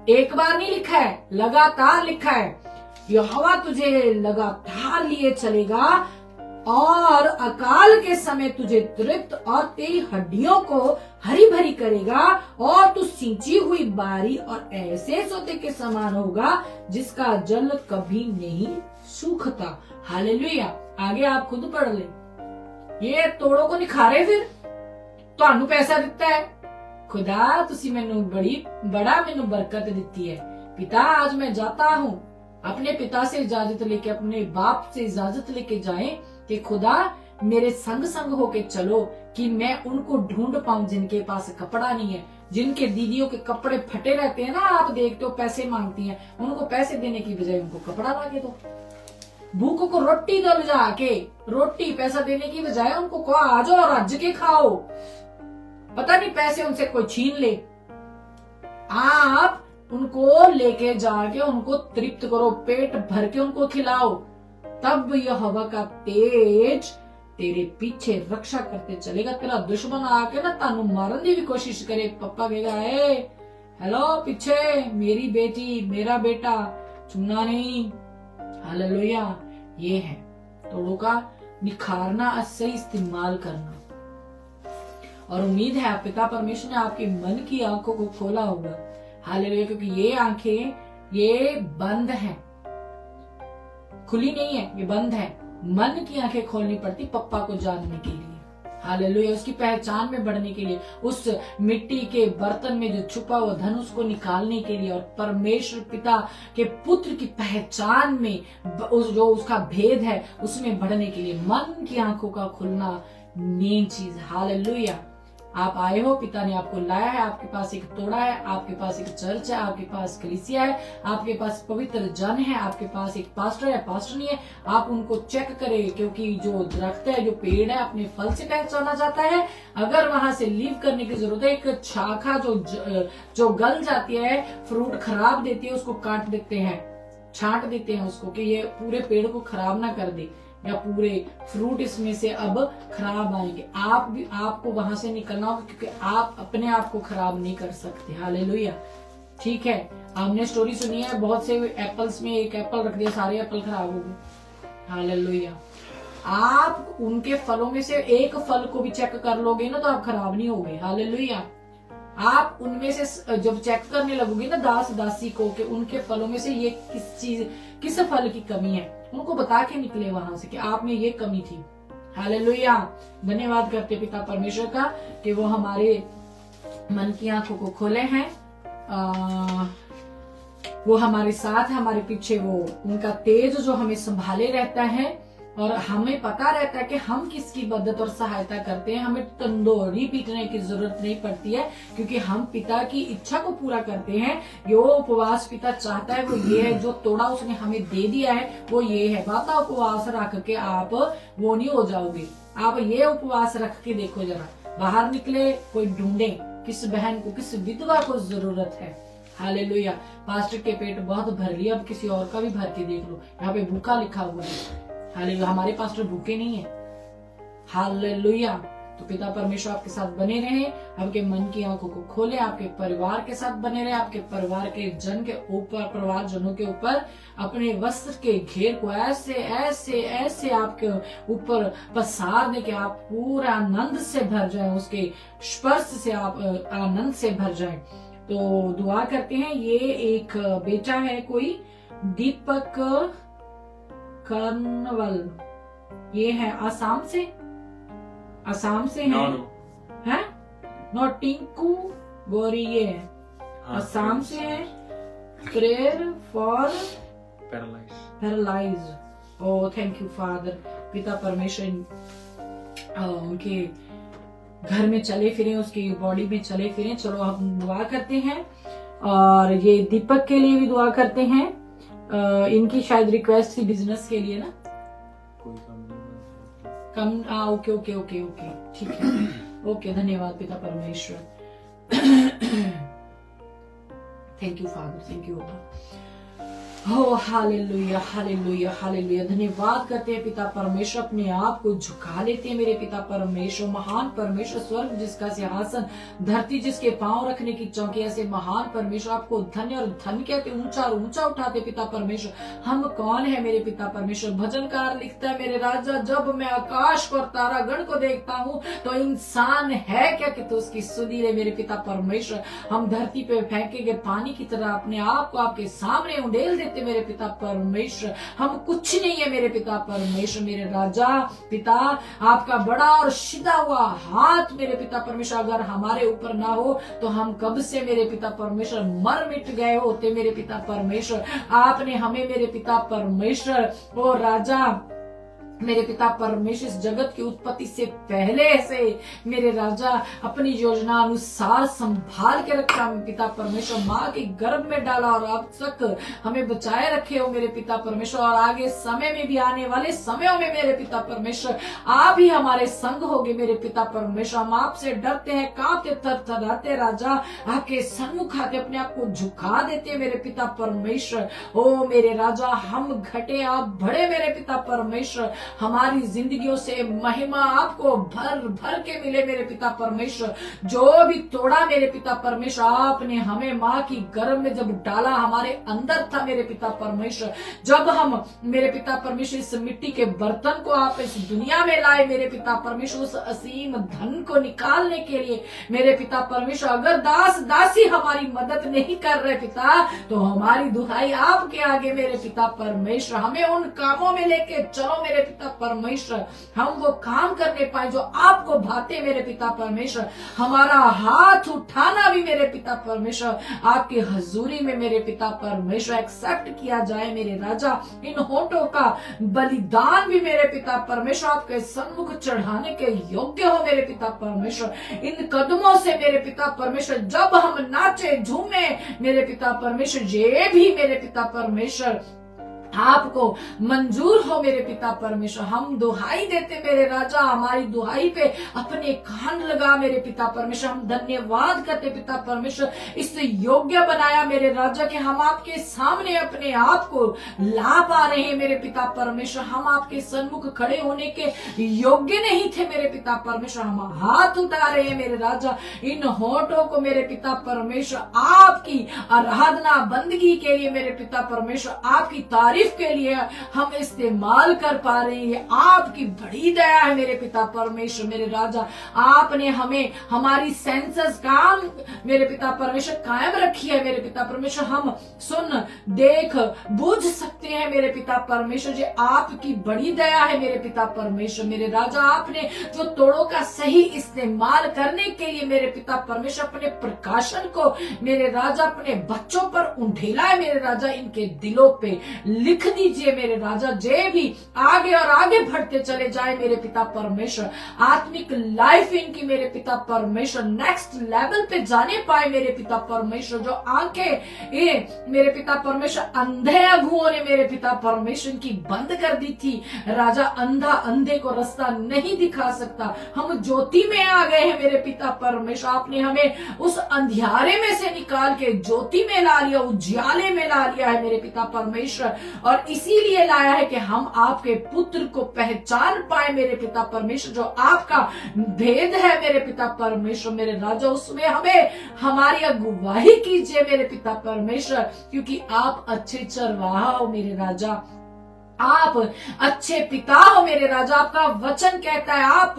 एक बार नहीं लिखा है, लगातार लिखा है। यहोवा तुझे लगातार लिए चलेगा और अकाल के समय तुझे तृप्त और तेरी हड्डियों को हरी भरी करेगा, और तू सींची हुई बारी और ऐसे सोते के समान होगा जिसका जल कभी नहीं सुख था। हालेलुया। आगे आप खुद पढ़ ले। ये तोड़ो को निखारे फिर ਤੁਹਾਨੂੰ पैसा दिता है। खुदा तुसी मैनू बड़ा मैनू बरकत दी है। पिता आज मैं जाता हूँ, अपने पिता से इजाजत लेके, अपने बाप से इजाजत लेके जाए कि खुदा मेरे संग संग होके चलो कि मैं उनको ढूंढ पाऊं जिनके पास कपड़ा नहीं है, जिनके दीदियों के कपड़े फटे रहते हैं ना, आप देखते हो पैसे मांगती हैं, उनको पैसे देने की बजाय उनको कपड़ा ला के दो। भूखों को रोटी दो जाके, रोटी पैसा देने की बजाय उनको कहो आ जाओ रज के खाओ। पता नहीं पैसे उनसे कोई छीन ले, आप उनको लेके जाके उनको तृप्त करो, पेट भर के उनको खिलाओ। तब यहोवा का तेज तेरे पीछे रक्षा करते चलेगा। तेरा दुश्मन आके ना तानू मारन दी भी कोशिश करे, पप्पा कहेगा ए हेलो पीछे मेरी बेटी मेरा बेटा छूना नहीं। हालेलुया। ये है तोड़ों का निखारना, सही इस्तेमाल करना। और उम्मीद है पिता परमेश्वर ने आपके मन की आंखों को खोला होगा। हालेलुया। क्योंकि ये आंखें ये बंद हैं, खुली नहीं है, ये बंद है। मन की आंखें खोलनी पड़ती पप्पा को जानने के लिए। हालेलुया। उसकी पहचान में बढ़ने के लिए, उस मिट्टी के बर्तन में जो छुपा हुआ धन उसको निकालने के लिए, और परमेश्वर पिता के पुत्र की पहचान में जो उसका भेद है उसमें बढ़ने के लिए मन की आंखों का खुलना मेन चीज। हालेलुया। आप आए हो, पिता ने आपको लाया है, आपके पास एक तोड़ा है, आपके पास एक चर्च है, आपके पास कलीसिया है, आपके पास पवित्र जन है, आपके पास एक पास्टर है, पास्टर नहीं है। आप उनको चेक करें, क्योंकि जो दरख्त है, जो पेड़ है, अपने फल से पहचाना जाता है। अगर वहां से लीव करने की जरूरत है, एक शाखा जो गल जाती है, फ्रूट खराब देती है, उसको काट देते हैं, छांट देते हैं उसको कि ये पूरे पेड़ को खराब ना कर दे, या पूरे फ्रूट इसमें से अब खराब आएंगे। आपको वहां से निकलना होगा, क्योंकि आप अपने आप को खराब नहीं कर सकते। हालेलुया। ठीक है। आपने स्टोरी सुनी है, बहुत से एप्पल्स में एक एप्पल रख दिया, सारे एप्पल खराब हो गए। हालेलुया। आप उनके फलों में से एक फल को भी चेक कर लोगे ना तो आप खराब नहीं होगे। हालेलुया। आप उनमें से जब चेक करने लगोगे ना दास दासी को कि उनके फलों में से ये किस फल की कमी है, उनको बता के निकले वहां से कि आप में ये कमी थी। हालेलुया। धन्यवाद करते पिता परमेश्वर का कि वो हमारे मन की आंखों को खोले हैं। वो हमारे साथ है, हमारे पीछे वो उनका तेज जो हमें संभाले रहता है, और हमें पता रहता है कि हम किसकी मदद और सहायता करते हैं। हमें तंदूरी पीटने की जरूरत नहीं पड़ती है, क्योंकि हम पिता की इच्छा को पूरा करते हैं। जो उपवास पिता चाहता है वो ये है, जो तोड़ा उसने हमें दे दिया है वो ये है। बाता उपवास रख के आप वो नहीं हो जाओगे। आप ये उपवास रख के देखो जरा, बाहर निकले कोई ढूंढे किस बहन को, किस विधवा को जरूरत है। हालेलुया। पास्टर के पेट बहुत भर लिया, अब किसी और का भी भर के देख लो। यहाँ पे भूखा लिखा हुआ है। हालेलुया। हमारे पास्टर भूखे नहीं है। हालेलुया। तो पिता परमेश्वर आपके साथ बने रहे, आपके मन की आंखों को खोले, आपके परिवार के साथ बने रहे, आपके परिवार के जन के ऊपर, परिवार जनों के ऊपर अपने वस्त्र के घेर को ऐसे ऐसे ऐसे आपके ऊपर पसार दे कि आप पूरा आनंद से भर जाए, उसके स्पर्श से आप आनंद से भर जाए। तो दुआ करते हैं। ये एक बेटा है कोई दीपक कर्नवल, ये है आसाम से है। नो टिंकू गोरी, ये है आसाम से है। Prayer for paralyse. Oh thank you father. पिता परमेश्वर उनके घर में चले फिरें, उसकी बॉडी में चले फिरें। चलो हम दुआ करते हैं, और ये दीपक के लिए भी दुआ करते हैं। इनकी शायद रिक्वेस्ट थी बिजनेस के लिए ना, कम ओके ओके ओके ओके ठीक है। ओके धन्यवाद पिता परमेश्वर। Thank you father, thank you. हो हालेलुया हालेलुया हालेलुया। धन्यवाद करते हैं पिता परमेश्वर, अपने आप को झुका लेते हैं मेरे पिता परमेश्वर। महान परमेश्वर, स्वर्ग जिसका सिंहासन, धरती जिसके पांव रखने की चौकी, ऐसे महान परमेश्वर आपको धन्य और धन्य कहते, ऊंचा और ऊंचा उठाते पिता परमेश्वर। हम कौन है मेरे पिता परमेश्वर? भजनकार लिखता है मेरे राजा, जब मैं आकाश को और तारागण को देखता हूँ तो इंसान है क्या कि तो उसकी सुधी है मेरे पिता परमेश्वर। हम धरती पे फेंके गए पानी की तरह अपने आप को आपके सामने उंडेल देते देते मेरे पिता परमेश्वर, हम कुछ नहीं है मेरे पिता परमेश्वर। मेरे राजा पिता, आपका बड़ा और सीधा हुआ हाथ मेरे पिता परमेश्वर अगर हमारे ऊपर ना हो तो हम कब से मेरे पिता परमेश्वर मर मिट गए होते मेरे पिता परमेश्वर। आपने हमें मेरे पिता परमेश्वर ओ राजा मेरे पिता परमेश्वर इस जगत की उत्पत्ति से पहले से मेरे राजा अपनी योजना अनुसार संभाल के रखा पिता परमेश्वर, माँ के गर्भ में डाला और अब तक हमें बचाए रखे हो मेरे पिता परमेश्वर। और आगे समय में भी, आने वाले समयों में मेरे पिता परमेश्वर आप ही हमारे संग होगे मेरे पिता परमेश्वर। हम आपसे डरते हैं, कांपते थरथराते राजा, आपके सन्मुख आते अपने आप को झुका देते मेरे पिता परमेश्वर। ओ मेरे राजा, हम घटे आप बड़े मेरे पिता परमेश्वर, हमारी जिंदगियों से महिमा आपको भर भर के मिले मेरे पिता परमेश्वर। जो भी तोड़ा मेरे पिता परमेश्वर, आपने हमें माँ की गर्भ में जब डाला, हमारे अंदर था मेरे पिता परमेश्वर। जब हम मेरे पिता परमेश्वर इस मिट्टी के बर्तन को आप इस दुनिया में लाए मेरे पिता परमेश्वर, उस असीम धन को निकालने के लिए मेरे पिता परमेश्वर, अगर दास दासी हमारी मदद नहीं कर रहे पिता, तो हमारी दुहाई आपके आगे मेरे पिता परमेश्वर, हमें उन कामों में लेके चलो मेरे पिता परमेश्वर, हम वो काम करने पाए जो आपको भाते मेरे पिता परमेश्वर। हमारा हाथ उठाना भी मेरे पिता परमेश्वर आपकी हजूरी में मेरे पिता परमेश्वर एक्सेप्ट किया जाए मेरे राजा। इन होठों का बलिदान भी मेरे पिता परमेश्वर आपके सन्मुख चढ़ाने के योग्य हो मेरे पिता परमेश्वर। इन कदमों से मेरे पिता परमेश्वर जब हम नाचे झूमे मेरे पिता परमेश्वर, ये भी मेरे पिता परमेश्वर आपको मंजूर हो मेरे पिता परमेश्वर। हम दुहाई देते मेरे राजा, हमारी दुहाई पे अपने कान लगा मेरे पिता परमेश्वर। हम धन्यवाद करते पिता परमेश्वर, इस योग्य बनाया मेरे राजा कि हम आपके सामने अपने आप को ला पा रहे हैं मेरे पिता परमेश्वर। हम आपके सन्मुख खड़े होने के योग्य नहीं थे मेरे पिता परमेश्वर, हम हाथ उठा रहे हैं मेरे राजा। इन होठों को मेरे पिता परमेश्वर आपकी आराधना बंदगी के लिए मेरे पिता परमेश्वर, आपकी तारीफ के लिए हम इस्तेमाल कर पा रहे हैं। आपकी बड़ी दया है मेरे पिता परमेश्वर मेरे राजा। आपने हमें हमारी सेंसेस काम मेरे पिता परमेश्वर कायम रखी है मेरे पिता परमेश्वर। हम सुन देख बुझ सकते हैं मेरे पिता परमेश्वर, जी आपकी बड़ी दया है मेरे पिता परमेश्वर मेरे राजा। आपने जो तोड़ों का सही इस्तेमाल करने के लिए मेरे पिता परमेश्वर अपने प्रकाशन को मेरे राजा अपने बच्चों पर उंडेला है मेरे राजा। इनके दिलों पे लिख दीजिए मेरे राजा, जे भी आगे और आगे बढ़ते चले जाए मेरे पिता परमेश्वर। आत्मिक लाइफ इनकी मेरे पिता परमेश्वर नेक्स्ट लेवल पे जाने पाए मेरे पिता परमेश्वर। जो आंखें ये मेरे पिता परमेश्वर अंधे अगुओं ने मेरे पिता परमेश्वर की बंद कर दी थी राजा, अंधा अंधे को रास्ता नहीं दिखा सकता। हम ज्योति में आ गए हैं मेरे पिता परमेश्वर। आपने हमें उस अंधियारे में से निकाल के ज्योति में ला लिया, उजियाले में ला लिया है मेरे पिता परमेश्वर। और इसीलिए लाया है कि हम आपके पुत्र को पहचान पाए मेरे पिता परमेश्वर। जो आपका भेद है मेरे पिता परमेश्वर मेरे राजा, उसमें हमें हमारी अगुवाही कीजिए मेरे पिता परमेश्वर, क्योंकि आप अच्छे चरवाहा हो मेरे राजा, आप अच्छे पिता हो मेरे राजा। आपका वचन कहता है आप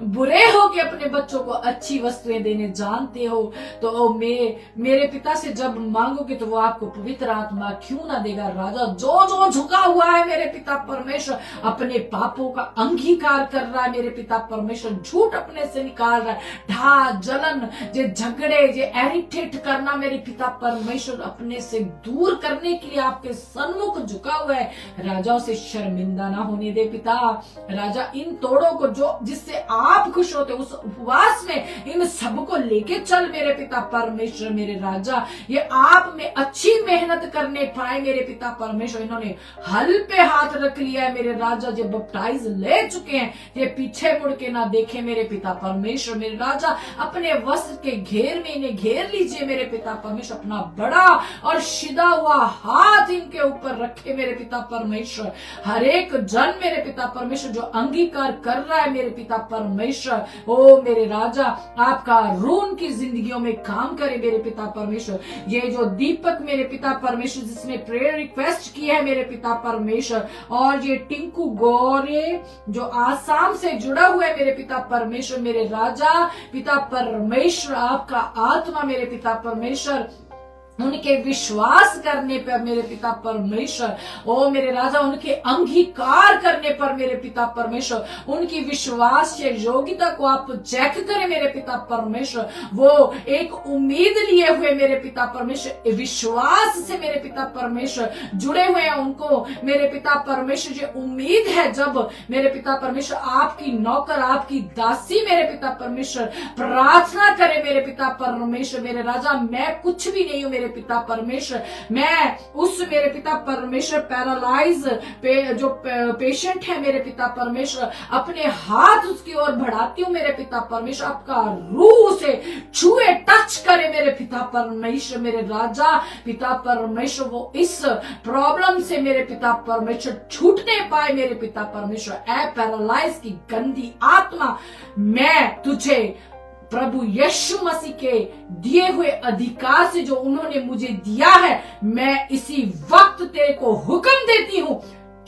बुरे हो कि अपने बच्चों को अच्छी वस्तुएं देने जानते हो, तो मेरे पिता से जब मांगोगे तो वो आपको पवित्र आत्मा क्यों ना देगा राजा। जो जो झुका हुआ है मेरे पिता परमेश्वर, अपने पापों का अंगीकार कर रहा है मेरे पिता परमेश्वर, झूठ अपने से निकाल रहा है, ढा जलन जे झगड़े जे एरिटेट करना मेरे पिता परमेश्वर अपने से दूर करने के लिए आपके सन्मुख झुका हुआ है राजा। से शर्मिंदा ना होने दे पिता राजा। इन तोड़ों को जो जिससे आप खुश होते उस उपवास में इन सबको लेके चल मेरे पिता परमेश्वर मेरे राजा। ये आप में अच्छी मेहनत करने पाए मेरे पिता परमेश्वर। इन्होंने हल पे हाथ रख लिया है मेरे राजा, जो बपटाइज ले चुके हैं, ये पीछे मुड़ के ना देखे मेरे पिता परमेश्वर मेरे राजा। अपने वस्त्र के घेर में इन्हें घेर लीजिए मेरे पिता परमेश्वर। अपना बड़ा और सीधा हुआ हाथ इनके ऊपर रखे मेरे पिता परमेश्वर। हर एक जन मेरे पिता परमेश्वर जो अंगीकार कर रहा है मेरे पिता परमेश्वर, ओ मेरे राजा आपका रून की जिंदगियों में काम करे मेरे पिता परमेश्वर। ये जो दीपक मेरे पिता परमेश्वर जिसने प्रेयर रिक्वेस्ट की है मेरे पिता परमेश्वर, और ये टिंकू गोरे जो आसाम से जुड़ा हुआ है मेरे पिता परमेश्वर मेरे राजा। पिता परमेश्वर आपका आत्मा मेरे पिता परमेश्वर उनके विश्वास करने पर मेरे पिता परमेश्वर, ओ मेरे राजा, उनके अंगीकार करने पर मेरे पिता परमेश्वर, उनकी विश्वास योग्यता को आप चेक करें मेरे पिता परमेश्वर। वो एक उम्मीद लिए हुए मेरे पिता परमेश्वर, विश्वास से मेरे पिता परमेश्वर जुड़े हुए हैं। उनको मेरे पिता परमेश्वर ये उम्मीद है, जब मेरे पिता परमेश्वर आपकी नौकर, आपकी दासी मेरे पिता परमेश्वर प्रार्थना करे मेरे पिता परमेश्वर, मेरे राजा, मैं कुछ भी नहीं हूं मेरे पिता परमेश्वर, मैं उस मेरे पिता परमेश्वर पैरालाइज जो पेशेंट है मेरे पिता परमेश्वर, अपने हाथ उसकी ओर बढ़ाती हूँ मेरे पिता परमेश्वर, आपका रूह से छुए, टच करे मेरे पिता परमेश्वर, मेरे राजा पिता परमेश्वर, वो इस प्रॉब्लम से मेरे पिता परमेश्वर छूटने पाए मेरे पिता परमेश्वर। ए पैरालाइज की गंदी आत्मा, मैं तुझे प्रभु यीशु मसीह के दिए हुए अधिकार से जो उन्होंने मुझे दिया है, मैं इसी वक्त तेरे को हुक्म देती हूं,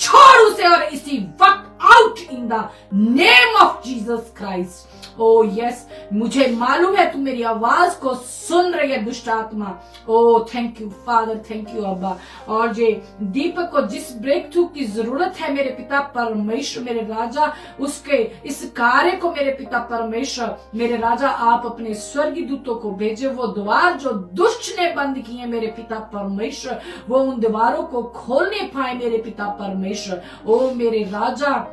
छोड़ उसे, और इसी वक्त out in the name of Jesus Christ. O yes, मुझे मालूम है तू मेरी आवाज को सुन रही है दुष्ट आत्मा। Oh thank you father, thank you अब्बा। और ये दीपक को जिस ब्रेक थ्रू की जरूरत है मेरे पिता परमेश्वर, मेरे राजा, उसके इस कार्य को मेरे पिता परमेश्वर, मेरे राजा, आप अपने स्वर्गीय दूतों को भेजे। वो द्वार जो दुष्ट ने बंद किए मेरे पिता परमेश्वर, वो उन दीवारों को खोलने पाए मेरे पिता परमेश्वर। ओ मेरे राजा,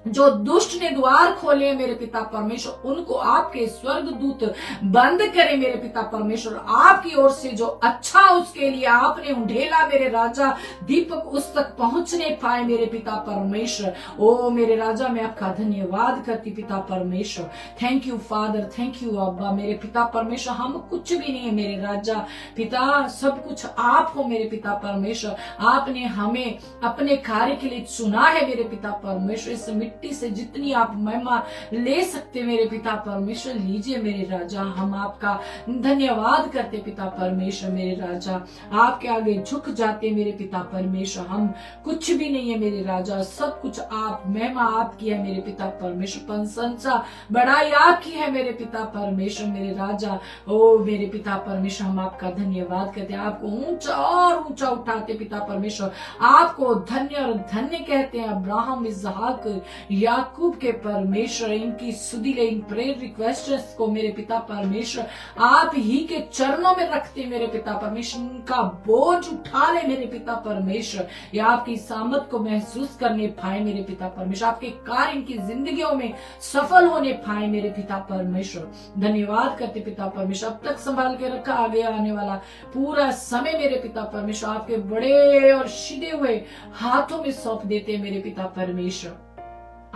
जो दुष्ट ने द्वार खोले मेरे पिता परमेश्वर, उनको आपके स्वर्गदूत बंद करे मेरे पिता परमेश्वर। आपकी ओर से जो अच्छा उसके लिए आपने उंडेला मेरे राजा, दीपक उस तक पहुंचने पाए मेरे पिता परमेश्वर। ओ मेरे राजा, मैं आपका धन्यवाद करती पिता परमेश्वर। Thank you father, thank you अब्बा। मेरे पिता परमेश्वर, हम कुछ भी नहीं है मेरे राजा पिता, सब कुछ आप हो मेरे पिता परमेश्वर। आपने हमें अपने कार्य के लिए चुना है मेरे पिता परमेश्वर। इस मिट्टी से जितनी आप महिमा ले सकते मेरे पिता परमेश्वर, लीजिए मेरे राजा। हम आपका धन्यवाद करते पिता परमेश्वर, मेरे राजा, आपके आगे झुक जाते मेरे पिता परमेश्वर। हम कुछ भी नहीं है मेरे राजा, सब कुछ आप, महिमा आपकी है मेरे पिता परमेश्वर, प्रशंसा बड़ाई आपकी है मेरे पिता परमेश्वर, मेरे राजा। ओ मेरे पिता परमेश्वर, हम आपका धन्यवाद करते, आपको ऊंचा और ऊंचा उठाते पिता परमेश्वर। आपको धन्य और धन्य कहते हैं। अब्राहम, इसहाक, याकूब के परमेश्वर, इनकी सुधी ले, इन प्रेयर रिक्वेस्ट को मेरे पिता परमेश्वर आप ही के चरणों में रखते मेरे पिता परमेश्वर। इनका बोझ उठा ले मेरे पिता परमेश्वर, या आपकी सामत को महसूस करने पाए मेरे पिता परमेश्वर। आपके कार्य इनकी जिंदगियों में सफल होने पाए मेरे पिता परमेश्वर। धन्यवाद करते पिता परमेश्वर। अब तक संभाल के रखा, आगे आने वाला पूरा समय मेरे पिता परमेश्वर आपके बड़े और सीधे हुए हाथों में सौंप देते मेरे पिता परमेश्वर।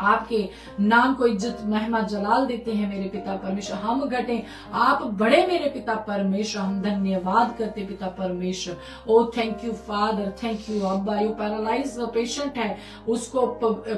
आपके नाम को इज्जत, महिमा, जलाल देते हैं मेरे पिता परमेश्वर। हम घटे, आप बड़े मेरे पिता परमेश्वर। हम धन्यवाद करते पिता परमेश्वर। Oh thank you father, thank you अब्बा। यो पैरालाइज पेशेंट है, उसको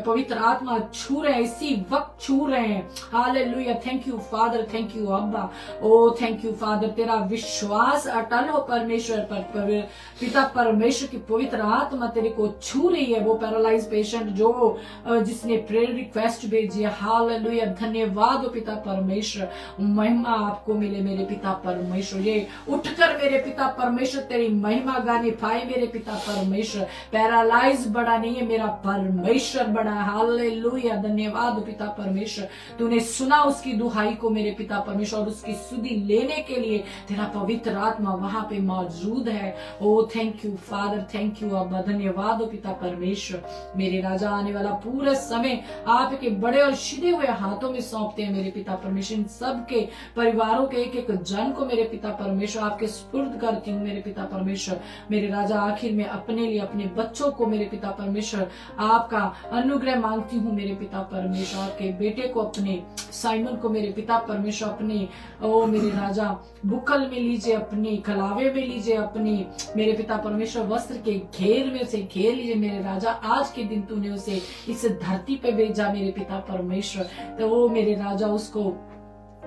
पवित्र आत्मा छू रहे हैं, इसी वक्त छू रहे हैं। Hallelujah, thank you father, thank you अब्बा। ओ थैंक यू फादर, तेरा विश्वास अटल हो परमेश्वर पर। पिता परमेश्वर की पवित्र आत्मा तेरे को छू रही है। वो पैरालाइज पेशेंट जो जिसने प्रेयर रिक्वेस्ट भेजिए, हालेलुया, धन्यवाद हो पिता परमेश्वर। महिमा आपको मिले मेरे पिता परमेश्वर। ये उठकर मेरे पिता परमेश्वर तेरी महिमा गाने पाए मेरे पिता परमेश्वर। पैरालाइज बड़ा नहीं है, मेरा परमेश्वर बड़ा है। हालेलुया, धन्यवाद हो पिता परमेश्वर। तूने सुना उसकी दुहाई को मेरे पिता परमेश्वर, और उसकी सुधि लेने के लिए तेरा पवित्र आत्मा वहां पे मौजूद है। Oh thank you father, thank you अब्बा। धन्यवाद हो पिता परमेश्वर। मेरे राजा, आने वाला पूरा समय आपके बड़े और सीधे हुए हाथों में सौंपते हैं मेरे पिता परमेश्वर। इन सबके परिवारों के एक एक जन को मेरे पिता परमेश्वर आपके सुपुर्द करती हूँ मेरे पिता परमेश्वर। मेरे राजा, आखिर में अपने लिए, अपने बच्चों को मेरे पिता परमेश्वर आपका अनुग्रह मांगती हूँ मेरे पिता परमेश्वर। आपके बेटे को, अपने साइमन को मेरे पिता परमेश्वर अपने, ओ मेरे राजा, बुकल में लीजिए, अपने कलावे में लीजिए, अपने मेरे पिता परमेश्वर वस्त्र के घेर में से घेर लीजिए मेरे राजा। आज के दिन तूने उसे इस धरती पे भेजा मेरे पिता परमेश्वर, तो वो मेरे राजा उसको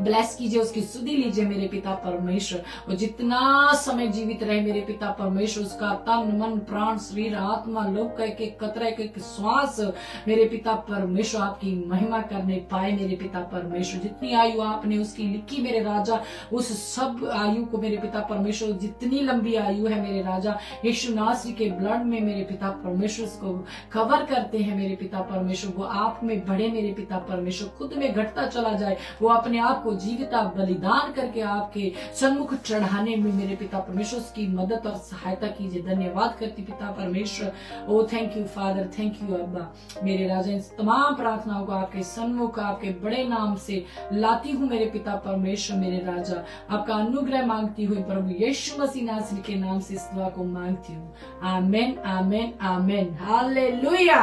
ब्लेस कीजिए, उसकी सुधि लीजिए मेरे पिता परमेश्वर। वो जितना समय जीवित रहे मेरे पिता परमेश्वर, उसका तन मन प्राण शरीर आत्मा लोक का एक एक कतरा एक एक श्वास मेरे पिता परमेश्वर आपकी महिमा करने पाए मेरे पिता परमेश्वर। जितनी आयु आपने उसकी लिखी मेरे राजा, उस सब आयु को मेरे पिता परमेश्वर, जितनी लंबी आयु है मेरे राजा, यीशु नासरी के ब्लड में मेरे पिता परमेश्वर को कवर करते हैं मेरे पिता परमेश्वर। वो आप में बढ़े मेरे पिता परमेश्वर, खुद में घटता चला जाए, वो अपने आप को जीविता बलिदान करके आपके सन्मुख चढ़ाने में मेरे पिता परमेश्वर की मदद और सहायता कीजिए। धन्यवाद करती पिता परमेश्वर। Oh thank you father, thank you अब्बा मेरे राजा। इन तमाम प्रार्थनाओं को आपके सन्मुख आपके बड़े नाम से लाती हूँ मेरे पिता परमेश्वर मेरे राजा। आपका अनुग्रह मांगती हुई प्रभु यीशु मसीह नासरी के नाम से इस दुआ को मांगती हूँ। आमेन आमेन आमेन। हालेलुया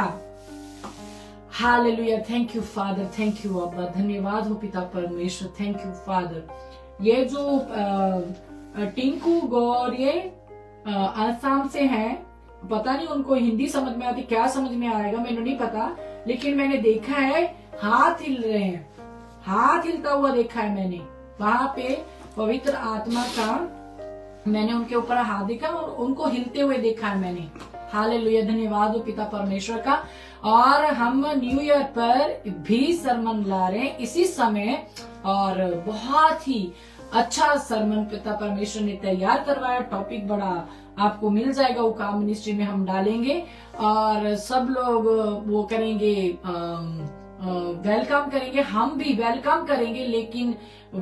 हालेलुया। Thank you father, thank you अब्बा। धन्यवाद हो पिता परमेश्वर, थैंक यू फादर। ये जो टिंकू गौर ये आसाम से हैं, पता नहीं उनको हिंदी समझ में आती, क्या समझ में आएगा मैंने नहीं पता, लेकिन मैंने देखा है हाथ हिल रहे हैं, हाथ हिलता हुआ देखा है मैंने। वहां पे पवित्र आत्मा का मैंने उनके ऊपर हाथ देखा और उनको हिलते हुए देखा है मैंने। हालेलुया। धन्यवाद हो पिता परमेश्वर का। और हम न्यू ईयर पर भी सरमन ला रहे हैं इसी समय, और बहुत ही अच्छा सरमन पिता परमेश्वर ने तैयार करवाया। टॉपिक बड़ा आपको मिल जाएगा, वो काम मिनिस्ट्री में हम डालेंगे और सब लोग वो करेंगे, वेलकम करेंगे, हम भी वेलकम करेंगे, लेकिन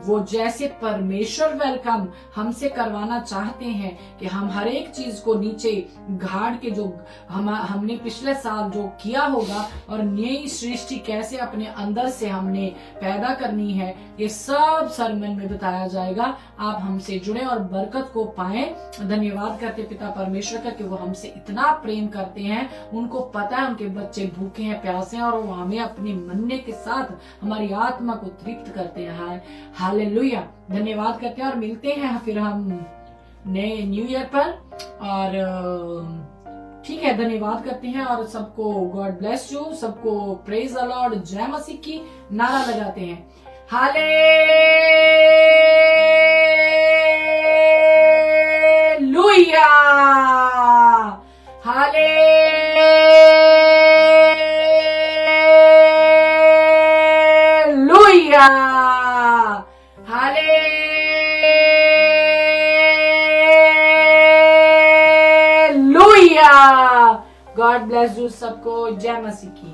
वो जैसे परमेश्वर वेलकम हमसे करवाना चाहते हैं कि हम हर एक चीज को नीचे गाड़ के जो हमने पिछले साल जो किया होगा और नई सृष्टि कैसे अपने अंदर से हमने पैदा करनी है, ये सब सरमन में बताया जाएगा। आप हमसे जुड़े और बरकत को पाएं। धन्यवाद करते पिता परमेश्वर का कि वो हमसे इतना प्रेम करते हैं। उनको पता है उनके बच्चे भूखे हैं, प्यासे हैं, और वो हमें अपने मन्ने के साथ हमारी आत्मा को तृप्त करते हैं। हालेलुया। धन्यवाद करते हैं और मिलते हैं फिर हम नए न्यू ईयर पर। और ठीक है, धन्यवाद करते हैं और सबको गॉड ब्लेस यू, सबको प्रेज द लॉर्ड, जय मसीह की नारा लगाते हैं। Hallelujah hallelujah hallelujah. God bless you सबको, जय मसीह की।